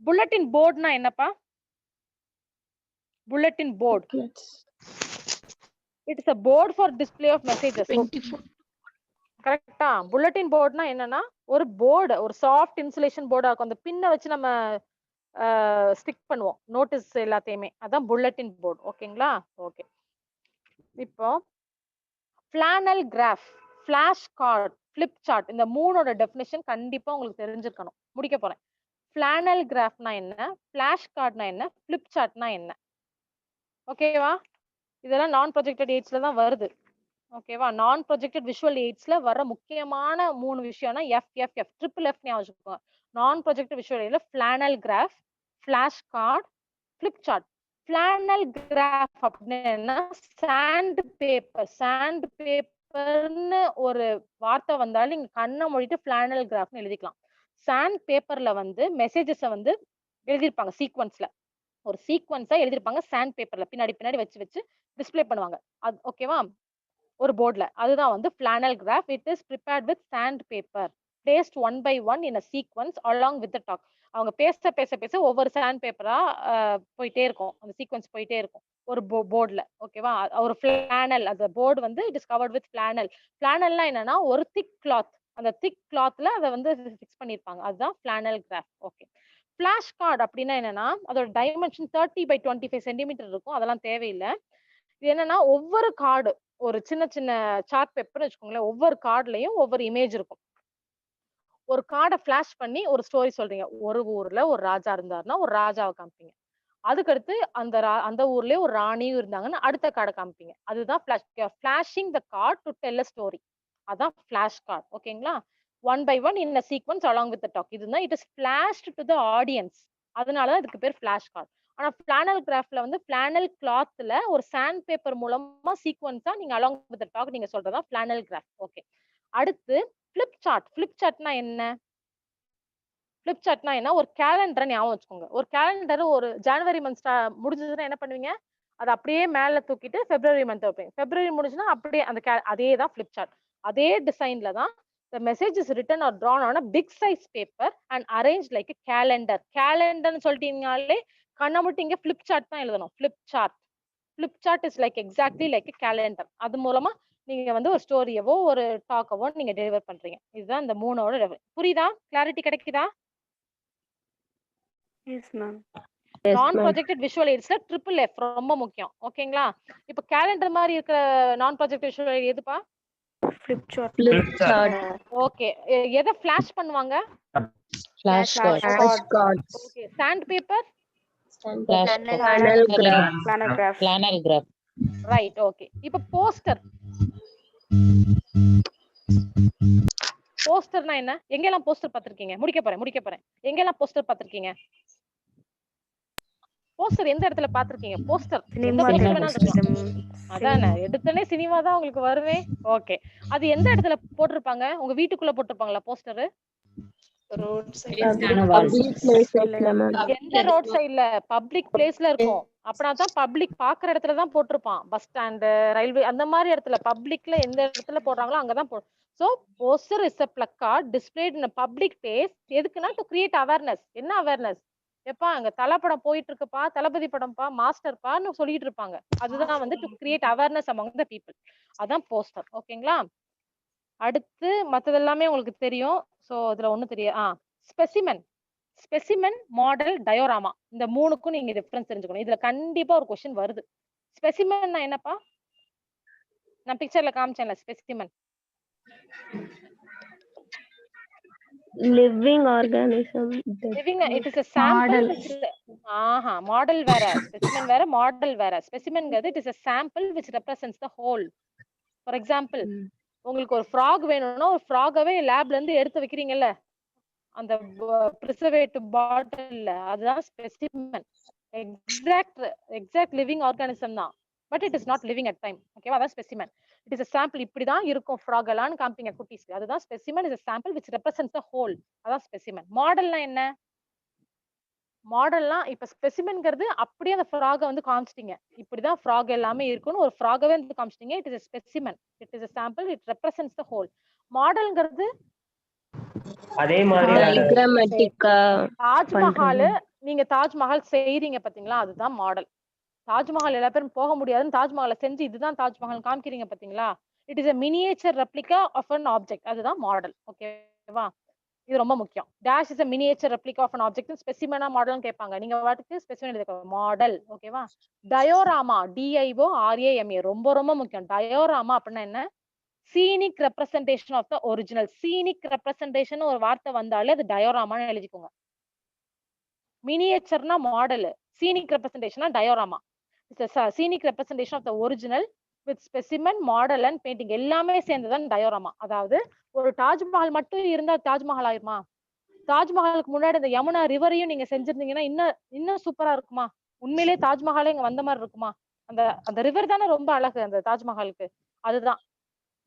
Speaker 1: புல்லட்டின் போர்டுனா என்னப்பா? Bulletin board.
Speaker 2: booklets.
Speaker 1: It is a board for display of messages.
Speaker 2: 24.
Speaker 1: கரெக்டா? புல்லட்டின் போர்டுனா என்னன்னா ஒரு போர்டு, ஒரு சாஃப்ட் இன்சுலேஷன் போர்டா இருக்கும். அந்த பின்னை வச்சு நம்ம ஸ்டிக் பண்ணுவோம் நோட்டீஸ் எல்லாத்தையுமே. அதான் புல்லட்டின் போர்டு. ஓகேங்களா? ஓகே. இப்போ flannel graph, flash card, flip chart, இந்த மூணோட டெஃபினிஷன் கண்டிப்பா உங்களுக்கு தெரிஞ்சிருக்கணும். முடிக்க போறேன். ஃபிளானல் கிராஃப்னா என்ன, ஃபிளாஷ் கார்டுனா என்ன, ஃபிளிப் சார்ட்னா என்ன? ஓகேவா? இதெல்லாம் நான் ப்ரொஜெக்டட் எய்ட்ஸ்ல தான் வருது. ஓகேவா? நான் ப்ரொஜெக்டட் விஷுவல் எய்ட்ஸ்ல வர முக்கியமான 3 விஷயம்னா எஃப் ட்ரிபிள் எஃப் ஞாபகம் வச்சுக்கோங்க. நான் ப்ரொஜெக்டட் விஷுவல் எய்ட்ல flannel graph, flash card, flip chart. Flannel graph அப்படின்னா சாண்ட் பேப்பர்னு ஒரு வார்த்தை வந்தாலும் நீங்க கண்ணை மூடிட்டு ஃபிளானல் கிராஃப்னு எழுதிக்கலாம். சாண்ட் பேப்பர்ல வந்து மெசேஜஸ வந்து எழுதிருப்பாங்க சீக்வன்ஸ்ல. ஒரு சீக்வன்ஸா எழுதிருப்பாங்க சாண்ட் பேப்பர்ல. பின்னாடி வச்சு டிஸ்ப்ளே பண்ணுவாங்க. அது ஓகேவா? ஒரு போர்டுல. அதுதான் வந்து flannel graph. It is prepared with sand paper placed one by one in a sequence along with the talk. அவங்க பேச ஒவ்வொரு சாண்ட் பேப்பரா போயிட்டே இருக்கும். அந்த சீக்வன்ஸ் போயிட்டே இருக்கும் ஒரு போர்டுல. ஓகேவா? ஒரு ஃபிளானல், அந்த போர்டு வந்து it is covered with flannel. ஃபிளானல்னா என்னன்னா ஒரு திக் கிளாத். அந்த திக் கிளாத்ல அதை வந்து ஃபிக்ஸ் பண்ணிருப்பாங்க. அதுதான் flannel graph. Okay. Flash card அப்படின்னா என்னன்னா அதோட டைமென்ஷன் 30 by 25 சென்டிமீட்டர் இருக்கும். அதெல்லாம் தேவையில்லை. இது என்னன்னா ஒவ்வொரு கார்டு, ஒரு சின்ன சின்ன சார்ட் பேப்பர் வச்சுக்கோங்களேன். ஒவ்வொரு கார்டுலயும் ஒவ்வொரு இமேஜ் இருக்கும். ஒரு கார்டை ஃபிளாஷ் பண்ணி ஒரு ஸ்டோரி சொல்றீங்க. ஒரு ஊர்ல ஒரு ராஜா இருந்தாருன்னா ஒரு ராஜாவை காமிப்பீங்க. அதுக்கடுத்து அந்த ஊர்லயே ஒரு ராணியும் இருந்தாங்கன்னா அடுத்த கார்டை காமிப்பீங்க. அதுதான் flashing the card to tell a story. அதான் ஃபிளாஷ் கார்டு. ஓகேங்களா? One by one in a sequence along with the talk. இதுதான் it is flashed to the audience. அதனாலதான் இதுக்கு பேர் ஃபிளாஷ் கார்டு. ஆனா ஃபிளானல் கிராஃப்ட்ல வந்து ஃபிளானல் கிளாத்ல ஒரு சாண்ட் பேப்பர் மூலமா சீக்வன்ஸா நீங்க அலாங் வித் த டாக் நீங்க சொல்றதா ஃபிளானல் கிராஃப்ட். ஓகே. அடுத்து ஃபிளிப் சார்ட். ஃபிளிப் சார்ட்னா என்ன? ஃபிளிப் சார்ட்னா என்ன? ஒரு கேலண்டரை ஞாபகம் வச்சுக்கோங்க. ஒரு கேலண்டர் ஒரு ஜனவரி மந்த் முடிஞ்சதுன்னா என்ன பண்ணுவீங்க? அதை அப்படியே மேல தூக்கிட்டு பிப்ரவரி மந்த் வைப்பீங்க. பிப்ரவரி முடிஞ்சுன்னா அப்படியே அந்த அதே தான் ஃபிளிப் சார்ட். அதே டிசைன்ல தான் the message is written or drawn on a big size paper and arranged like a calendar. கேலண்டர்னு சொல்லிட்டீங்கனாலே கண்ணை மட்டும் இங்க ஃபிளிப் சார்ட் தான் எழுதணும். Flip chart. Flip chart is like exactly like calendar. அது மூலமா நீங்க வந்து ஒரு ஸ்டோரியவோ ஒரு டாக்கவோ நீங்க டெலிவர் பண்றீங்க. இதுதான் இந்த மூணோட புரியுதா? கிளாரிட்டி கிடைக்குதா?
Speaker 4: Yes ma'am.
Speaker 1: Non projected visual எய்ட்ஸ்ல ட்ரிபிள் எஃப் ரொம்ப முக்கியம். ஓகேங்களா? இப்போ கேலண்டர் மாதிரி இருக்கிற நான் ப்ரொஜெக்டட் விஷுவல் எய்ட் எதுப்பா?
Speaker 4: Flip chart.
Speaker 1: ஓகே. எதை ஃபிளாஷ் பண்ணுவாங்க?
Speaker 3: Flash card.
Speaker 1: Okay. Sand paper?
Speaker 4: Flannel graph.
Speaker 1: Right. Okay. இப்போ போஸ்டர்னா என்ன? எங்கெல்லாம் போஸ்டர் பார்த்திருக்கீங்க? முடிக்க போறேன். எங்கெல்லாம் போஸ்டர் பார்த்திருக்கீங்க? போஸ்டர் எந்த இடத்துல பார்த்திருக்கீங்க? போஸ்டர் எந்த போஸ்டர் வேணாலும் இருக்கலாம். அதானே, எடுத்தனே சினிமா தான் உங்களுக்கு வருமே. ஓகே. அது எந்த இடத்துல போட்டிருப்பாங்க? உங்க வீட்டுக்குள்ள போட்டிருப்பாங்களா போஸ்டர்?
Speaker 3: எந்த
Speaker 1: ரோட் சைடுல? பப்ளிக் பிளேஸ்ல இருக்கும். அப்படின்னா பப்ளிக் பாக்குற இடத்துல தான் போட்டிருப்பான். பஸ் ஸ்டாண்ட், ரயில்வே, அந்த மாதிரி இடத்துல பப்ளிக்ல எந்த இடத்துல போடுறாங்களோ அங்கதான் so poster is a placard displayed in a public place. எதுக்குன்னா to create awareness. என்ன அவேர்னஸ்? எப்பா அங்க தலப்படம் போயிட்டு இருக்குப்பா, தளபதி படம்ப்பா, மாஸ்டர்ப்பான்னு சொல்லிட்டு இருப்பாங்க. அதுதான் வந்து to create awareness among the people. அதான் போஸ்டர். ஓகேங்களா? அடுத்து மத்தது எல்லாமே உங்களுக்கு தெரியும். சோ இதுல ஒண்ணு தெரியும். Specimen, model, diorama. இந்த மூணுக்கும் நீங்க டிஃபரன்ஸ் தெரிஞ்சுக்கணும். இதுல கண்டிப்பா ஒரு क्वेश्चन வருது. ஸ்பெசிமென்னா என்னப்பா? நான் பிக்சர்ல காமிச்சேன்ல specimen.
Speaker 3: living organism.
Speaker 1: It is a sample. Model வேற, ஸ்பெசிமென் வேற, மாடல் வேற. ஸ்பெசிமென்ங்கிறது it is a sample which represents the whole. For example, உங்களுக்கு ஒரு ஃப்ராக் வேணும்னா ஒரு ஃப்ராகவே லேப்ல இருந்து எடுத்து வைக்கிறீங்கல்ல அந்த ப்ரிசர்வேட்டிவ் பாட்டில்ல, அதுதான் ஸ்பெசிமென். எக்ஸாக்ட் லிவிங் ஆர்கானிசம் தான், but it is not living at time. ஓகேவா? அதான் specimen. It is a sample. இப்படிதான் இருக்கும் ஃப்ராக் எல்லாம் காமிப்பீங்க குட்டீஸ்க்கு. அதுதான் specimen. Is a sample which represents the whole. அதான் ஸ்பெசிமென். மாடல்னா என்ன? மாடல்லாம் இப்ப ஸ்பெசிமென்ங்கிறது அப்படியே அந்த ஃப்ராக வந்து காமிச்சிட்டீங்க. இப்படிதான் ஃப்ராக் எல்லாமே இருக்குன்னு ஒரு ஃப்ராகவே வந்து காமிச்சிட்டீங்க. It is a specimen. It is a sample. It represents the whole. மாடல்ங்கிறது
Speaker 6: அதே மாதிரி
Speaker 3: டயக்ராமேட்டிக்கா
Speaker 1: தாஜ்மஹால். நீங்க தாஜ்மஹால் செய்றீங்க பாத்தீங்களா, அதுதான் மாடல். தாஜ்மஹால் எல்லா பேரும் போக முடியாதுன்னு தாஜ்மஹாலை செஞ்சு இதுதான் தாஜ்மஹால் காமிக்கிறீங்க பாத்தீங்களா, it is a miniature replica of an object. அதுதான் மாடல். ஓகேவா? இது ரொம்ப முக்கியம். Dash is a miniature replica of an object. ஸ்பெசிமெனா மாடல்னு கேட்பாங்க. நீங்க வாட்டுக்கு ஸ்பெசிமென் எழுதிக்கோங்க மாடல். ஓகேவா? டயோராமா, DIORAMA ரொம்ப ரொம்ப முக்கியம். டயோராமா அப்படின்னா என்ன? Scenic representation of the original. Scenic representation ஒரு வார்த்தை வந்தாலே அது டயோராமான்னு எழுதிக்கோங்க. மினியேச்சர்னா மாடல், சீனிக் ரெப்ரசன்டேஷனா diorama. Scenic representation of the original with specimen, model and painting எல்லாமே சேர்ந்துதான் டயோராமா. அதாவது ஒரு தாஜ்மஹால் மட்டும் இருந்தா தாஜ்மஹால் ஆயிருமா? தாஜ்மஹாலுக்கு முன்னாடி இந்த யமுனா ரிவரையும் நீங்க செஞ்சிருந்தீங்கன்னா இன்னும் சூப்பரா இருக்குமா? உண்மையிலேயே தாஜ்மஹாலே இங்க வந்த மாதிரி இருக்குமா? அந்த அந்த ரிவர் தானே ரொம்ப அழகு அந்த தாஜ்மஹாலுக்கு. அதுதான்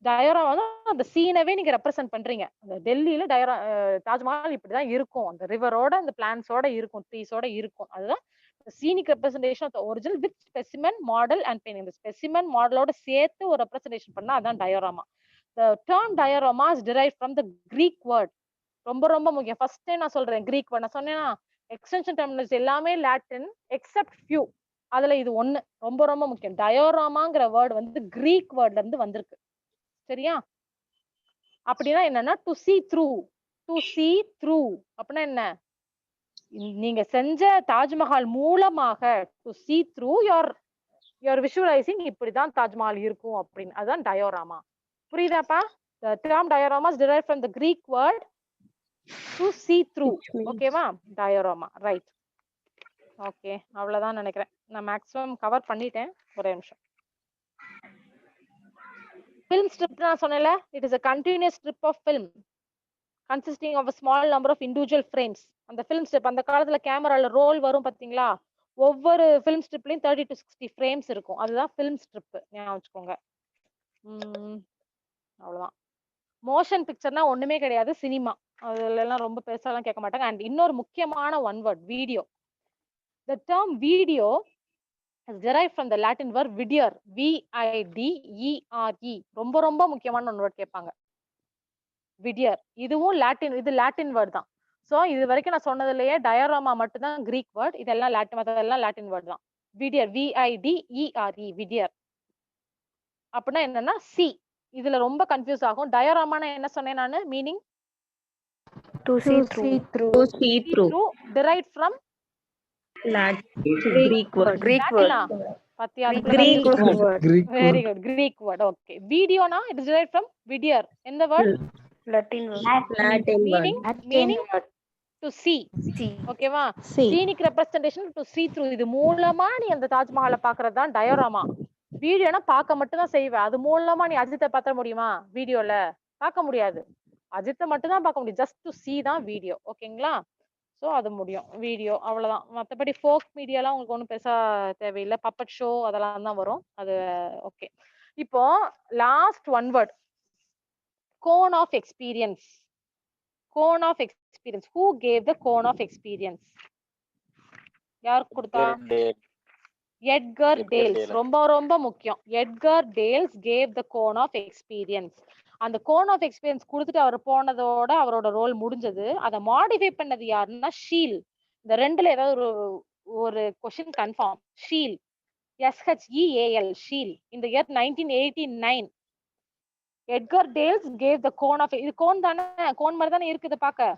Speaker 1: டயோராமா வந்து அந்த சீனவே நீங்க ரெப்ரசென்ட் பண்றீங்க. அந்த டெல்லியில தாஜ்மஹால் இப்படிதான் இருக்கும். அந்த ரிவரோட அந்த பிளான்ஸோட இருக்கும், ட்ரீஸோட இருக்கும். அதுதான் scenic representation of the original with specimen, model and painting. இந்த ஸ்பெசிமென் மாடலோட சேர்த்து ஒரு ரெப்ரசன்டேஷன் பண்ணா அதான் டயோராமா. The term diorama is derived from the Greek word. ரொம்ப ரொம்ப முக்கியம். ஃபர்ஸ்ட் நான் சொல்றேன் கிரீக் வேர்ட். நான் சொன்னேன்னா எக்ஸ்டென்ஷன் டெர்மினாலஜி எல்லாமே லாட்டின் எக்ஸெப்ட் ஃபியூ. அதுல இது ஒண்ணு ரொம்ப ரொம்ப முக்கியம். டயோராமாங்கிற வேர்ட் வந்து கிரீக் வேர்ட்ல இருந்து வந்திருக்கு. சரியா? அப்படின்னா என்னன்னா to see through. To see through அப்படின்னா என்ன? நீங்க செஞ்ச தாஜ்மஹால் மூலமாக to see through your visualizing இப்படிதான் தாஜ்மஹால் இருக்கும் அப்படின்னு. அதுதான் டயோராமா. புரியுதாப்பா? The term diorama is derived from the Greek word to see through. ஓகேவா? டயோராமா. ரைட். ஓகே, அவ்வளவுதான் நினைக்கிறேன். நான் மேக்ஸிமம் கவர் பண்ணிட்டேன். ஒரே நிமிஷம். Film strip நான் சொன்னேன்ல, it is a continuous strip of film consisting of a small number of individual frames. அந்த film strip அந்த காலத்துல கேமரால ரோல் வரும் பாத்தீங்களா, ஒவ்வொரு film stripலயும் 30 to 60 frames இருக்கும். அதுதான் film strip. ஞாபகம் வச்சுக்கோங்க. அவ்வளவுதான். மோஷன் பிக்சர்னா ஒண்ணுமே கிடையாது, சினிமா. அதுல எல்லாம் ரொம்ப பெருசாலாம் கேட்க மாட்டாங்க. அண்ட் இன்னொரு முக்கியமான one word, video. The term video is derived from the Latin verb videre. VIDERE. ரொம்ப ரொம்ப முக்கியமான ஒன் வேர்ட் கேட்பாங்க. விடியர். இதுவும் லாட்டின், இது லாட்டின் வேர்ட் தான். சோ இது வரைக்கும் நான் சொன்னதுலயே டயோராமா மட்டும் தான் கிரீக் வேர்ட். இதெல்லாம் லாட்டின், மத்ததெல்லாம் லாட்டின் வேர்ட் தான். விடியர், VIDERE, விடியர். அப்படின்னா என்னன்னா சி. இதுல ரொம்ப கன்ஃபியூஸ் ஆகும். டயோராமானா என்ன சொன்னேன் நானு meaning?
Speaker 4: To see through.
Speaker 3: to see through
Speaker 1: derived from
Speaker 3: Greek word.
Speaker 4: Greek word.
Speaker 1: பாத்தியா?
Speaker 3: Greek word.
Speaker 1: Very good. Greek word. Okay. வீடியோனா இட் இஸ் derived from விடியர். எந்த word?
Speaker 4: Latin word.
Speaker 3: Latin word.
Speaker 1: Meaning to see.
Speaker 4: See.
Speaker 1: ஓகேவா?
Speaker 2: See.
Speaker 1: Scenic representation to see through. இது மூலமா நீ அந்த தாஜ்மஹாலை பாக்குறது தான் டயோராமா. வீடியோனா பார்க்க மட்டும் தான் செய்வேன். அது மூலமா நீ அஜித்தை பாத்திர முடியுமா? வீடியோல பார்க்க முடியாது. அஜித்தை மட்டும் தான் பார்க்க முடியும். ஜஸ்ட் டு see தான் வீடியோ. ஓகேங்களா? சோ அது முடியும் வீடியோ. அவ்வளவுதான். மத்தபடி ஃபோக் மீடியாலாம் உங்களுக்கு ஒண்ணும் பெருசா தேவையில்லை. பப்பட் ஷோ அதெல்லாம் தான் வரும். அது ஓகே. இப்போ last one word, cone of experience. Cone of experience. Who gave the cone of experience? யார் கொடுத்தா? Edgar Dales. ரொம்ப ரொம்ப முக்கியம். Edgar Dales gave the cone of experience. அந்த கோன் ஆஃப் எக்ஸ்பீரியன்ஸ் கொடுத்துட்டு அவர் போனதோட அவரோட ரோல் முடிஞ்சது. அதை மாடிஃபை பண்ணது யாருன்னா ஷீல். இந்த ரெண்டுல ஏதாவது ஒரு question confirm. Sheal, SHEAL, sheal. இந்த year 1989 Edgar Dales gave the cone of. இது கோன் தானே, கோன் மாதிரி தானே இருக்குது பாக்க.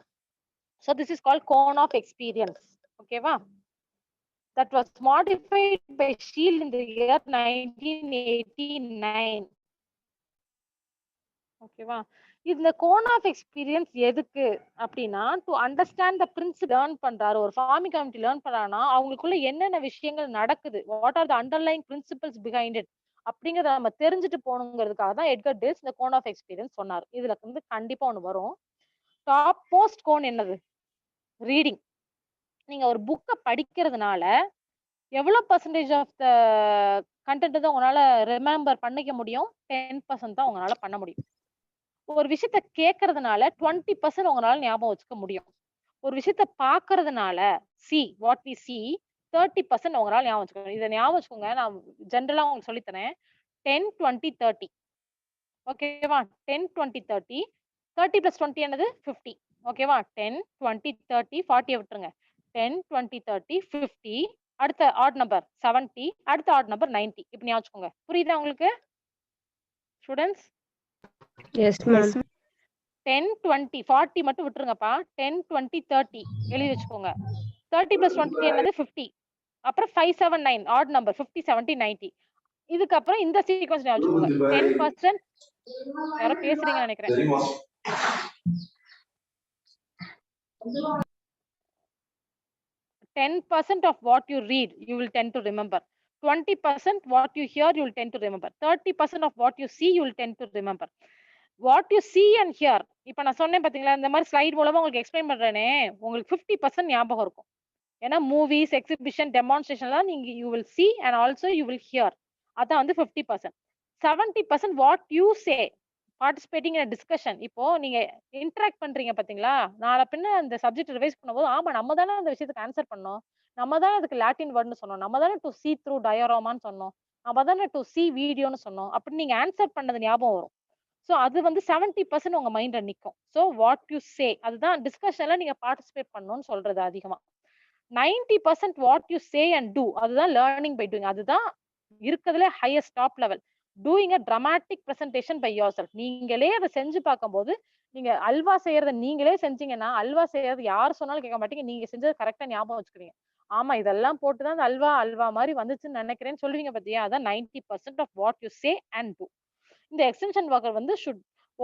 Speaker 1: So this is called cone of experience. ஓகேவா? That was modified by Shield in the year 1989. ஓகேவா? இந்த கோன் ஆஃப் எக்ஸ்பீரியன்ஸ் எதுக்கு அப்படின்னா, to understand the principle. Learn பண்றாரு ஒரு ஃபார்மிங் கமிட்டி லேர்ன் பண்றாங்கன்னா அவங்களுக்குள்ள என்னென்ன விஷயங்கள் நடக்குது, what are the underlying principles behind it, அப்படிங்கறத நம்ம தெரிஞ்சுட்டு போகணுங்கிறதுக்காக தான் எட்கர் டேல்ஸ் இந்த கோன் ஆஃப் எக்ஸ்பீரியன்ஸ் சொன்னார். இதுல வந்து கண்டிப்பா ஒண்ணு வரும். டாப் மோஸ்ட் கோன் என்னது? ரீடிங். நீங்க ஒரு புக்க படிக்கிறதுனால எவ்வளவு பெர்சன்டேஜ் ஆஃப் த கண்டென்ட் தான் உங்களால ரிமெம்பர் பண்ணிக்க முடியும்? 10% தான் உங்களால பண்ண முடியும். ஒரு விஷயத்த கேட்கறதுனால 20% உங்களால ஞாபகம் வச்சுக்க முடியும். ஒரு விஷயத்த பாக்குறதுனால வாட் வி see 30% உங்களால ஞாபகம் வச்சுக்கணும். இதை ஞாபகம் வச்சுக்கோங்க. நான் ஜென்ரலா உங்களுக்கு சொல்லித் தரேன். 10, 20, 30. ஓகேவா? 10, 20, 30. 30 plus 20 என்னது? 50. ஓகேவா? 10, 20, 30, 40 விட்டுருங்க. 10, 20, 30, 50. அடுத்த ஆட் நம்பர் 70. அடுத்த ஆட் நம்பர் 90. இப்படி ஞாபகம் வச்சுக்கோங்க. புரியுதா உங்களுக்கு ஸ்டூடெண்ட்ஸ்?
Speaker 3: Yes ma'am.
Speaker 1: 10, 20, 40 மட்டும் விட்டுருங்கப்பா. 10, 20, 30 எழுதி வச்சுக்கோங்க. 30 plus 20 என்னது? 50. அப்புறம் 5, 7, 9 ஆட் நம்பர் 50, 70, 90. இதுக்கப்புறம் இந்த சீக்வன்ஸ் ஞாபகம் வச்சுக்கோங்க. 10% யாரோ பேசுறீங்கன்னு நினைக்கிறேன். 10% of what you read, you will tend to remember. 20% what you hear, you will tend to remember. 30% of what you see, you will tend to remember. What you see and hear. இப்ப நான் சொன்னேன் பாத்தீங்களா, இந்த மாதிரி slide மூலமா உங்களுக்கு explain பண்றேனே, உங்களுக்கு 50% ஞாபகம் இருக்கும். ஏன்னா மூவிஸ், எக்ஸிபிஷன், டெமான்ஸ்ட்ரேஷன்லாம் நீங்க you will see and also you will hear. அதான் வந்து 50%. 70% what you say. Participating in discussion. இப்போ நீங்க இன்டராக்ட் பண்றீங்க பாத்தீங்களா, நாளை பின்ன அந்த சப்ஜெக்ட் ரிவைஸ் பண்ணும்போது ஆமா நம்ம தானே அந்த விஷயத்துக்கு ஆன்சர் பண்ணோம், நம்ம தானே அதுக்கு லாட்டின் வேர்ட்னு சொன்னோம், நம்ம தானே டு see through டயோராமான்னு சொன்னோம், நம்ம தானே டு see வீடியோன்னு சொன்னோம், அப்படி நீங்க ஆன்சர் பண்ணது ஞாபகம் வரும். சோ அது வந்து 70% உங்க மைண்ட்ல நிக்கும். சோ வாட் யூ சே, அதுதான் டிஸ்கஷன்ல நீங்க பார்ட்டிசிபேட் பண்ணணும்னு சொல்றது அதிகமா. 90% what you say and do, அதுதான் லேர்னிங் பை டூயிங். அதுதான் இருக்கிறதுல highest top level. Doing a dramatic presentation by yourself. நீங்களே அதை செஞ்சு பார்க்கும்போது, நீங்க அல்வா செய்யறத நீங்களே செஞ்சீங்கன்னா, அல்வா செய்யறது யார் சொன்னாலும் கேட்க மாட்டீங்க. நீங்க செஞ்சது கரெக்டா ஞாபகம் வச்சுக்கிறீங்க. ஆமா இதெல்லாம் போட்டுதான் அந்த அல்வா மாதிரி வந்துச்சுன்னு நினைக்கிறேன்னு சொல்லுவீங்க பாத்தியா, அதான் 90% of what you say and do. இந்த எக்ஸ்டென்ஷன் ஒர்க்கர் வந்து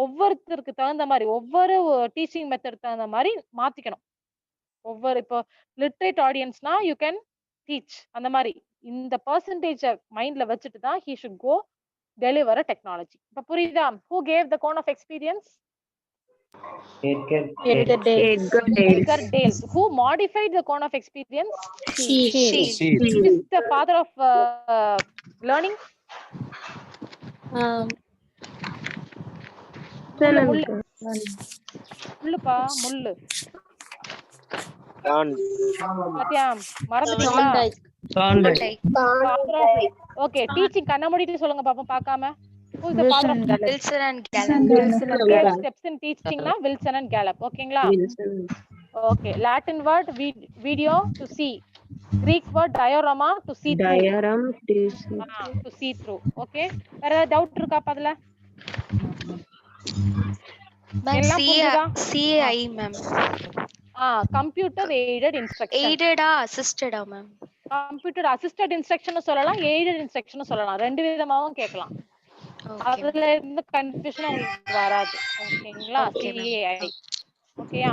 Speaker 1: ஒவ்வொருத்தருக்கு தகுந்த மாதிரி, ஒவ்வொரு டீச்சிங் மெத்தட் தகுந்த மாதிரி மாத்திக்கணும். ஒவ்வொரு இப்போ லிட்ரேட் ஆடியன்ஸ்னா யூ கேன் டீச் அந்த மாதிரி இந்த பெர்சன்டேஜ் மைண்ட்ல வச்சுட்டு தான் he should go deliver a technology. இப்ப புரியுதா? Who gave the cone of experience?
Speaker 3: Edgar
Speaker 1: Dales. Who modified the cone of experience?
Speaker 3: She.
Speaker 1: Who is the father of learning? முள்ளுப்பா, முள்ளு. பாத்தியா மறந்துட்டீங்களா? ஓகே, டீச்சிங் கண்ண மூடிட்டு சொல்லுங்க பாப்போம் பார்க்காம. Who is the father of
Speaker 4: Wilson and Gallup.
Speaker 1: steps in teaching na Wilson and Gallup. ஓகேங்களா? Okay, Latin word video to see, Greek word diorama to see through.
Speaker 3: Diorama
Speaker 1: to see through. Okay, வேற ஏதாவது doubt இருக்கா அதுல?
Speaker 4: CAI ma'am.
Speaker 1: Computer aided instruction.
Speaker 4: Aided assisted ma'am.
Speaker 1: Computer assisted instruction சொல்லலாம், aided instruction சொல்லலாம். ரெண்டு விதமாவும் கேட்கலாம். அதுல இருந்து கன்ஃபியூஷன் உங்களுக்கு வராது. ஓகேங்களா? CAI. ஓகேயா?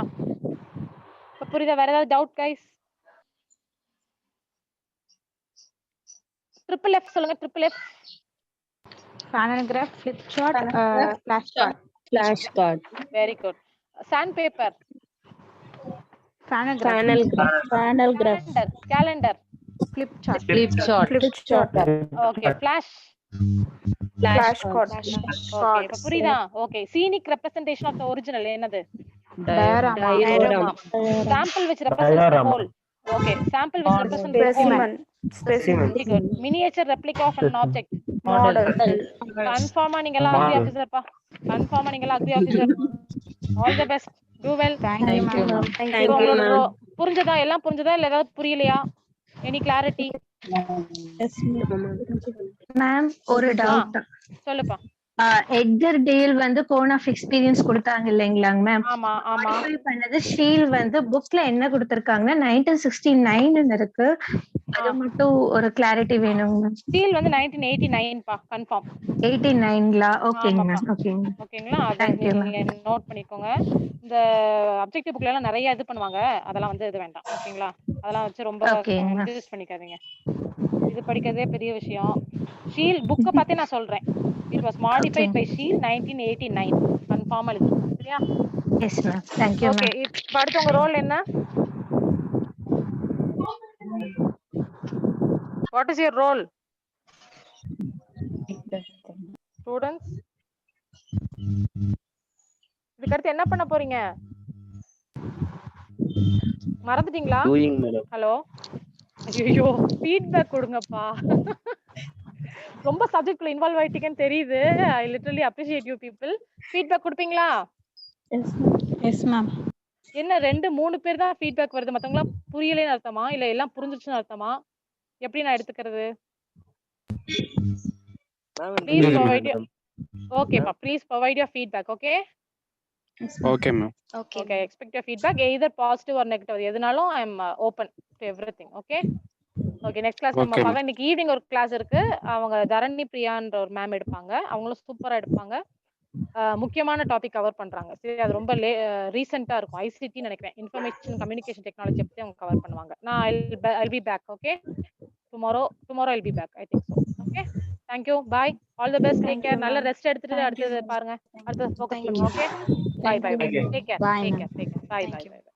Speaker 1: இப்ப புரியுதா? வேற ஏதாவது டவுட் கைஸ்? ட்ரிபிள் எஃப் சொல்லுங்க. Triple F.
Speaker 2: Phonograph, flip chart, flash card.
Speaker 1: Very good. Sand paper.
Speaker 2: Phonograph,
Speaker 1: calendar,
Speaker 2: flip chart,
Speaker 1: okay, flash card. Okay, இப்ப புரியுதா? Okay, scenic representation of the original என்னது?
Speaker 3: diorama.
Speaker 1: Sample which represents the whole. Okay, sample which represents the whole.
Speaker 4: Specimen.
Speaker 1: Very good. Miniature replica of an object.
Speaker 4: Model.
Speaker 1: Confirm நீங்க எல்லாம் agree officer பா. Confirm நீங்க எல்லாம் agree officer. All the best. Do well.
Speaker 2: Thank you ma'am.
Speaker 3: Thank you ma'am.
Speaker 1: புரிஞ்சதா? எல்லாம் புரிஞ்சதா இல்ல ஏதாவது புரியலையா? Any clarity?
Speaker 2: Yes
Speaker 7: மேம், ஒரு டவுட்.
Speaker 1: சொல்லுப்பா.
Speaker 7: எட்கர் டேல் வந்து கோன் ஆஃப் எக்ஸ்பீரியன்ஸ் கொடுத்தாங்க இல்லைங்களாங்க மேம்?
Speaker 1: ஆமா
Speaker 7: பண்ணது ஷீல் வந்து புக்ல என்ன கொடுத்திருக்காங்கன்னா 1969 இருக்கு. அது மட்டும் ஒரு கிளாரிட்டி வேணும் மேம்.
Speaker 1: ஸ்டீல் வந்து 1989 பா கன்ஃபார்ம்.
Speaker 7: 89ங்களா? ஓகேங்க
Speaker 1: ஆமாப்பா.
Speaker 7: மேம். ஓகேங்க.
Speaker 1: ஓகேங்களா? அத
Speaker 7: Thank you,
Speaker 1: நீங்க நோட் பண்ணிக்கோங்க. இந்த அப்ஜெக்டிவ் புக்ல எல்லாம் நிறைய இது பண்ணுவாங்க. அதெல்லாம் வந்து இது வேண்டாம். ஓகேங்களா? அதெல்லாம் வச்சு ரொம்ப
Speaker 7: ஓகேங்க மேம்.
Speaker 1: கன்ஃபியூஸ் பண்ணிக்காதீங்க. இது படிக்கிறதே பெரிய விஷயம். ஷீல் புக்க பார்த்தே நான் சொல்றேன். இட் வாஸ் மாடிஃபைட் பை ஷீல் 1989 கன்ஃபார்ம் எழுது. சரியா?
Speaker 7: Yes ma'am. Thank you
Speaker 1: okay.
Speaker 7: Ma'am.
Speaker 1: இப்ப அடுத்து உங்க ரோல் என்ன? What is your role? Students இதுக்கு அடுத்து என்ன பண்ண போறீங்க? மறந்துட்டீங்களா?
Speaker 6: Doing madam.
Speaker 1: ஹலோ, ஐயோ ஃபீட்பேக் கொடுங்கப்பா. ரொம்ப சப்ஜெக்ட்ல இன்வால்வ் ஆயிட்டீங்கன்னு தெரியுது. I literally appreciate you people. Feedback கொடுப்பீங்களா?
Speaker 2: Yes ma'am.
Speaker 1: என்ன 2-3 பேர் தான் ஃபீட்பேக் வருது, மத்தவங்களா புரியலைன்னு அர்த்தமா இல்ல எல்லாம் புரிஞ்சிச்சுன்னு அர்த்தமா? எப்படி நான் எடுத்துக்கிறது? ப்ளீஸ் ப்ரொவைட் ஓகேப்பா, please provide your feedback. Okay
Speaker 8: Okay, ma'am.
Speaker 4: Okay.
Speaker 1: Okay, expect your feedback either positive or negative. எதுனாலும் I am open to everything. Okay okay. Next class நம்ம
Speaker 8: Okay,
Speaker 1: பார்க்கலாம். இன்னைக்கு ஈவினிங் ஒரு கிளாஸ் இருக்கு. அவங்க தரணி பிரியான்ற ஒரு மேம் எடுப்பாங்க. அவங்களும் சூப்பரா எடுப்பாங்க. முக்கியமான டாபிக் கவர் பண்றாங்க. சரி, அது ரொம்ப ரீசெண்டா இருக்கும். ஐசிடி நினைக்கிறேன், இன்ஃபர்மேஷன் கம்யூனிகேஷன் டெக்னாலஜி பத்தி அவங்க கவர் பண்ணுவாங்க. நான் I'll be back. Okay, tomorrow I'll be back, I think so. Okay, thank you, bye, all the best, take care. நல்ல ரெஸ்ட் எடுத்துட்டு அடுத்தது பாருங்க, அடுத்தது ஃபோக்கஸ் பண்ணுங்க. Okay, bye bye, take care,
Speaker 2: Bye,
Speaker 1: take
Speaker 2: ma'am.
Speaker 1: care, bye bye, bye.